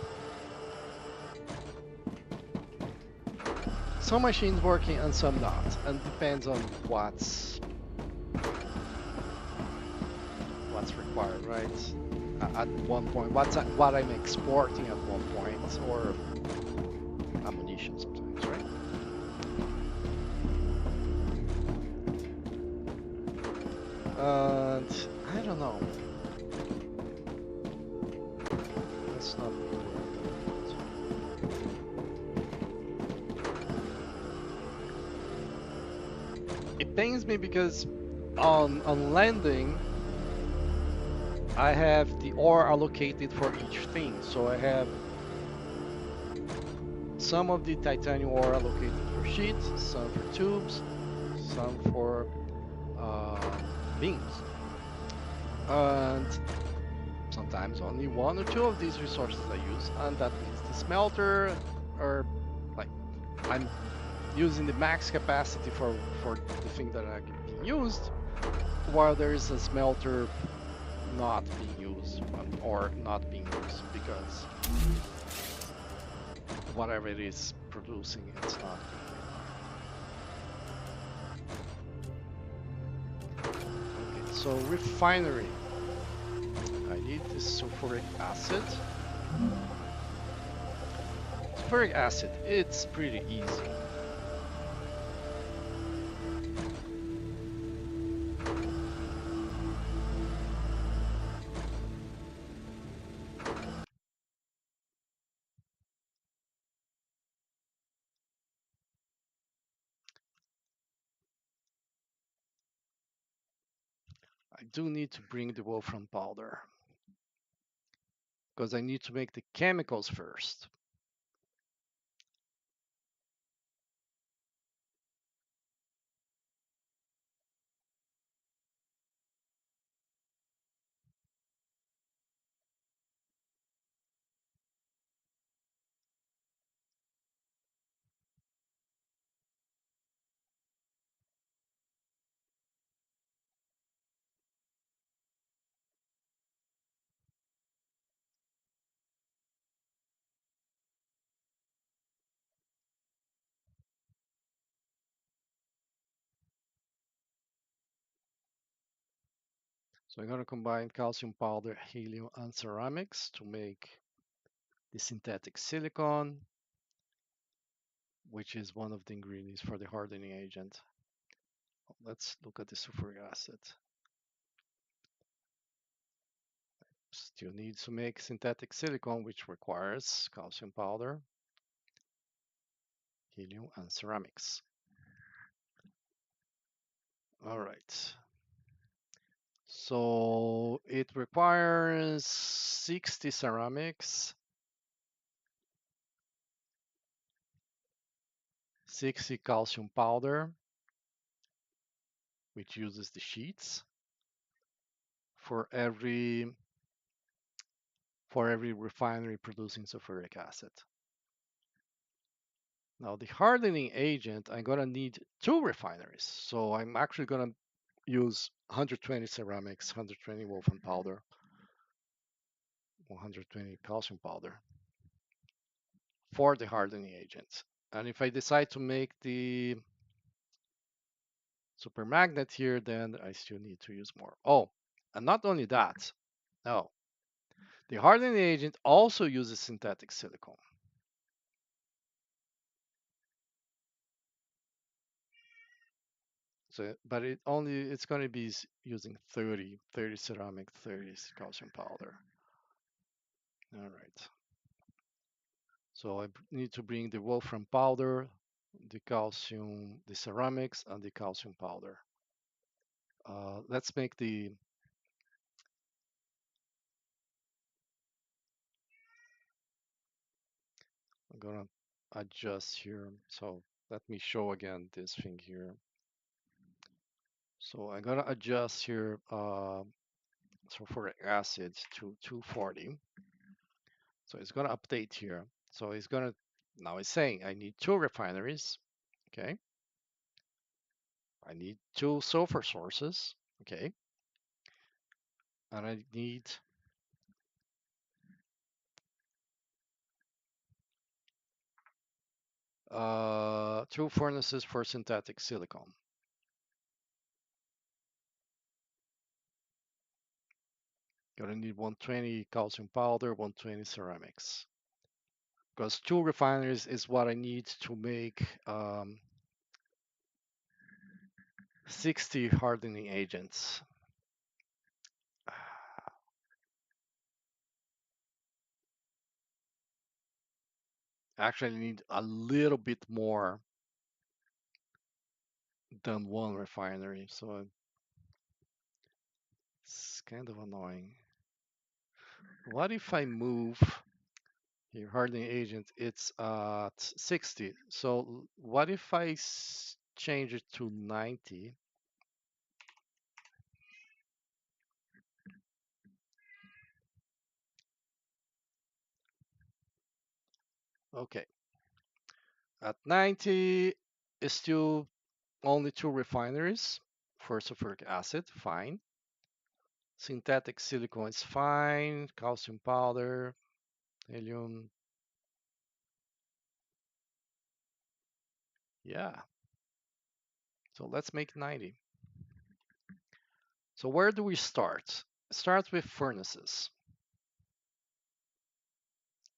A: some machines working and some not, and depends on what's required, right? At one point, what I'm exporting at one point, or ammunition sometimes, right? And I don't know. Let's not be doing that. It pains me because on landing, I have the ore allocated for each thing. So I have some of the titanium ore allocated for sheets, some for tubes, some for beams. And sometimes only one or two of these resources I use, and that means the smelter, or like I'm using the max capacity for the thing that are being used, while there is a smelter not being used or not being used because whatever it is producing, it's not being required. Okay, so refinery. I need this sulphuric acid. Sulphuric acid, it's pretty easy. I do need to bring the wolfram powder because I need to make the chemicals first. So I'm going to combine calcium powder, helium, and ceramics to make the synthetic silicon, which is one of the ingredients for the hardening agent. Let's look at the sulfuric acid. Still need to make synthetic silicon, which requires calcium powder, helium, and ceramics. All right. So it requires 60 ceramics, 60 calcium powder, which uses the sheets for every refinery producing sulfuric acid. Now the hardening agent, I'm gonna need 2 refineries. So I'm actually gonna use 120 ceramics, 120 wolfram powder, 120 calcium powder for the hardening agent. And if I decide to make the super magnet here, then I still need to use more. Oh, and not only that, Oh, the hardening agent also uses synthetic silicone. So, but it's going to be using 30 ceramic, 30 calcium powder. All right. So I need to bring the wolfram powder, the calcium, the ceramics, and the calcium powder. Let's make the. I'm gonna adjust here. So let me show again this thing here. So I'm gonna adjust here sulfuric acid to 240. So it's gonna update here. So it's gonna now it's saying I need 2 refineries. Okay. I need 2 sulfur sources. Okay. And I need 2 furnaces for synthetic silicone. Gonna need 120 calcium powder, 120 ceramics. Because 2 refineries is what I need to make 60 hardening agents. Actually, I need a little bit more than 1 refinery, so it's kind of annoying. What if I move here hardening agent? It's at 60. So what if I change it to 90? Okay. At 90, it's still only 2 refineries for sulfuric acid, fine. Synthetic silicone is fine. Calcium powder, helium. Yeah. So let's make 90. So where do we start? Start with furnaces,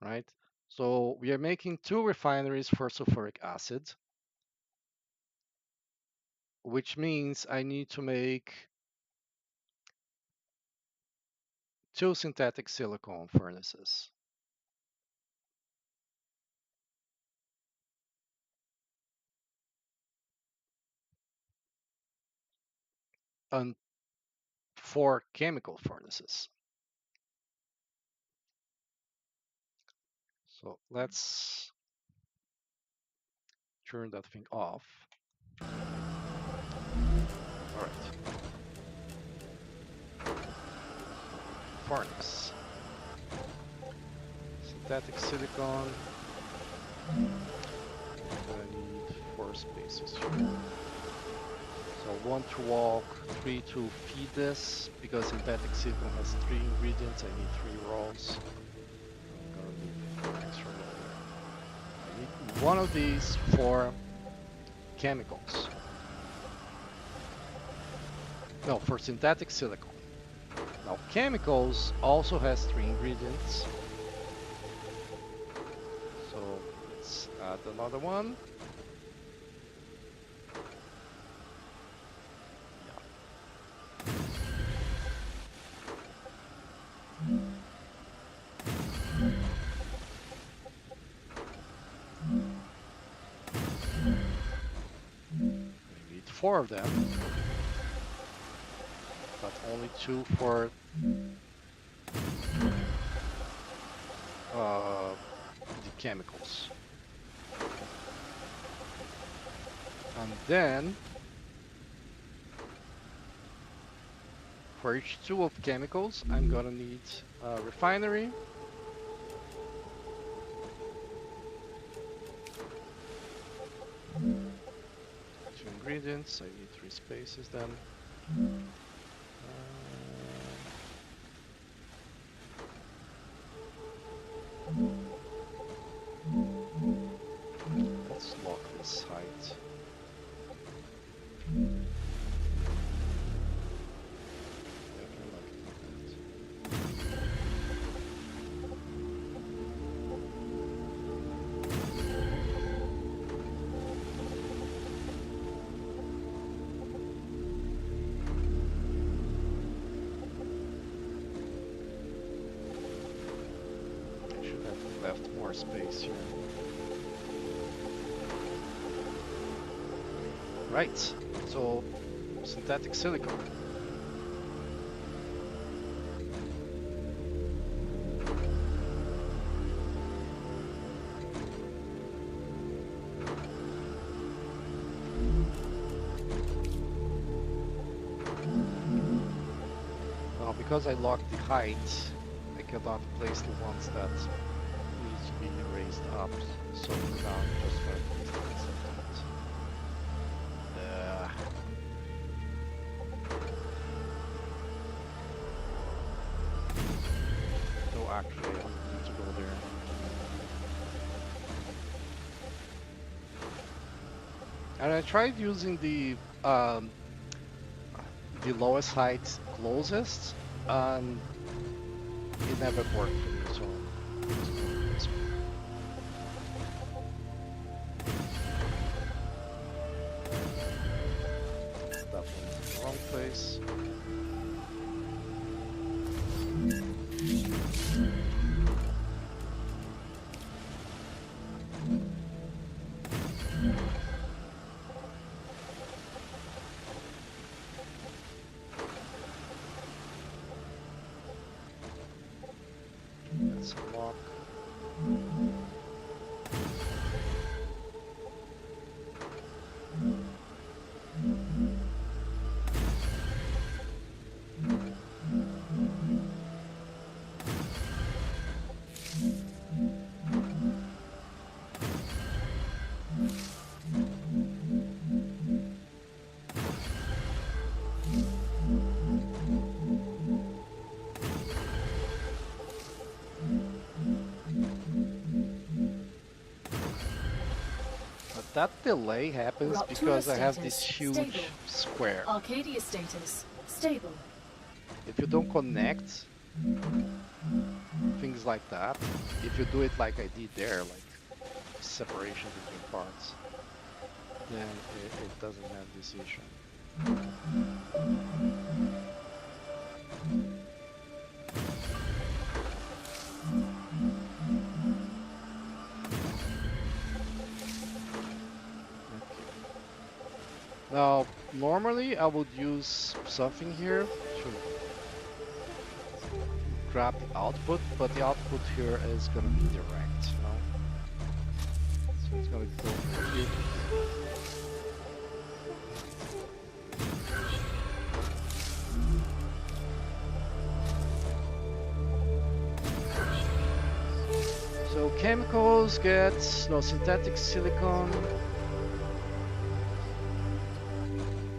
A: right? So we are making 2 refineries for sulfuric acid, which means I need to make 2 synthetic silicone furnaces. And 4 chemical furnaces. So let's turn that thing off. All right. Furnace. Synthetic silicone. I need 4 spaces here. So 1 to walk, 3 to feed this, because synthetic silicone has 3 ingredients, I need 3 rolls. I'm gonna leave an extra roll there. I need 1 of these for chemicals. No, for synthetic silicone. Now chemicals also has 3 ingredients. So let's add another one. We need 4 of them, but only 2 for the chemicals. And then for each 2 of chemicals, I'm gonna need a refinery. Two ingredients, I need 3 spaces then. Let's lock this height. Yeah, I like it like that. left more space here. Right, so synthetic silicone. Now, because I locked the height, I cannot place the ones that need to be raised up. So for now, I'm just going to place them sometimes. No, actually, I don't need to go there. And I tried using the lowest height closest, and it never worked for me, so let's go with this one. That one's in the wrong place. That's a lock. That delay happens
B: Raptura
A: because I have this
B: status
A: huge
B: stable.
A: square.
B: Arcadia status stable.
A: If you don't connect things like that, if you do it like I did there, like separation between parts, then it doesn't have this issue. Now, normally I would use something here to grab the output, but the output here is gonna be direct, you know? So it's gonna go from here to here. So chemicals get synthetic silicone.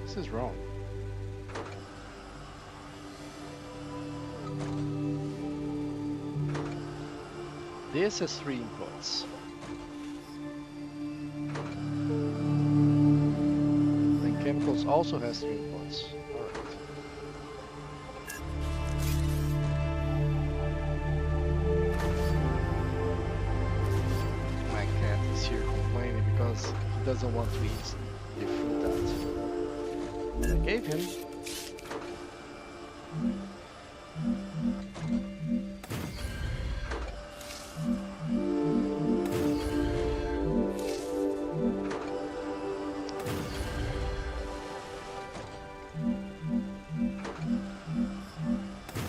A: This is wrong. This has 3 inputs. And chemicals also has 3 inputs. Alright. My cat is here complaining because he doesn't want to eat the food that I gave him.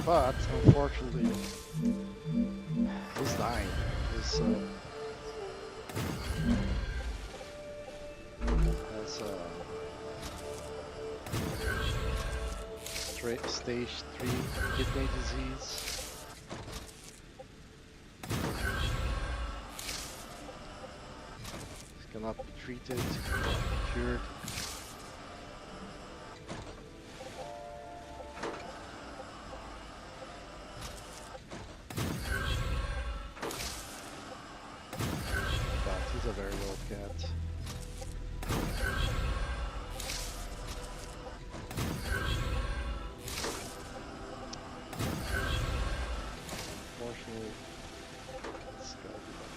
A: But unfortunately, he's dying. He's has stage 3 kidney disease. It cannot be treated, cured. But he's a very old cat. Unfortunately, it's gotta be done.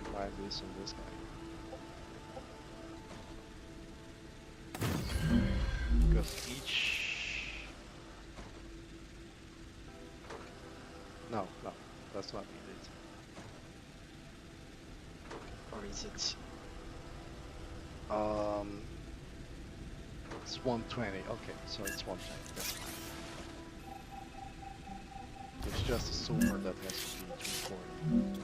A: combine this and this guy. Because each... No, that's not needed. Or is it? It's 120. Okay, so it's 120. That's fine. It's just a sulfur that has to be 240.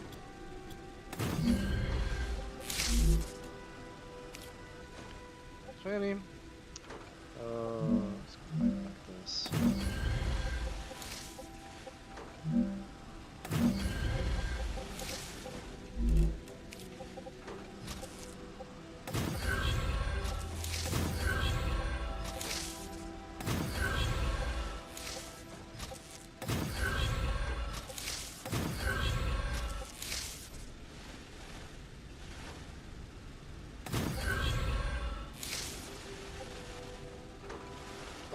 A: 20. Let's go back like this.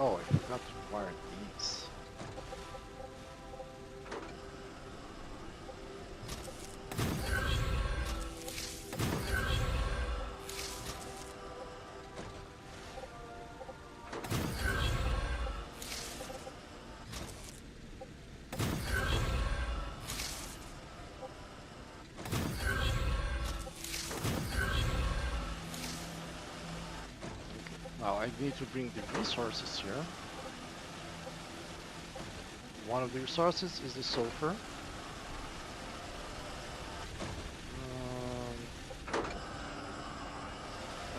A: Oh, I forgot to wire these. Now I need to bring the resources here. One of the resources is the sulfur.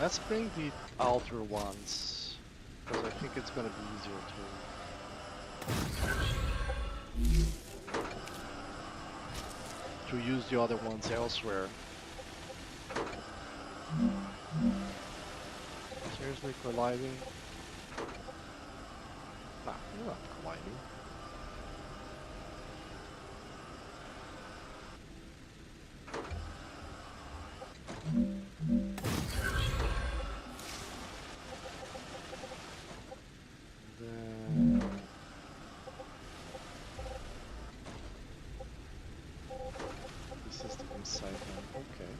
A: Let's bring the outer ones, because I think it's gonna be easier to use the other ones elsewhere. Seriously, colliding? Nah, you're not colliding. Then... This is the inside one, okay.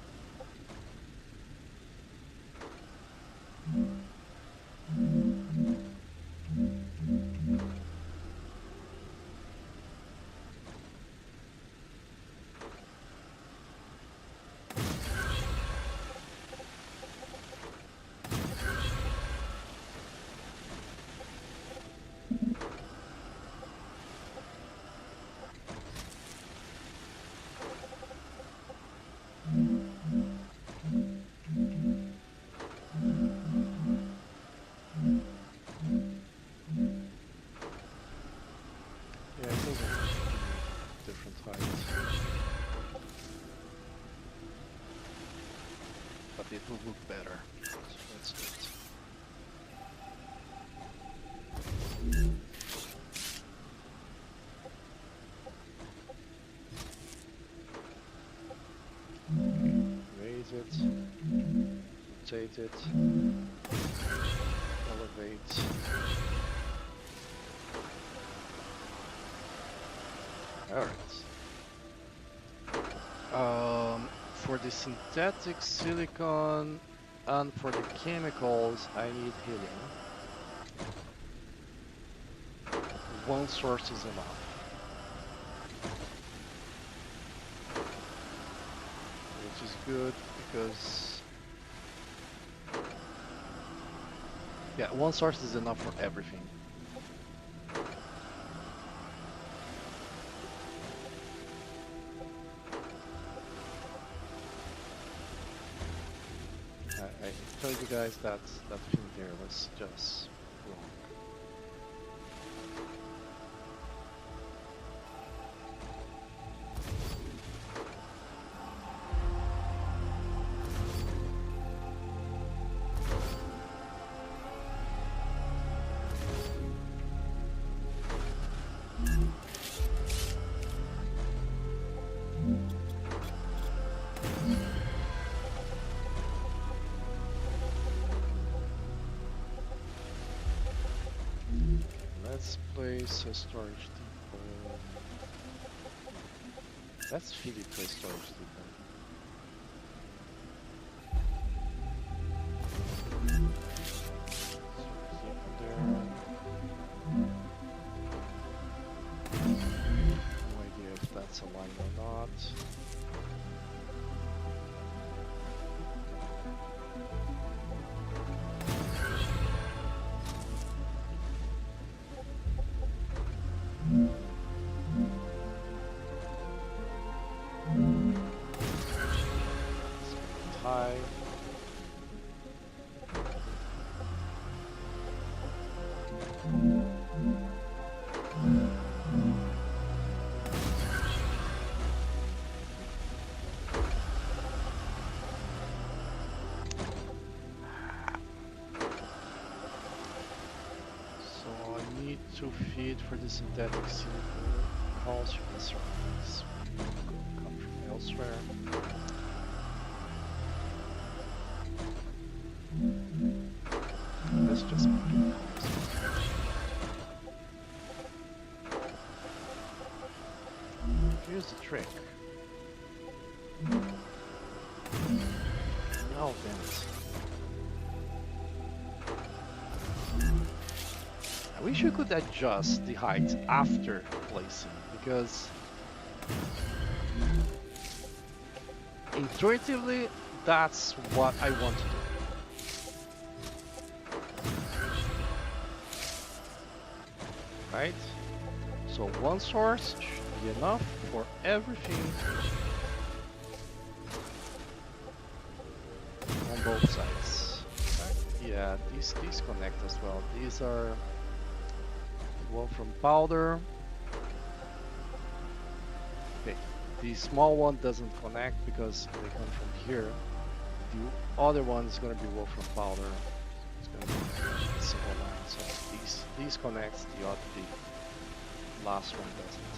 A: Yeah, I think it's different heights. But it will look better. So let's do it. Raise it, rotate it, elevate. Alright. For the synthetic silicon and for the chemicals, I need helium. One source is enough. Which is good because... yeah, one source is enough for everything. I told you guys that thing there was just wrong. Let's place a storage depot. Let's really place storage depot. High. So I need to feed for the synthetic silicon. Also, this come from elsewhere. Let's just here's the trick. Oh, damn it. I wish you could adjust the height after placing, because intuitively that's what I want to do. Right? So one source should be enough for everything on both sides. Right? Yeah, these connect as well. These are from powder. Okay, the small one doesn't connect because they come from here. The other one is going to be from powder. It's going to be a simple line. So these connects, the last one doesn't.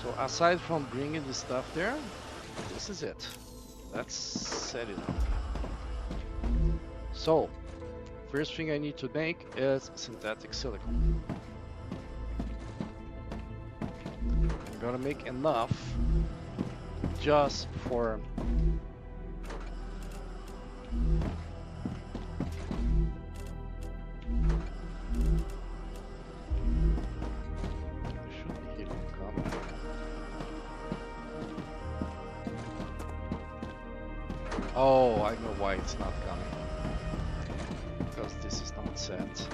A: So aside from bringing the stuff there, this is it. Let's set it up. So first thing I need to make is synthetic silicone. I'm gonna make enough just for oh, I know why it's not coming. Because this is not set.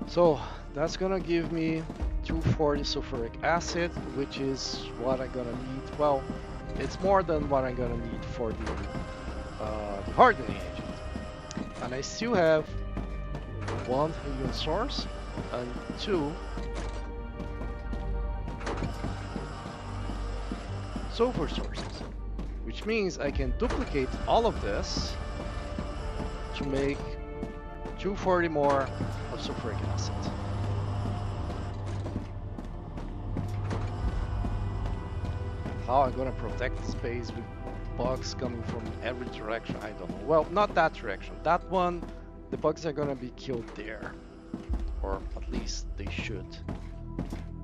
A: So that's gonna give me 240 sulfuric acid, which is what I'm gonna need. Well, it's more than what I'm gonna need for the hardening agent. And I still have one helium source and two sulfur sources, which means I can duplicate all of this to make 240 more of sulfuric acid. How I'm gonna protect the space with bugs coming from every direction, I don't know. Well, not that direction. That one, the bugs are gonna be killed there. Or at least they should.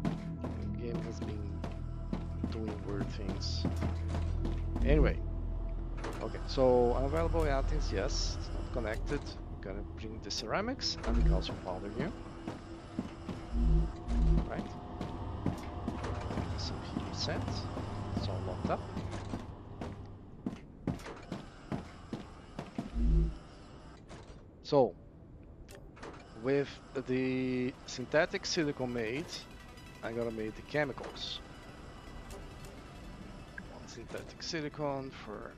A: The game has been doing weird things. Anyway. Okay, so unavailable atoms, yes, it's not connected. I'm gonna bring the ceramics and the calcium powder here. Right. Some helium sent. It's all locked up. So, with the synthetic silicone made, I'm gonna make the chemicals. One synthetic silicone for...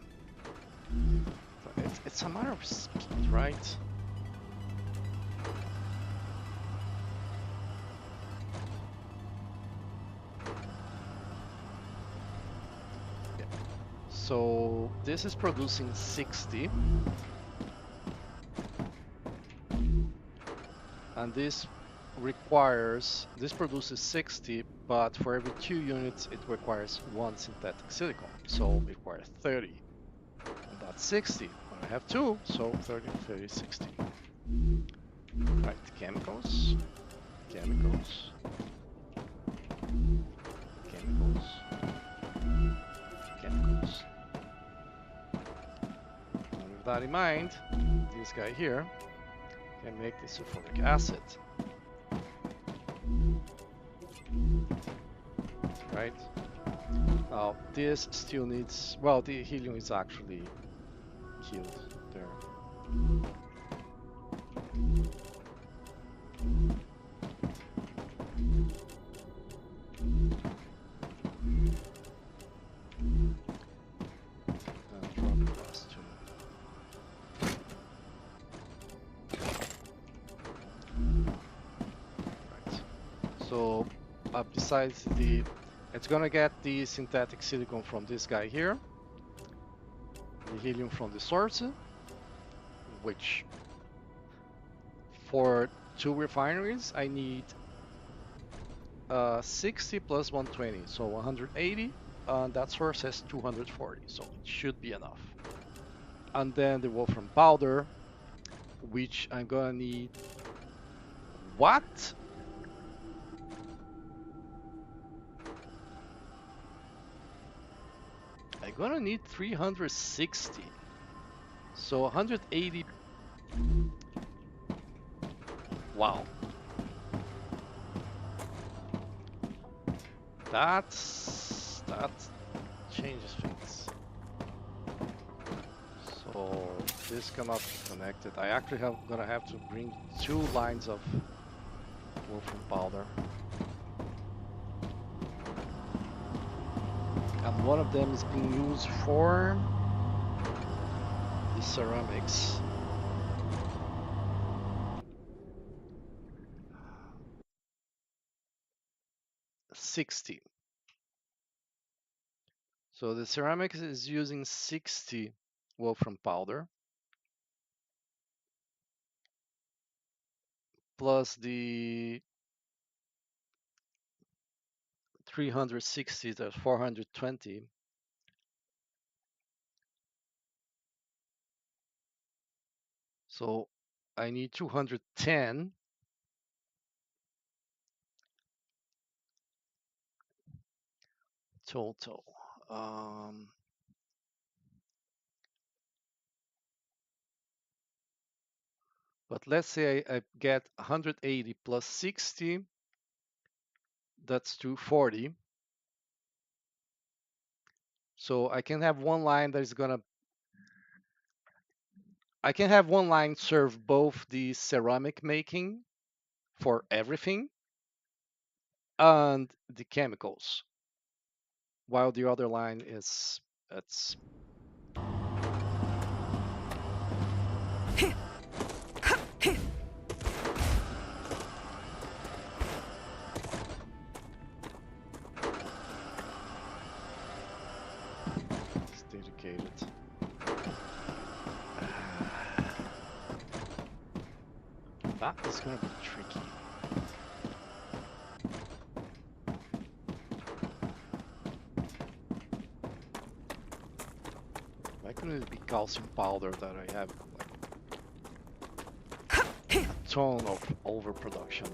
A: It's a matter of speed, right? Yeah. So this is producing 60. And this produces 60, but for every 2 units it requires 1 synthetic silicone, so it requires 30. And that's 60. When I have 2, so 30, 30, 60. Right, chemicals, chemicals, chemicals, chemicals. And with that in mind, this guy here can make the sulphuric acid. Right? Now this still needs, well, the helium is actually killed there. So besides it's gonna get the synthetic silicon from this guy here, the helium from the source, which for 2 refineries I need 60 plus 120, so 180, and that source has 240, so it should be enough. And then the wolfram powder, which I'm gonna need, what? I'm gonna need 360, so 180. Wow. That changes things. So this cannot be connected. I actually gonna have to bring 2 lines of wolfram powder. And one of them is being used for the ceramics. $60. So the ceramics is using 60 wolfram powder plus the 360, that's 420. So I need 210 total. But let's say I get 180 plus 60, that's 240. So I can have one line that is gonna, I can have one line serve both the ceramic making for everything and the chemicals, while the other line is, it's dedicated. That is gonna be tricky. Why couldn't it be calcium powder that I have like a ton of overproduction?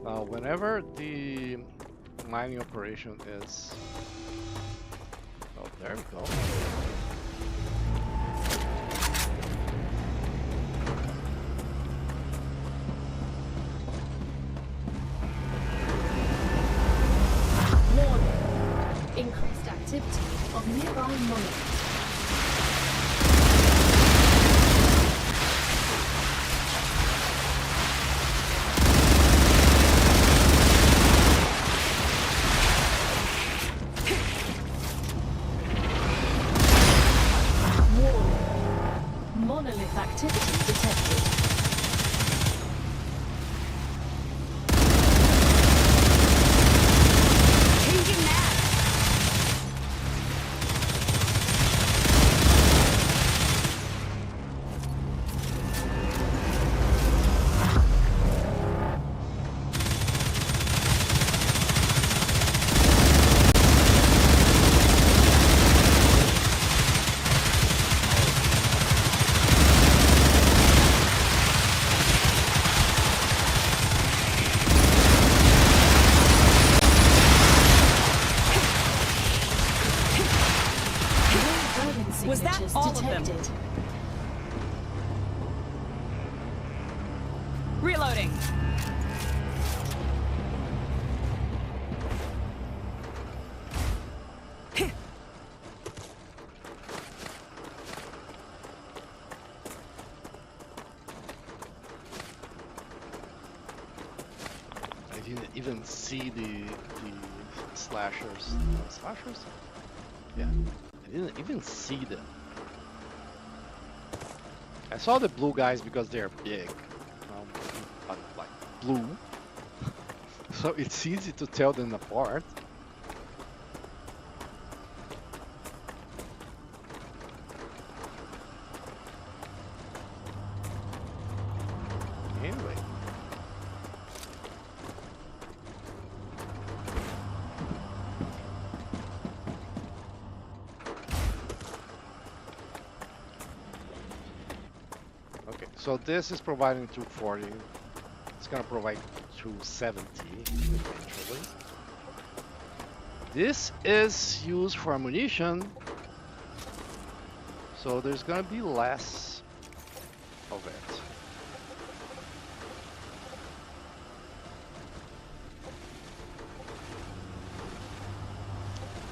A: Now, whenever the mining operation is, oh, there we go.
B: Warning. Increased activity of nearby monoliths. Monolith activity detected.
C: Changing nav.
A: didn't even see the slashers. Slashers? Yeah. I didn't even see them. I saw the blue guys because they're big. Like blue. So it's easy to tell them apart. Anyway. Okay, so this is providing 240. It's gonna provide 270 eventually. This is used for ammunition, so there's gonna be less of it.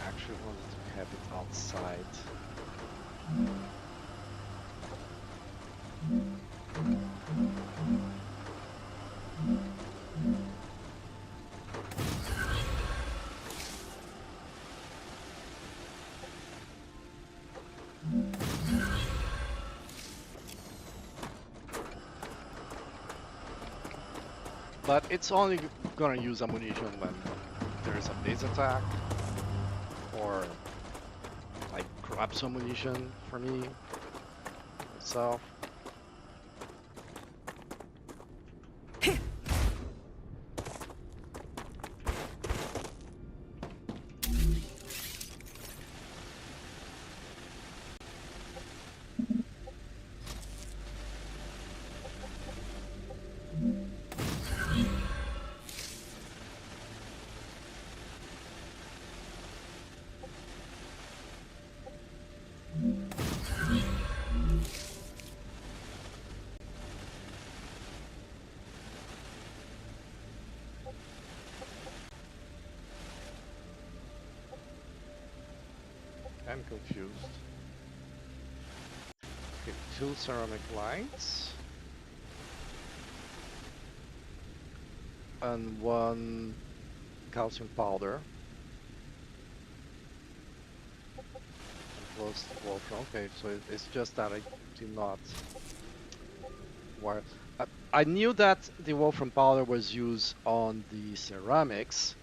A: I actually wanted to have it outside. But it's only gonna use ammunition when there is a base attack or like grab some ammunition for me itself. I'm confused. Okay, 2 ceramic lights. And 1 calcium powder. And plus wolfram. Okay, so it's just that I did not wire. I knew that the wolfram powder was used on the ceramics.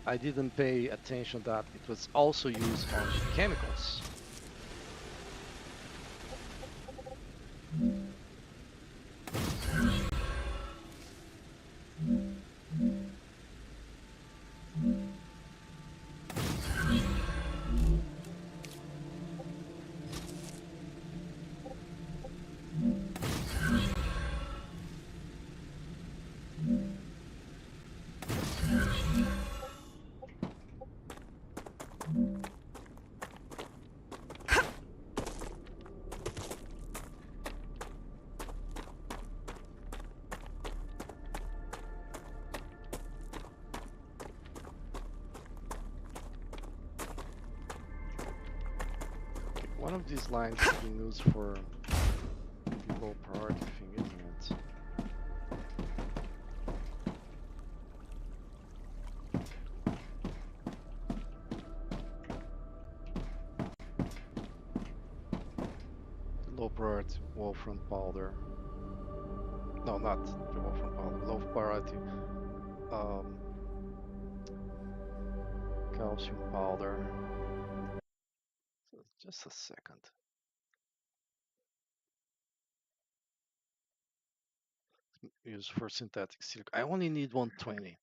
A: I didn't pay attention that it was also used on the chemicals. One of these lines is being used for the low priority thing, isn't it? The low priority wolfram powder. No, not the wolfram powder. Low priority calcium powder. So just a second. Use for synthetic silicon. I only need 120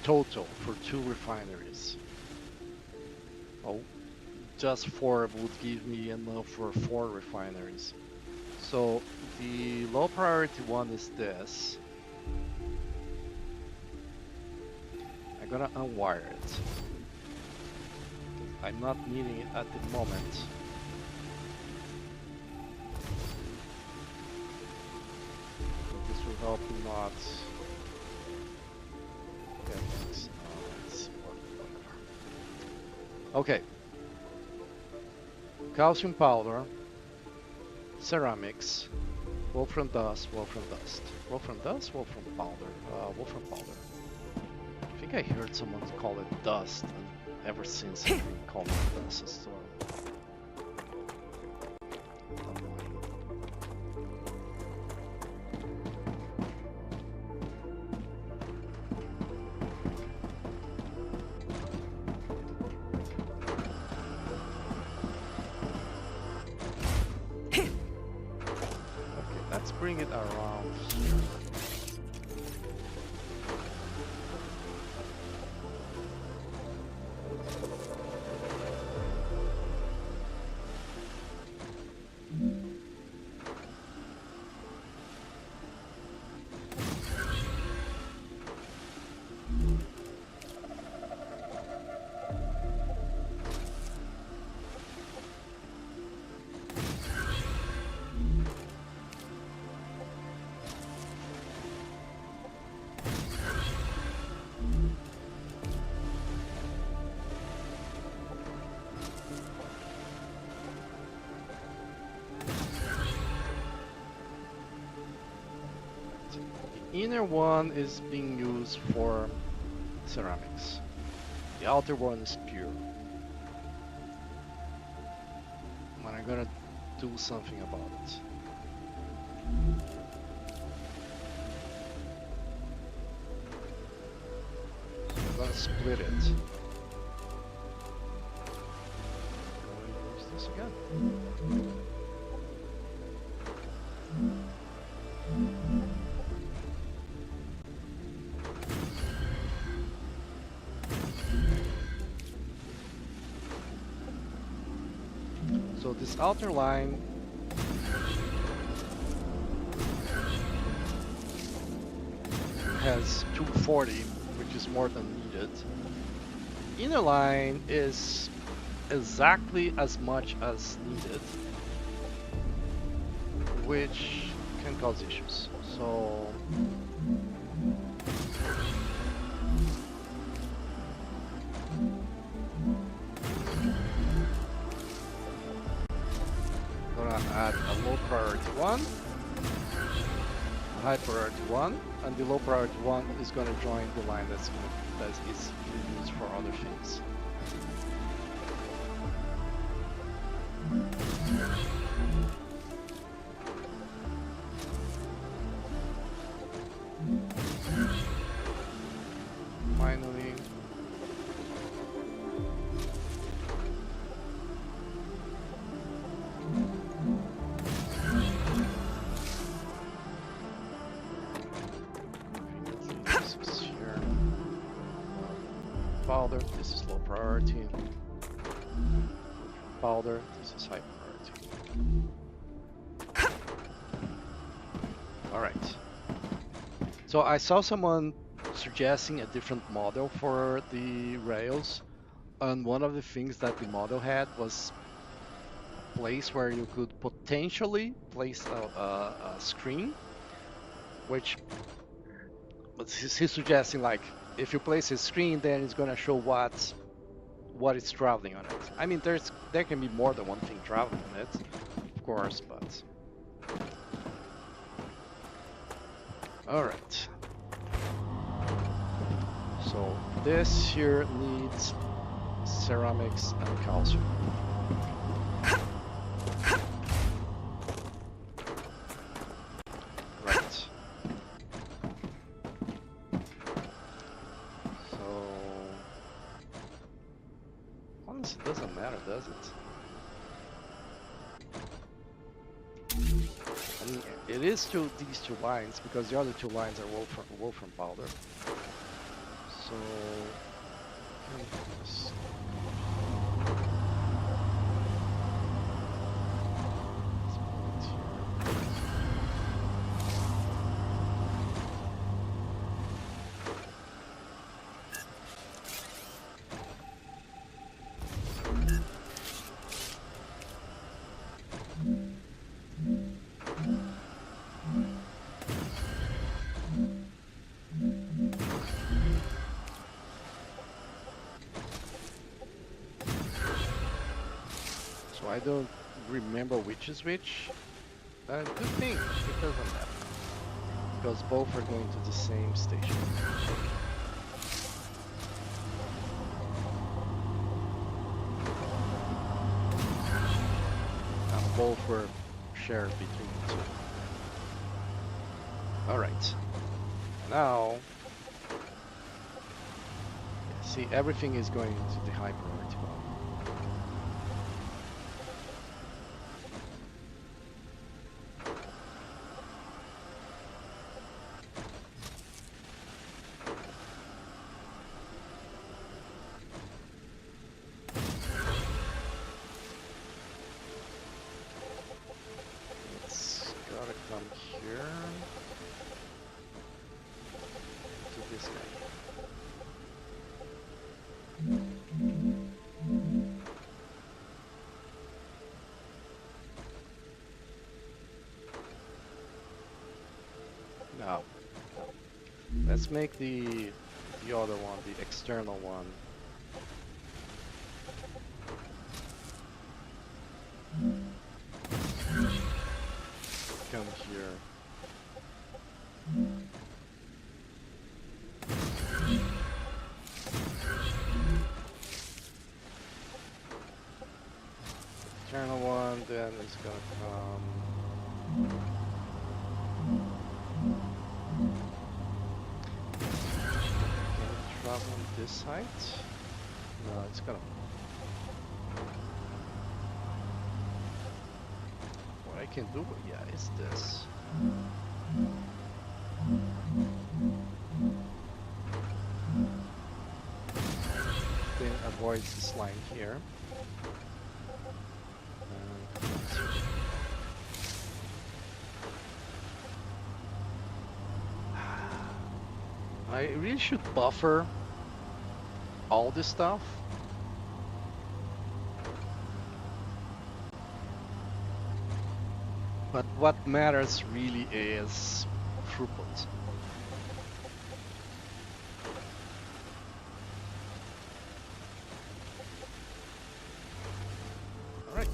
A: total for 2 refineries. Oh, just 4 would give me enough for 4 refineries. So the low priority one is this. I'm gonna unwire it. I'm not needing it at the moment. This will help me not get things. Let's see whatever. Okay. Calcium powder, ceramics, Wolfram dust, wolfram dust. Wolfram dust, wolfram powder. Wolfram powder. I think I heard someone call it dust, and ever since I've been calling it dust as well. Let's bring it around here. The inner one is being used for ceramics. The outer one is pure. And I'm gonna do something about it. So I'm gonna split it. I'm gonna use this again. So this outer line has 240, which is more than needed. Inner line is exactly as much as needed, which can cause issues. So add a low priority one, a high priority one, and the low priority one is going to join the line that is being used for other things. Finally, powder, this is low priority. Powder, this is high priority. Alright. So I saw someone suggesting a different model for the rails, and one of the things that the model had was a place where you could potentially place a screen, which he's suggesting, like, if you place a screen, then it's gonna show what is traveling on it. I mean, there can be more than one thing traveling on it, of course, but all right. So this here needs ceramics and calcium. Right. So honestly, it doesn't matter, does it? I mean, it is to these two lines because the other two lines are wolfram powder. So just I don't remember which is which. Good thing it doesn't matter, because both are going to the same station. And both were shared between the two. Alright. Now, see, everything is going into the high priority mode. It's gotta come here to this guy. No. Let's make the other one, the external one. Come here. External one, then it's gonna come. Can it travel on this side? No, it's gonna. What I can do, yeah, is this. Then avoids this line here. I really should buffer all this stuff. But what matters really is throughput. All right.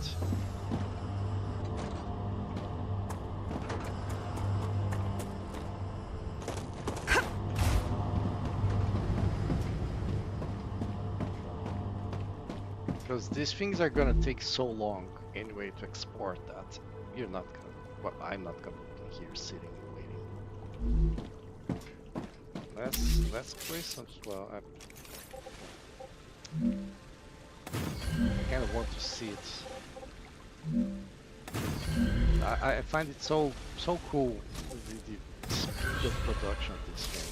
A: Because these things are gonna take so long anyway to export that you're not gonna, well, I'm not gonna be here sitting and waiting. Let's play some, well, I kind of want to see it. I find it so cool, the speed of production of this thing.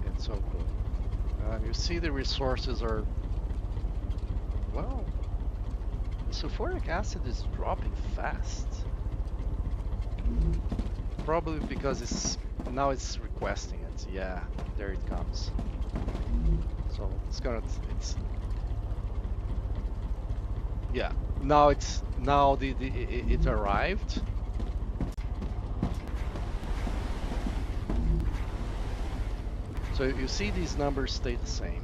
A: It's so cool. You see the resources are, well, the sulphuric acid is dropping fast. Probably because it's requesting it. Yeah, there it comes. So yeah. Now it arrived. So you see these numbers stay the same.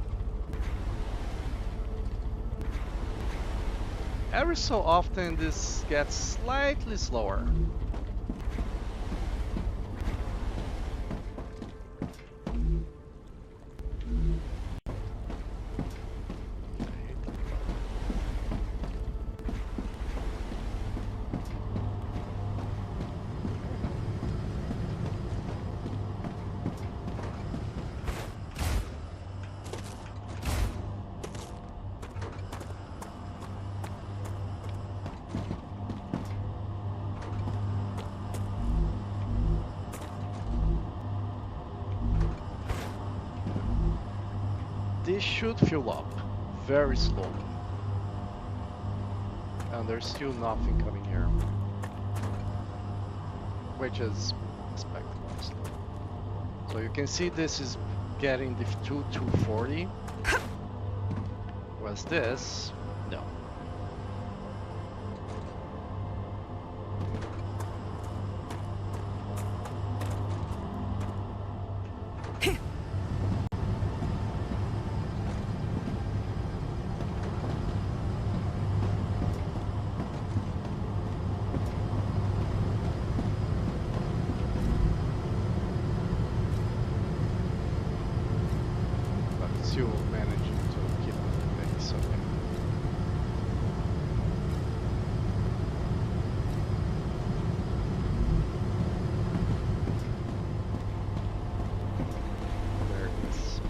A: Every so often this gets slightly slower. This should fill up very slowly. And there's still nothing coming here. Which is expected, honestly. So you can see this is getting the 240. Was this? No. still managing to keep up the pace. Okay. There it is.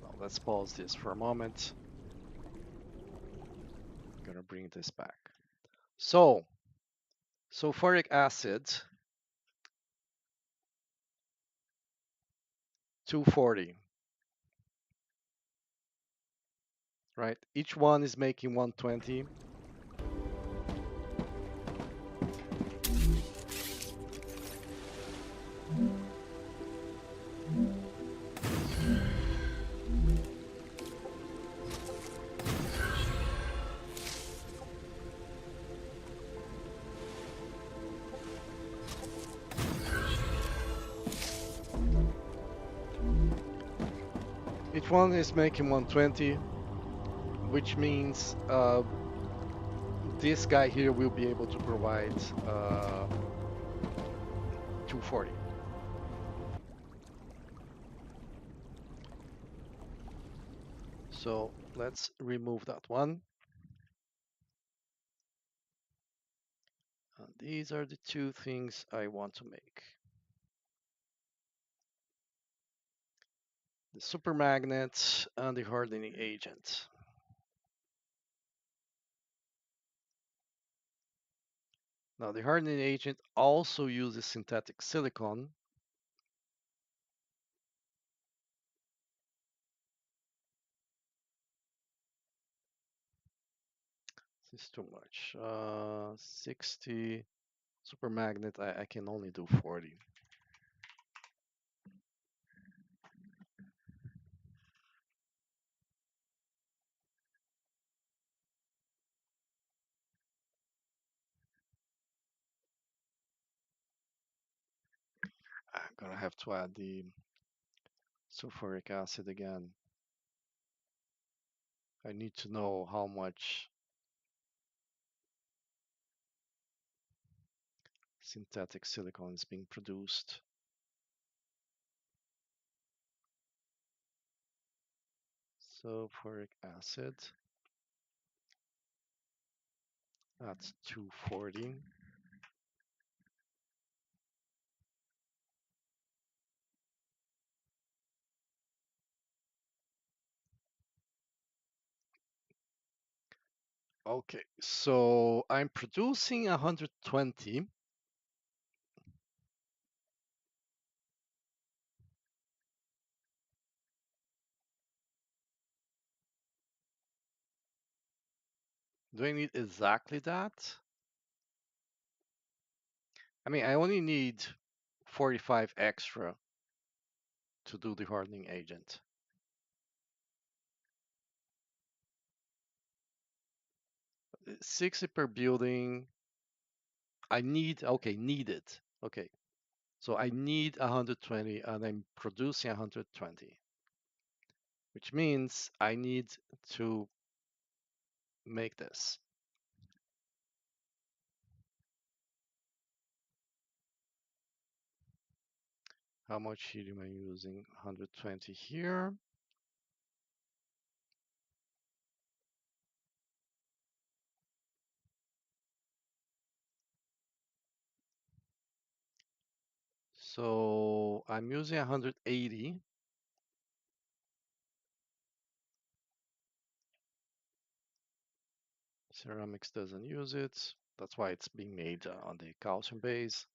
A: Well, let's pause this for a moment. I'm gonna bring this back. So, sulfuric acid, 240, right? Each one is making 120. Each one is making 120, which means this guy here will be able to provide 240. So let's remove that one. And these are the two things I want to make. The supermagnet and the hardening agent. Now the hardening agent also uses synthetic silicon. This is too much. 60 supermagnet, I can only do 40. I'm gonna have to add the sulfuric acid again. I need to know how much synthetic silicon is being produced. Sulfuric acid, that's 240. Okay, so I'm producing 120. Do I need exactly that? I mean, I only need 45 extra to do the hardening agent. 60 per building. I need, okay, needed. Okay, so I need 120 and I'm producing 120, which means I need to make this. How much helium am I using? 120 here. So I'm using 180. Ceramics doesn't use it. That's why it's being made on the calcium base.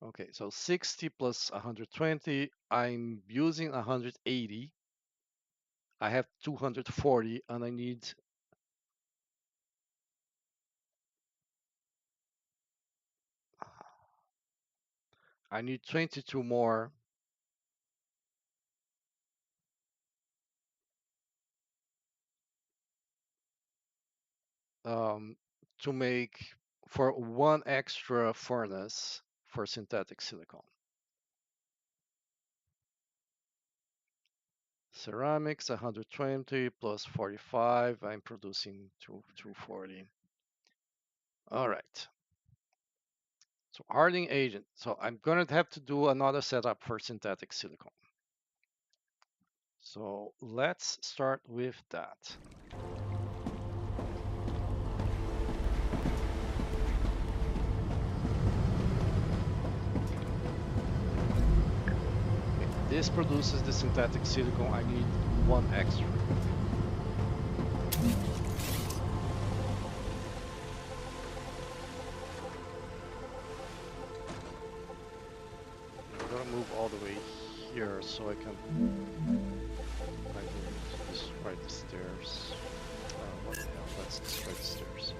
A: Okay, so 60 plus 120. I'm using 180. I have 240 and I need 22 more. To make for one extra furnace for synthetic silicon. Ceramics 120 plus 45. I'm producing 240. All right. So hardening agent. So I'm gonna have to do another setup for synthetic silicone. So let's start with that. This produces the synthetic silicone. I need one extra. I'm gonna move all the way here so I can destroy the stairs. What the hell? Let's destroy the stairs.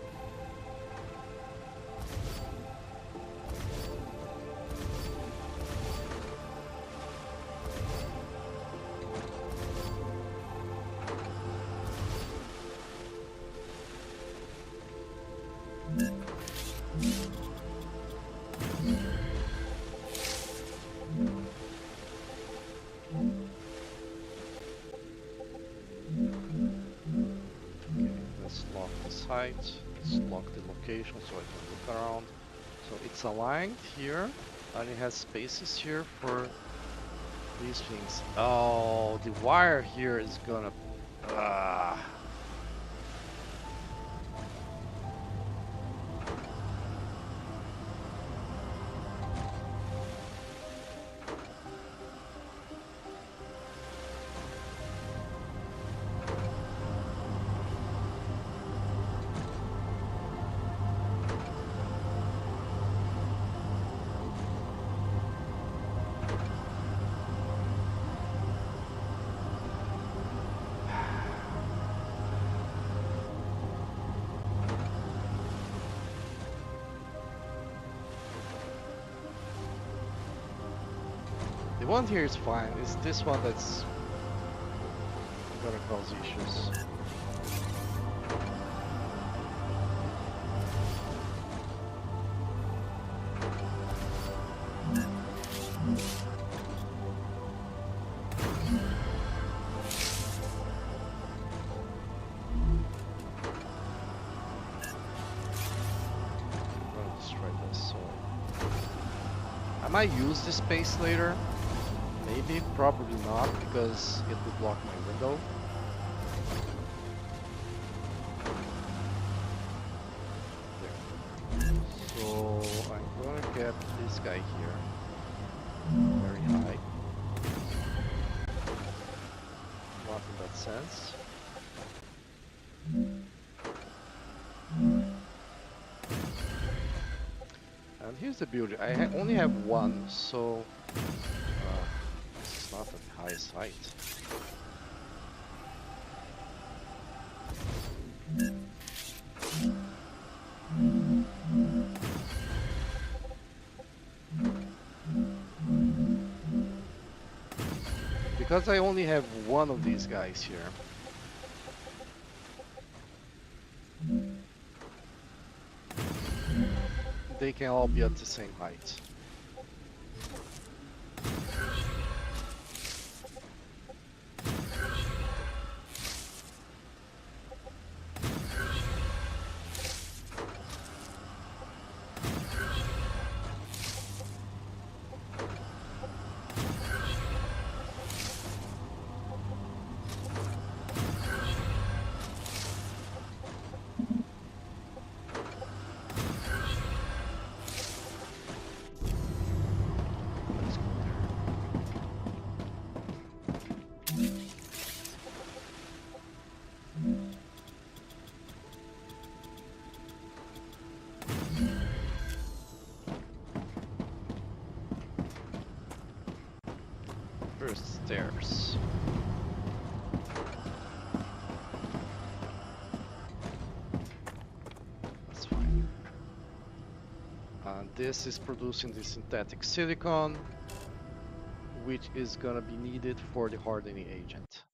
A: Let's lock the site, let's lock the location so I can look around. So it's aligned here, and it has spaces here for these things. Oh, the wire here is gonna... The one here is fine. It's this one that's gonna cause issues. I'm gonna destroy this, so... I might use this space later. Maybe, probably not, because it would block my window. There. So I'm gonna get this guy here. Very high. Not in that sense. And here's the beauty. I only have one, so this is not a high height. Because I only have one of these guys here. They can all be at the same height. First stairs. That's fine. And this is producing the synthetic silicon, which is gonna be needed for the hardening agent.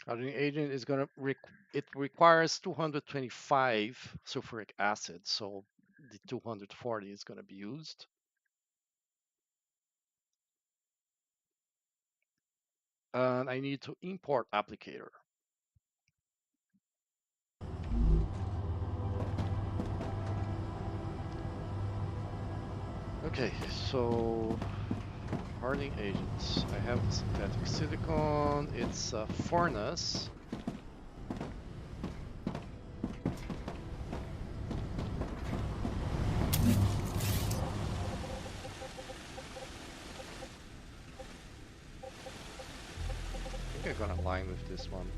A: Hardening agent is gonna it requires 225 sulfuric acid, so the 240 is gonna be used. And I need to import applicator. Okay, so hardening agents. I have synthetic silicon. It's a furnace. I think I'm gonna align with this one.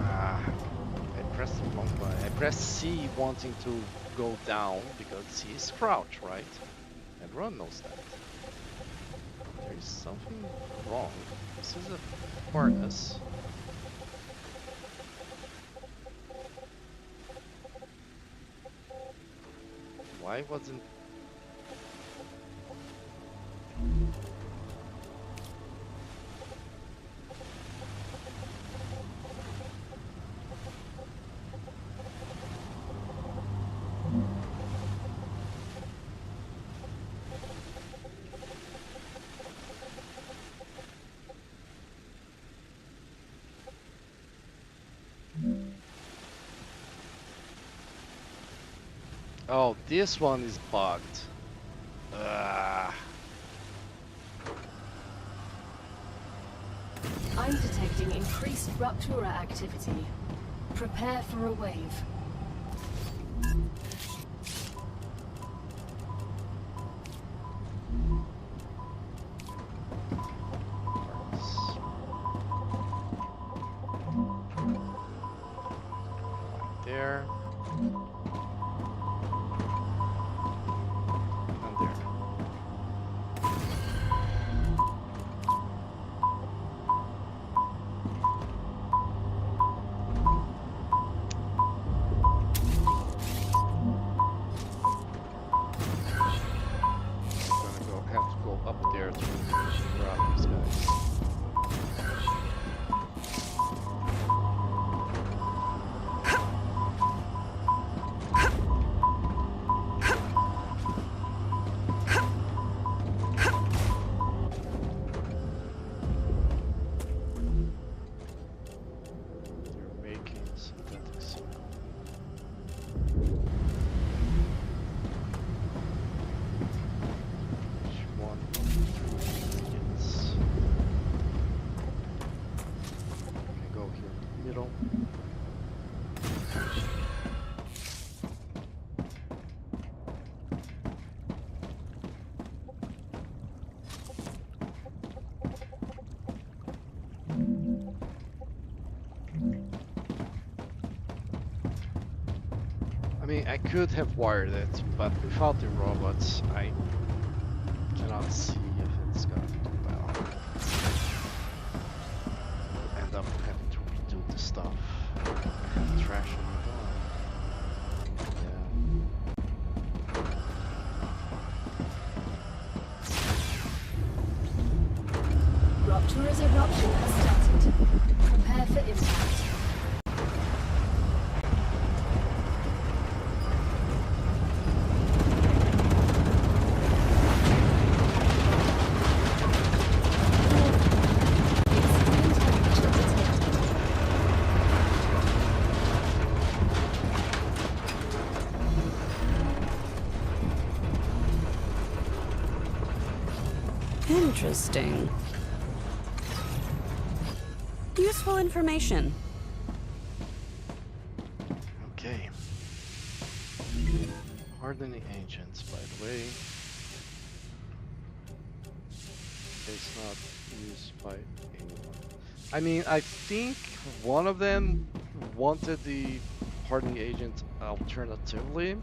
A: I pressed the wrong button. I pressed C wanting to go down because C is crouch, right? Everyone knows that. There is something wrong. This is a furnace. Why wasn't... Oh, this one is bugged.
B: I'm detecting increased Ruptura activity. Prepare for a wave.
A: There. I mean, I could have wired it, but without the robots, I cannot see if it's gonna do well. I'll end up having to redo the stuff. Trash it
B: Yeah. Ruptura's eruption has started. Prepare for impact.
C: Interesting. Useful information.
A: Okay. Hardening agents, by the way. It's not used by anyone. I mean, I think one of them wanted the hardening agent alternatively,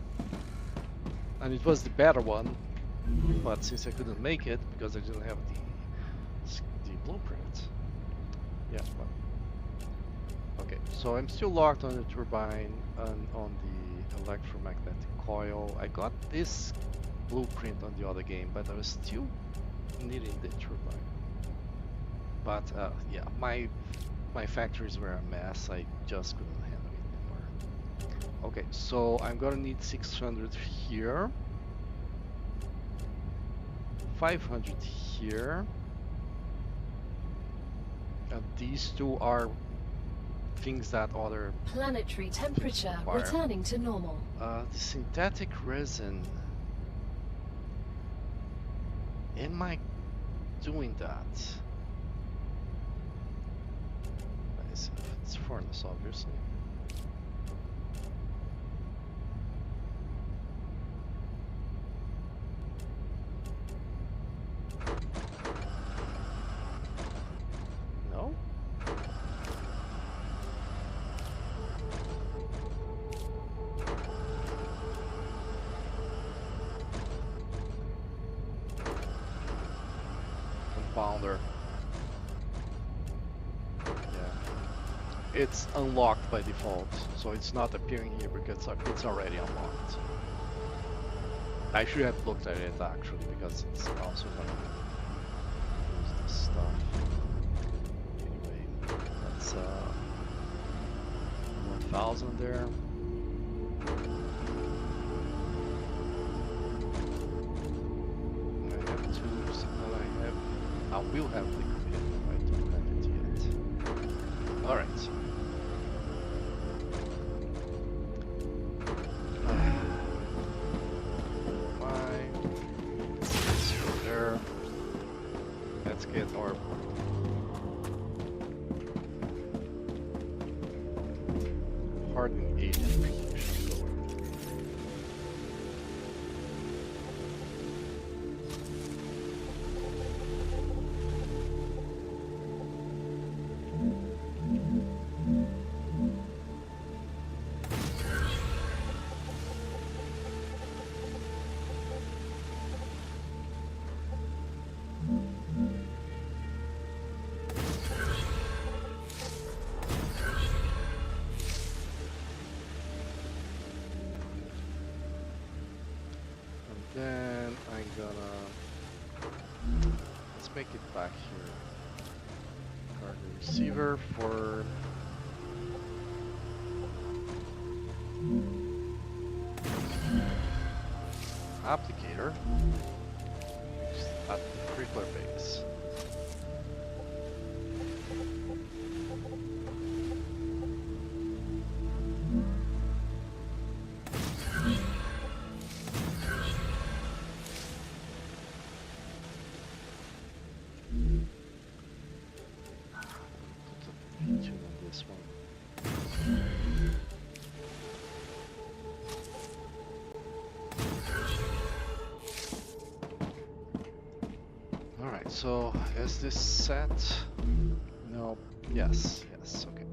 A: and it was the better one. But since I couldn't make it because I didn't have the blueprint, yeah. Well, okay, so I'm still locked on the turbine and on the electromagnetic coil. I got this blueprint on the other game, but I was still needing the turbine. But yeah, my factories were a mess. I just couldn't handle it anymore. Okay, so I'm gonna need 600 here. 500 here, and these two are things that other
B: Planetary temperature
A: Fire.
B: returning to normal.
A: the synthetic resin. Am I doing that? It's furnace, obviously. No? Compounder. It's unlocked by default, so it's not appearing here because it's already unlocked. I should have looked at it actually, because it's also gonna use this stuff. Anyway, that's 1000 there. I have tubes, and I will have liquid. I don't have it yet. All right. Let's get our hardened agent production going. Then I'm gonna let's make it back here. Card the receiver for applicator at the Crickler base. This one. All right, so is this set? No. Yes. Okay.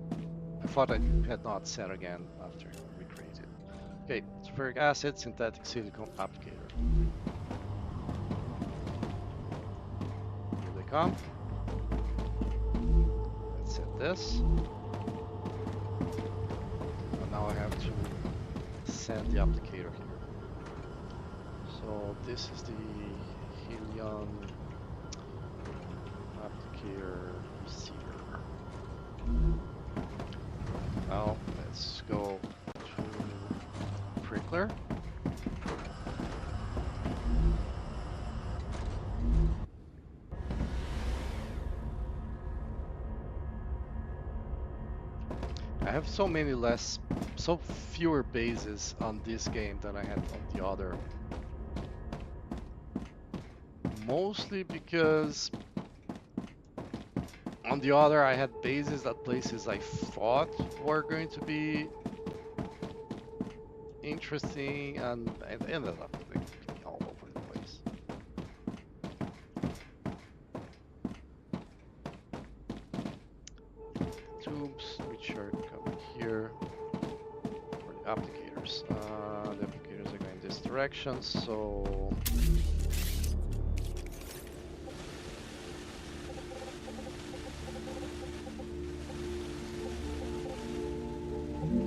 A: I thought I had not set again after we created. Okay, sulfuric acid, synthetic silicone applicator. Here they come. Let's set this. Now I have to send the applicator here. So this is the helium applicator receiver. Now let's go to Prickler. I have so fewer bases on this game than I had on the other. Mostly because on the other I had bases at places I thought were going to be interesting, and it ended up being all over the place. Tubes, which are coming here for the applicators. The applicators are going this direction, so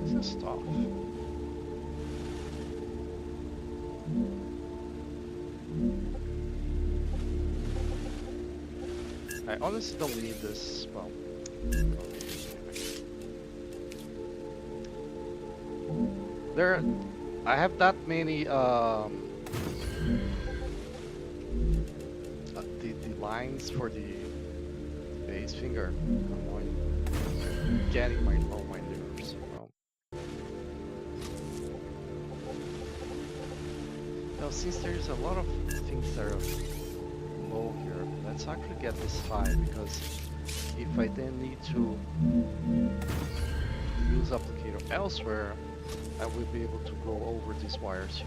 A: this is tough. I honestly don't need this. Well, I have that many the lines for the base finger. I'm getting my Now, since there's a lot of things that are low here, let's actually get this high, because if I then need to use applicator elsewhere, I will be able to go over these wires here.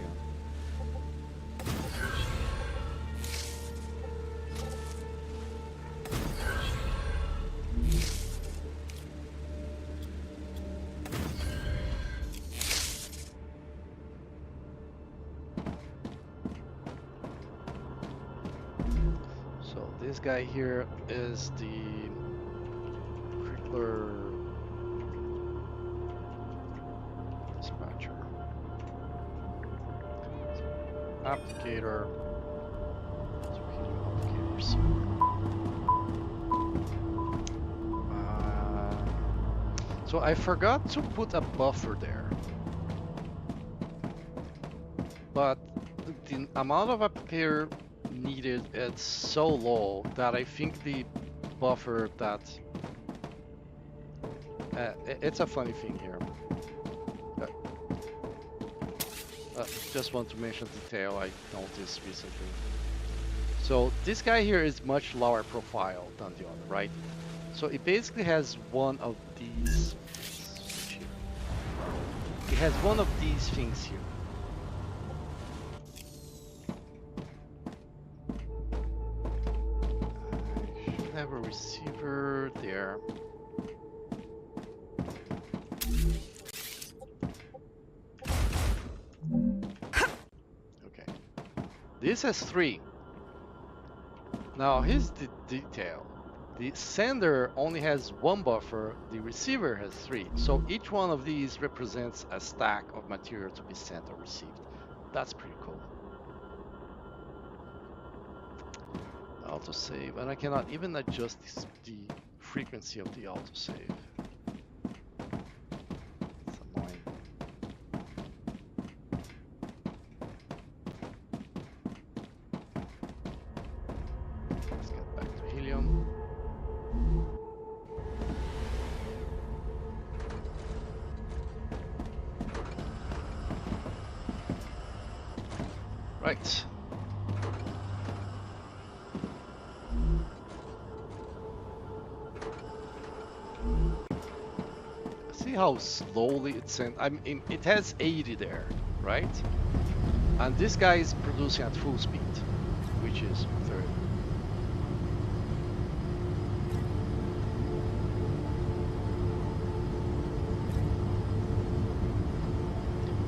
A: So this guy here is the crippler dispatcher. Applicator. So helium applicator receiver. So I forgot to put a buffer there, but the amount of applicator needed is so low that I think the buffer that it's a funny thing here. Just want to mention detail I noticed recently. So this guy here is much lower profile than the other, right? So it basically has one of these. It has one of these things here. I should have a receiver there. Okay. This has 3. Now here's the detail. The sender only has 1 buffer, the receiver has 3. So each one of these represents a stack of material to be sent or received. That's pretty cool. Autosave, and I cannot even adjust the frequency of the autosave. It's annoying. Let's get back to helium. Right. See how slowly it's sent? I mean, it has 80 there, right? And this guy is producing at full speed, which is 30.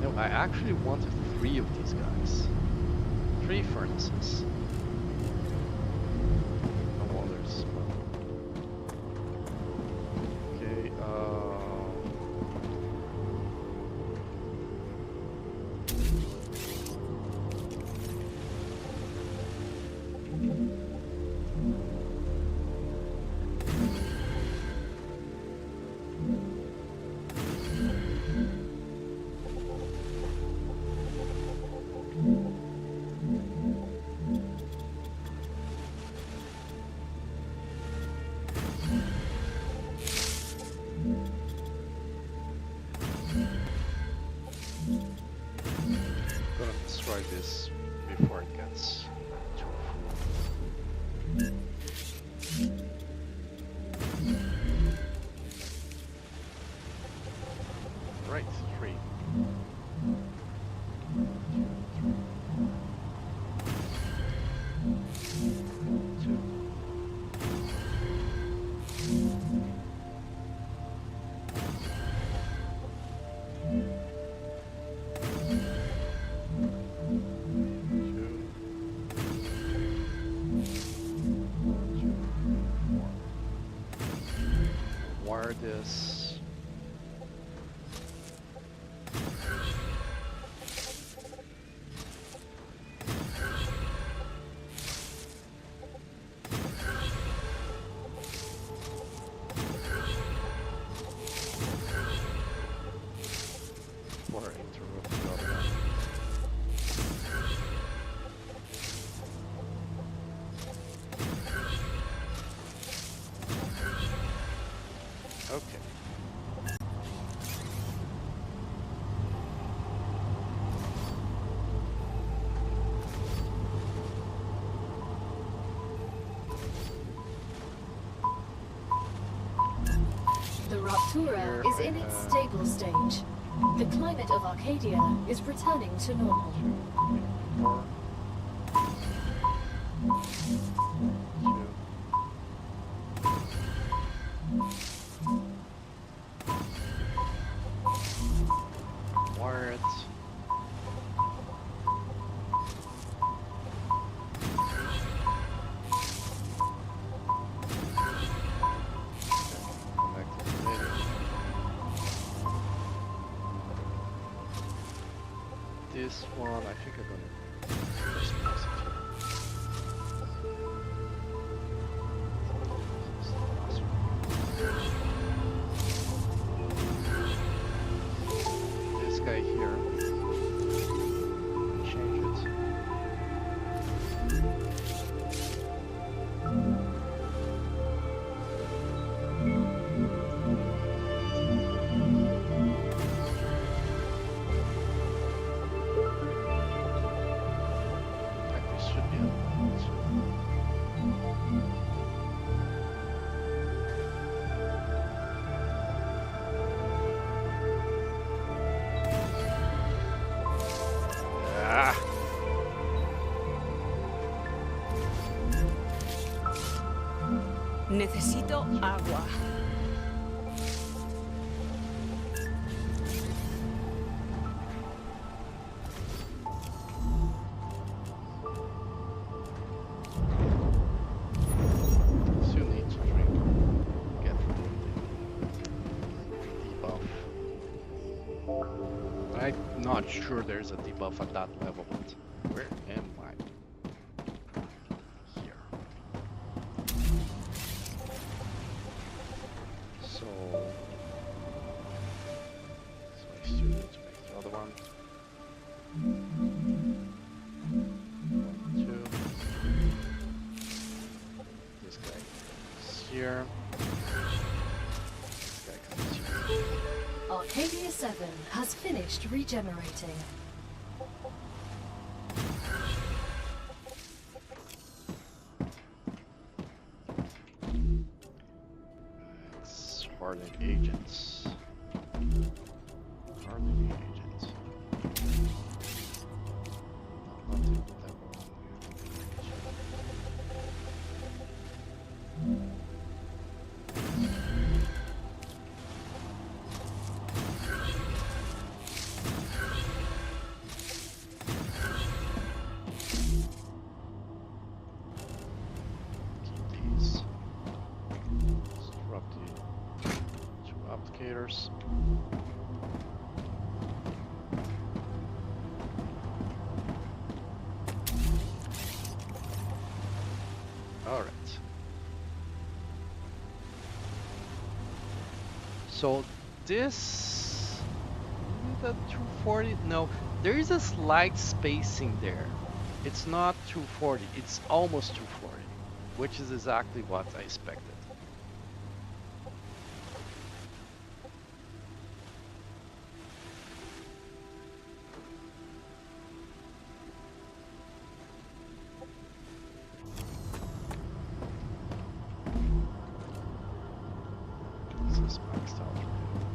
A: No, I actually wanted 3 of these guys. 3 furnaces. No others. Okay, gonna destroy this before it gets too full. Right, 3. Two. Wire this. Or interrupt the other one. Okay.
B: Raptura
A: Here
B: is
A: I
B: in its
A: have
B: stable stage. The climate of Arcadia is returning to normal.
A: 4, 2. Wire it. Connect it later. This one, I think I'm gonna just place it here. This guy here, change it. Like this should be Ah!
C: Necesito agua.
A: Still need to drink. Get rid of the debuff. I'm not sure there's a debuff at that level, but where am I? Here. So I still need to make the other one. 1, 2. This guy is here. This guy comes here.
B: Arcadia 7 has finished regenerating.
A: It's hardening agents. Hardening agents. No, not that one. Keep these. Let's drop the 2 applicators. Alright. So this the 240, no, there is a slight spacing there. It's not 240, it's almost 240, which is exactly what I expected. This is maxed out.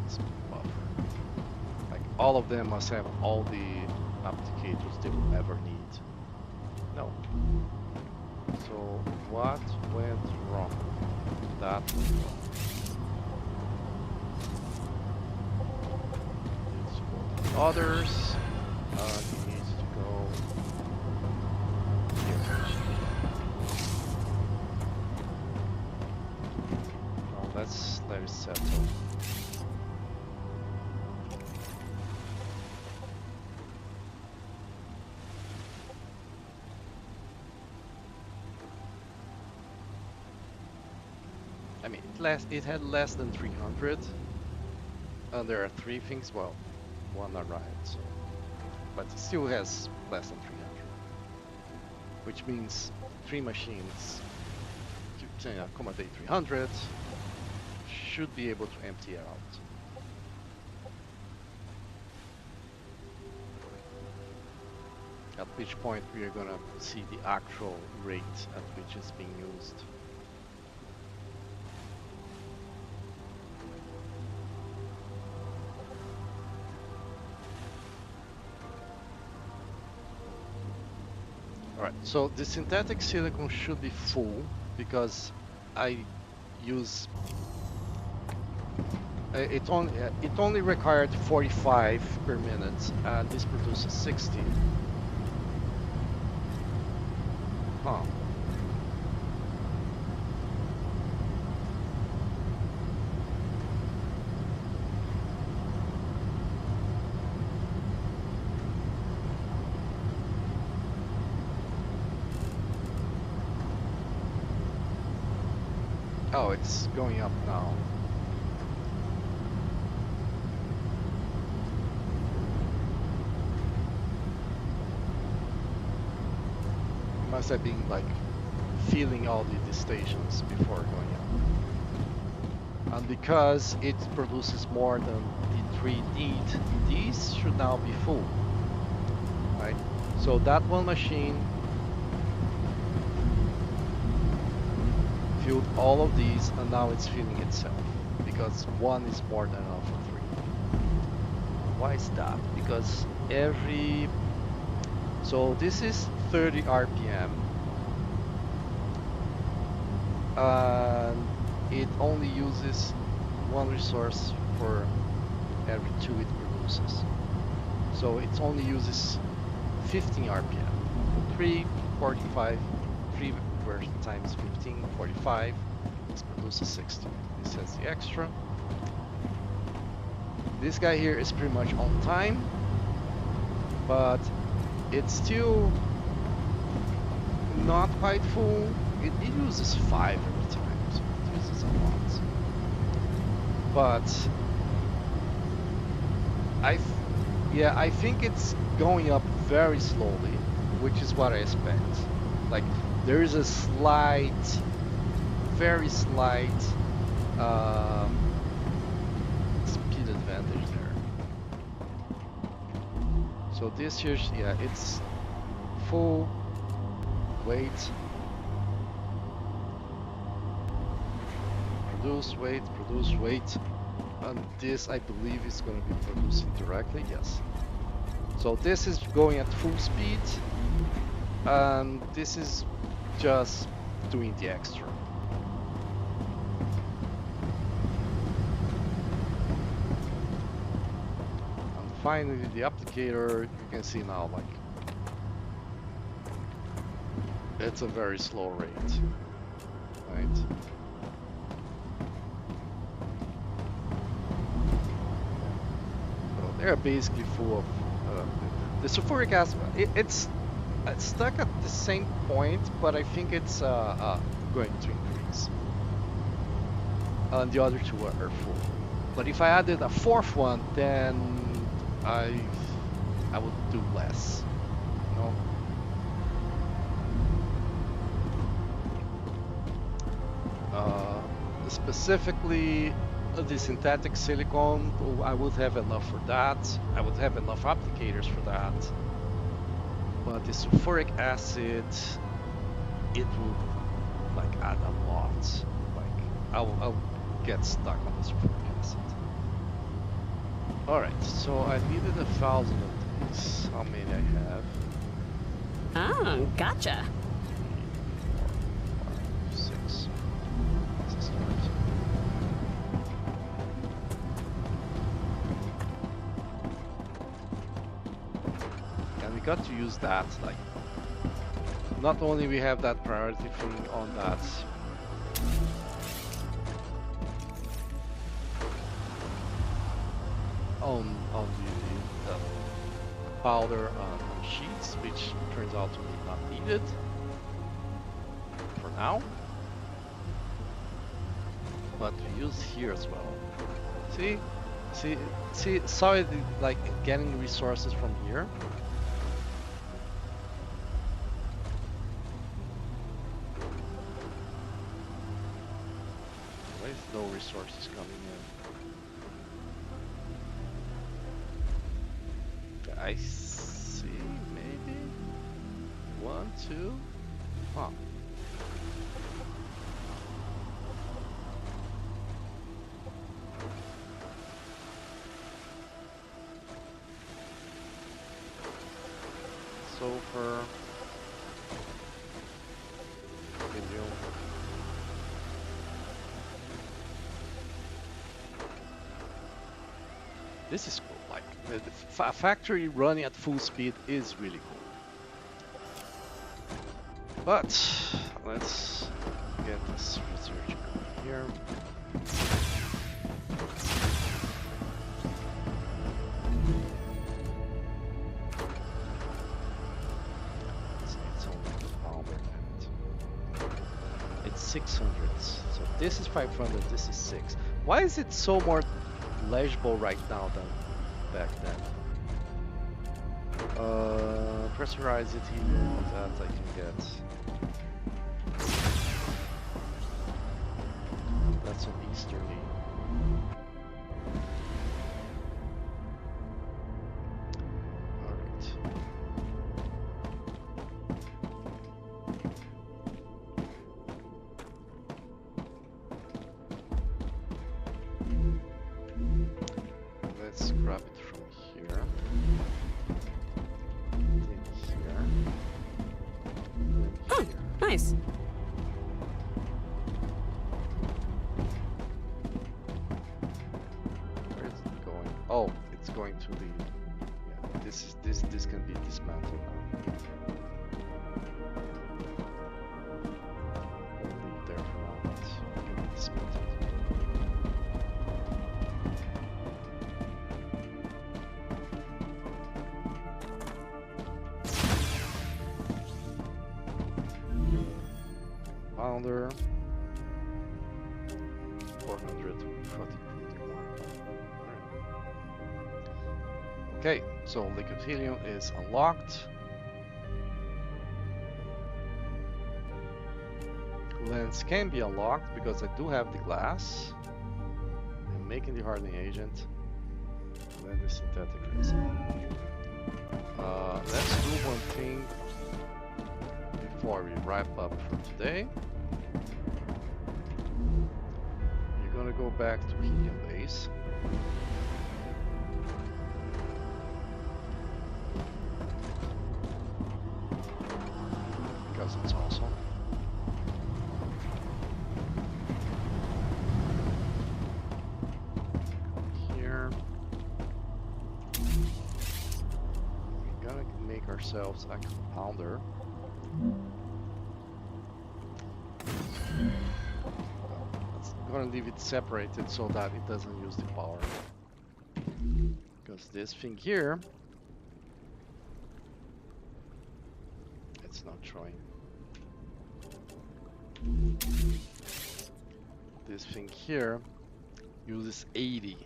A: It's buffer. Like all of them must have all the applicators they will ever need. No. So what went wrong? That went wrong. Needs to go to others. He needs to go here. Now let's let it settle. I mean, it had less than 300. There are 3 things, well, 1 arrived, so. But it still has less than 300. Which means 3 machines to accommodate 300 should be able to empty it out. At which point we are gonna see the actual rate at which it's being used. Alright, so the synthetic silicon should be full because I use it only required 45 per minute and this produces 60. Huh. Oh, it's going up now. Must have been like filling all the stations before going up. And because it produces more than the 3 need, these should now be full. Right? So that one machine filled all of these and now it's filling itself because one is more than enough for 3. Why is that? Because so this is 30 RPM and it only uses one resource for every 2 it produces. So it only uses 15 RPM. 3, 45, 3 times 15, 45. This produces 60. This has the extra. This guy here is pretty much on time, but it's still not quite full. It uses 5 every time, so it uses a lot. But I think it's going up very slowly, which is what I expect. Like there is a slight, very slight speed advantage there. So this here, yeah, it's full. Wait. Produce, wait. And this, I believe, is going to be producing directly, yes. So this is going at full speed, and this is just doing the extra. And finally, the applicator, you can see now, like, it's a very slow rate, right? They're basically full of the sulphuric acid. It's stuck at the same point, but I think it's going to increase. And the other 2 are full. But if I added a 4th one, then I would do less. You know? Specifically, the synthetic silicone, I would have enough for that. I would have enough applicators for that. But the sulfuric acid, it will like add a lot. Like I'll get stuck on the sulfuric acid. All right, so I needed 1,000 of these. How many I have?
C: Ah, gotcha.
A: 3, 4, 5, 6. Got to use that, like, not only we have that priority thing on that on the powder on sheets, which turns out to be not needed for now, but we use here as well. See, sorry, like getting resources from here. No resources coming in. I see, maybe 1, 2. Huh. Sulfur. This is cool. Like the factory running at full speed is really cool. But let's get this research going here. It's only power and it's 600. So this is 500. This is 6. Why is it so more legible right now than back then? Pressurized helium, that I can get. That's an easterly. Alright. Let's grab it from here.
C: Oh, nice.
A: Where is it going? Oh, it's going to the. Yeah, this can be dismantled now. We'll leave it there for now, but it can be dismantled. Pounder 440. Okay, so liquid helium is unlocked. Lens can be unlocked because I do have the glass. I'm making the hardening agent. And then the synthetic resin. Let's do one thing before we wrap up for today. You're gonna go back to helium base. Because it's awesome. Here. We're gonna make ourselves a compounder. I'm gonna leave it separated so that it doesn't use the power. Because this thing here, it's not showing. This thing here uses 80.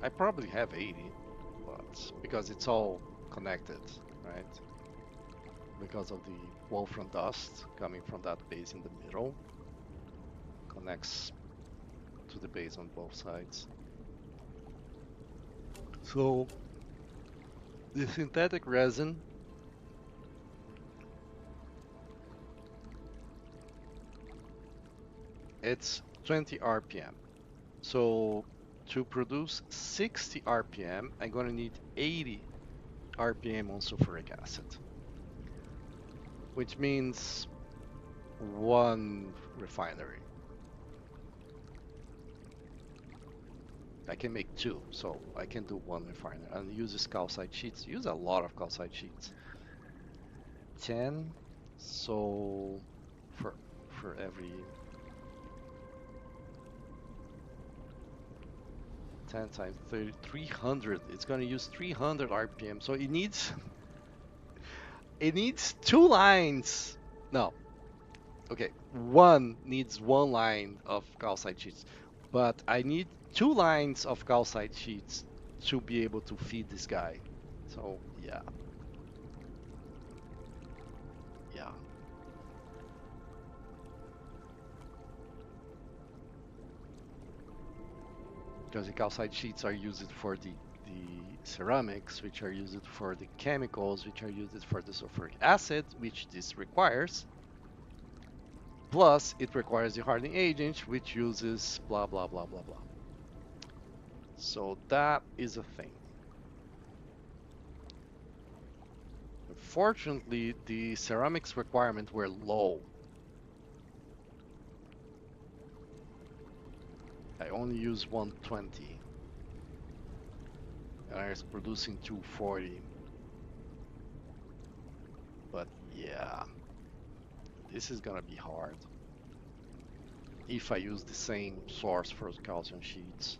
A: I probably have 80, but because it's all connected, right? Because of the wolfram dust coming from that base in the middle. Connects to the base on both sides. So the synthetic resin it's 20 RPM. So to produce 60 RPM, I'm gonna need 80 RPM on sulfuric acid, which means one refinery. I can make two, so I can do one refinery and use this calcite sheets. Use a lot of calcite sheets. 10, so for every 10 times 30, 300. It's gonna use 300 RPM, so it needs two lines. No, okay, one needs one line of calcite sheets, but I need 2 lines of calcite sheets to be able to feed this guy. So yeah. Because the calcite sheets are used for the ceramics, which are used for the chemicals, which are used for the sulfuric acid, which this requires. Plus, it requires the hardening agent, which uses blah, blah, blah, blah, blah. So that is a thing. Unfortunately, the ceramics requirements were low. I only use 120. and it's producing 240. But yeah, this is gonna be hard if I use the same source for the calcium sheets.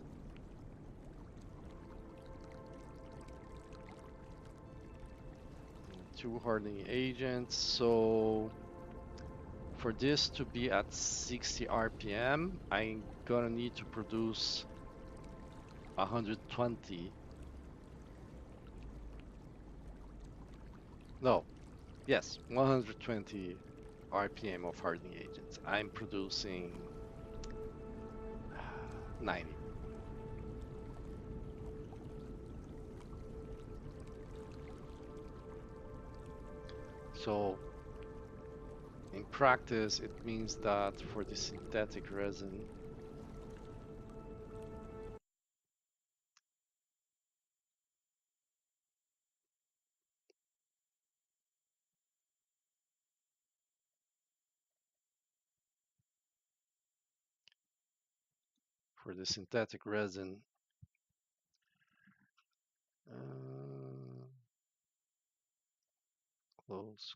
A: Two hardening agents, so for this to be at 60 RPM, I'm gonna need to produce 120. No, yes, 120 RPM of hardening agents. I'm producing 90. So in practice, it means that for the synthetic resin, close.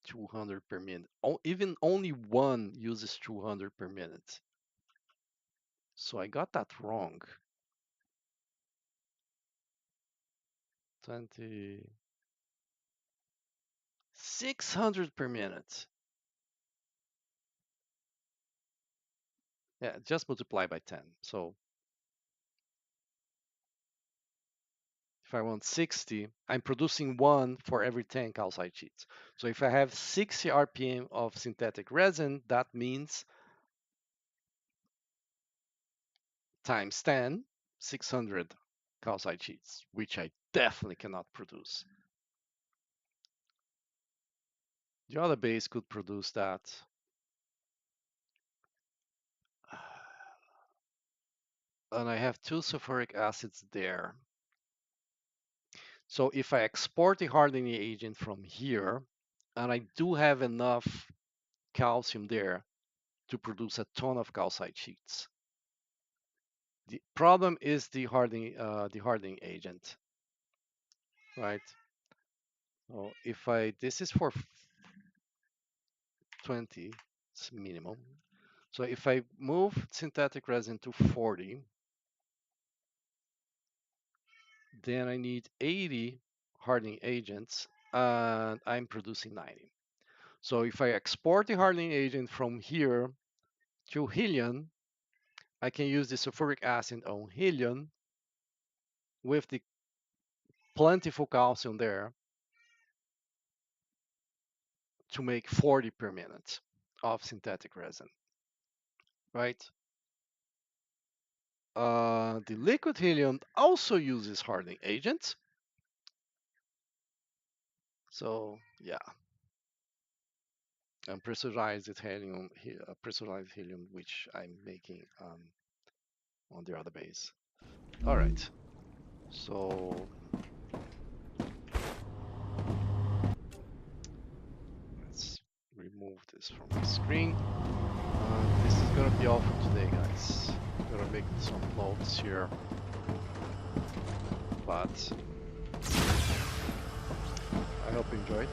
A: 200 per minute. Even only one uses 200 per minute. So I got that wrong. 20. 600 per minute. Yeah, just multiply by 10. So if I want 60, I'm producing one for every 10 calcite sheets. So if I have 60 RPM of synthetic resin, that means times 10, 600 calcite sheets, which I definitely cannot produce. The other base could produce that. And I have 2 sulfuric acids there. So if I export the hardening agent from here, and I do have enough calcium there to produce a ton of calcite sheets. The problem is the hardening agent, right? So if this is for 20, it's minimum. So if I move synthetic resin to 40, then I need 80 hardening agents, and I'm producing 90. So if I export the hardening agent from here to helium, I can use the sulfuric acid on helium with the plentiful calcium there to make 40 per minute of synthetic resin, right? The liquid helium also uses hardening agents. So yeah, and pressurized helium, which I'm making on the other base. All right, so let's remove this from the screen. This is gonna be all for today, guys. I'm gonna make some notes here, but I hope you enjoyed.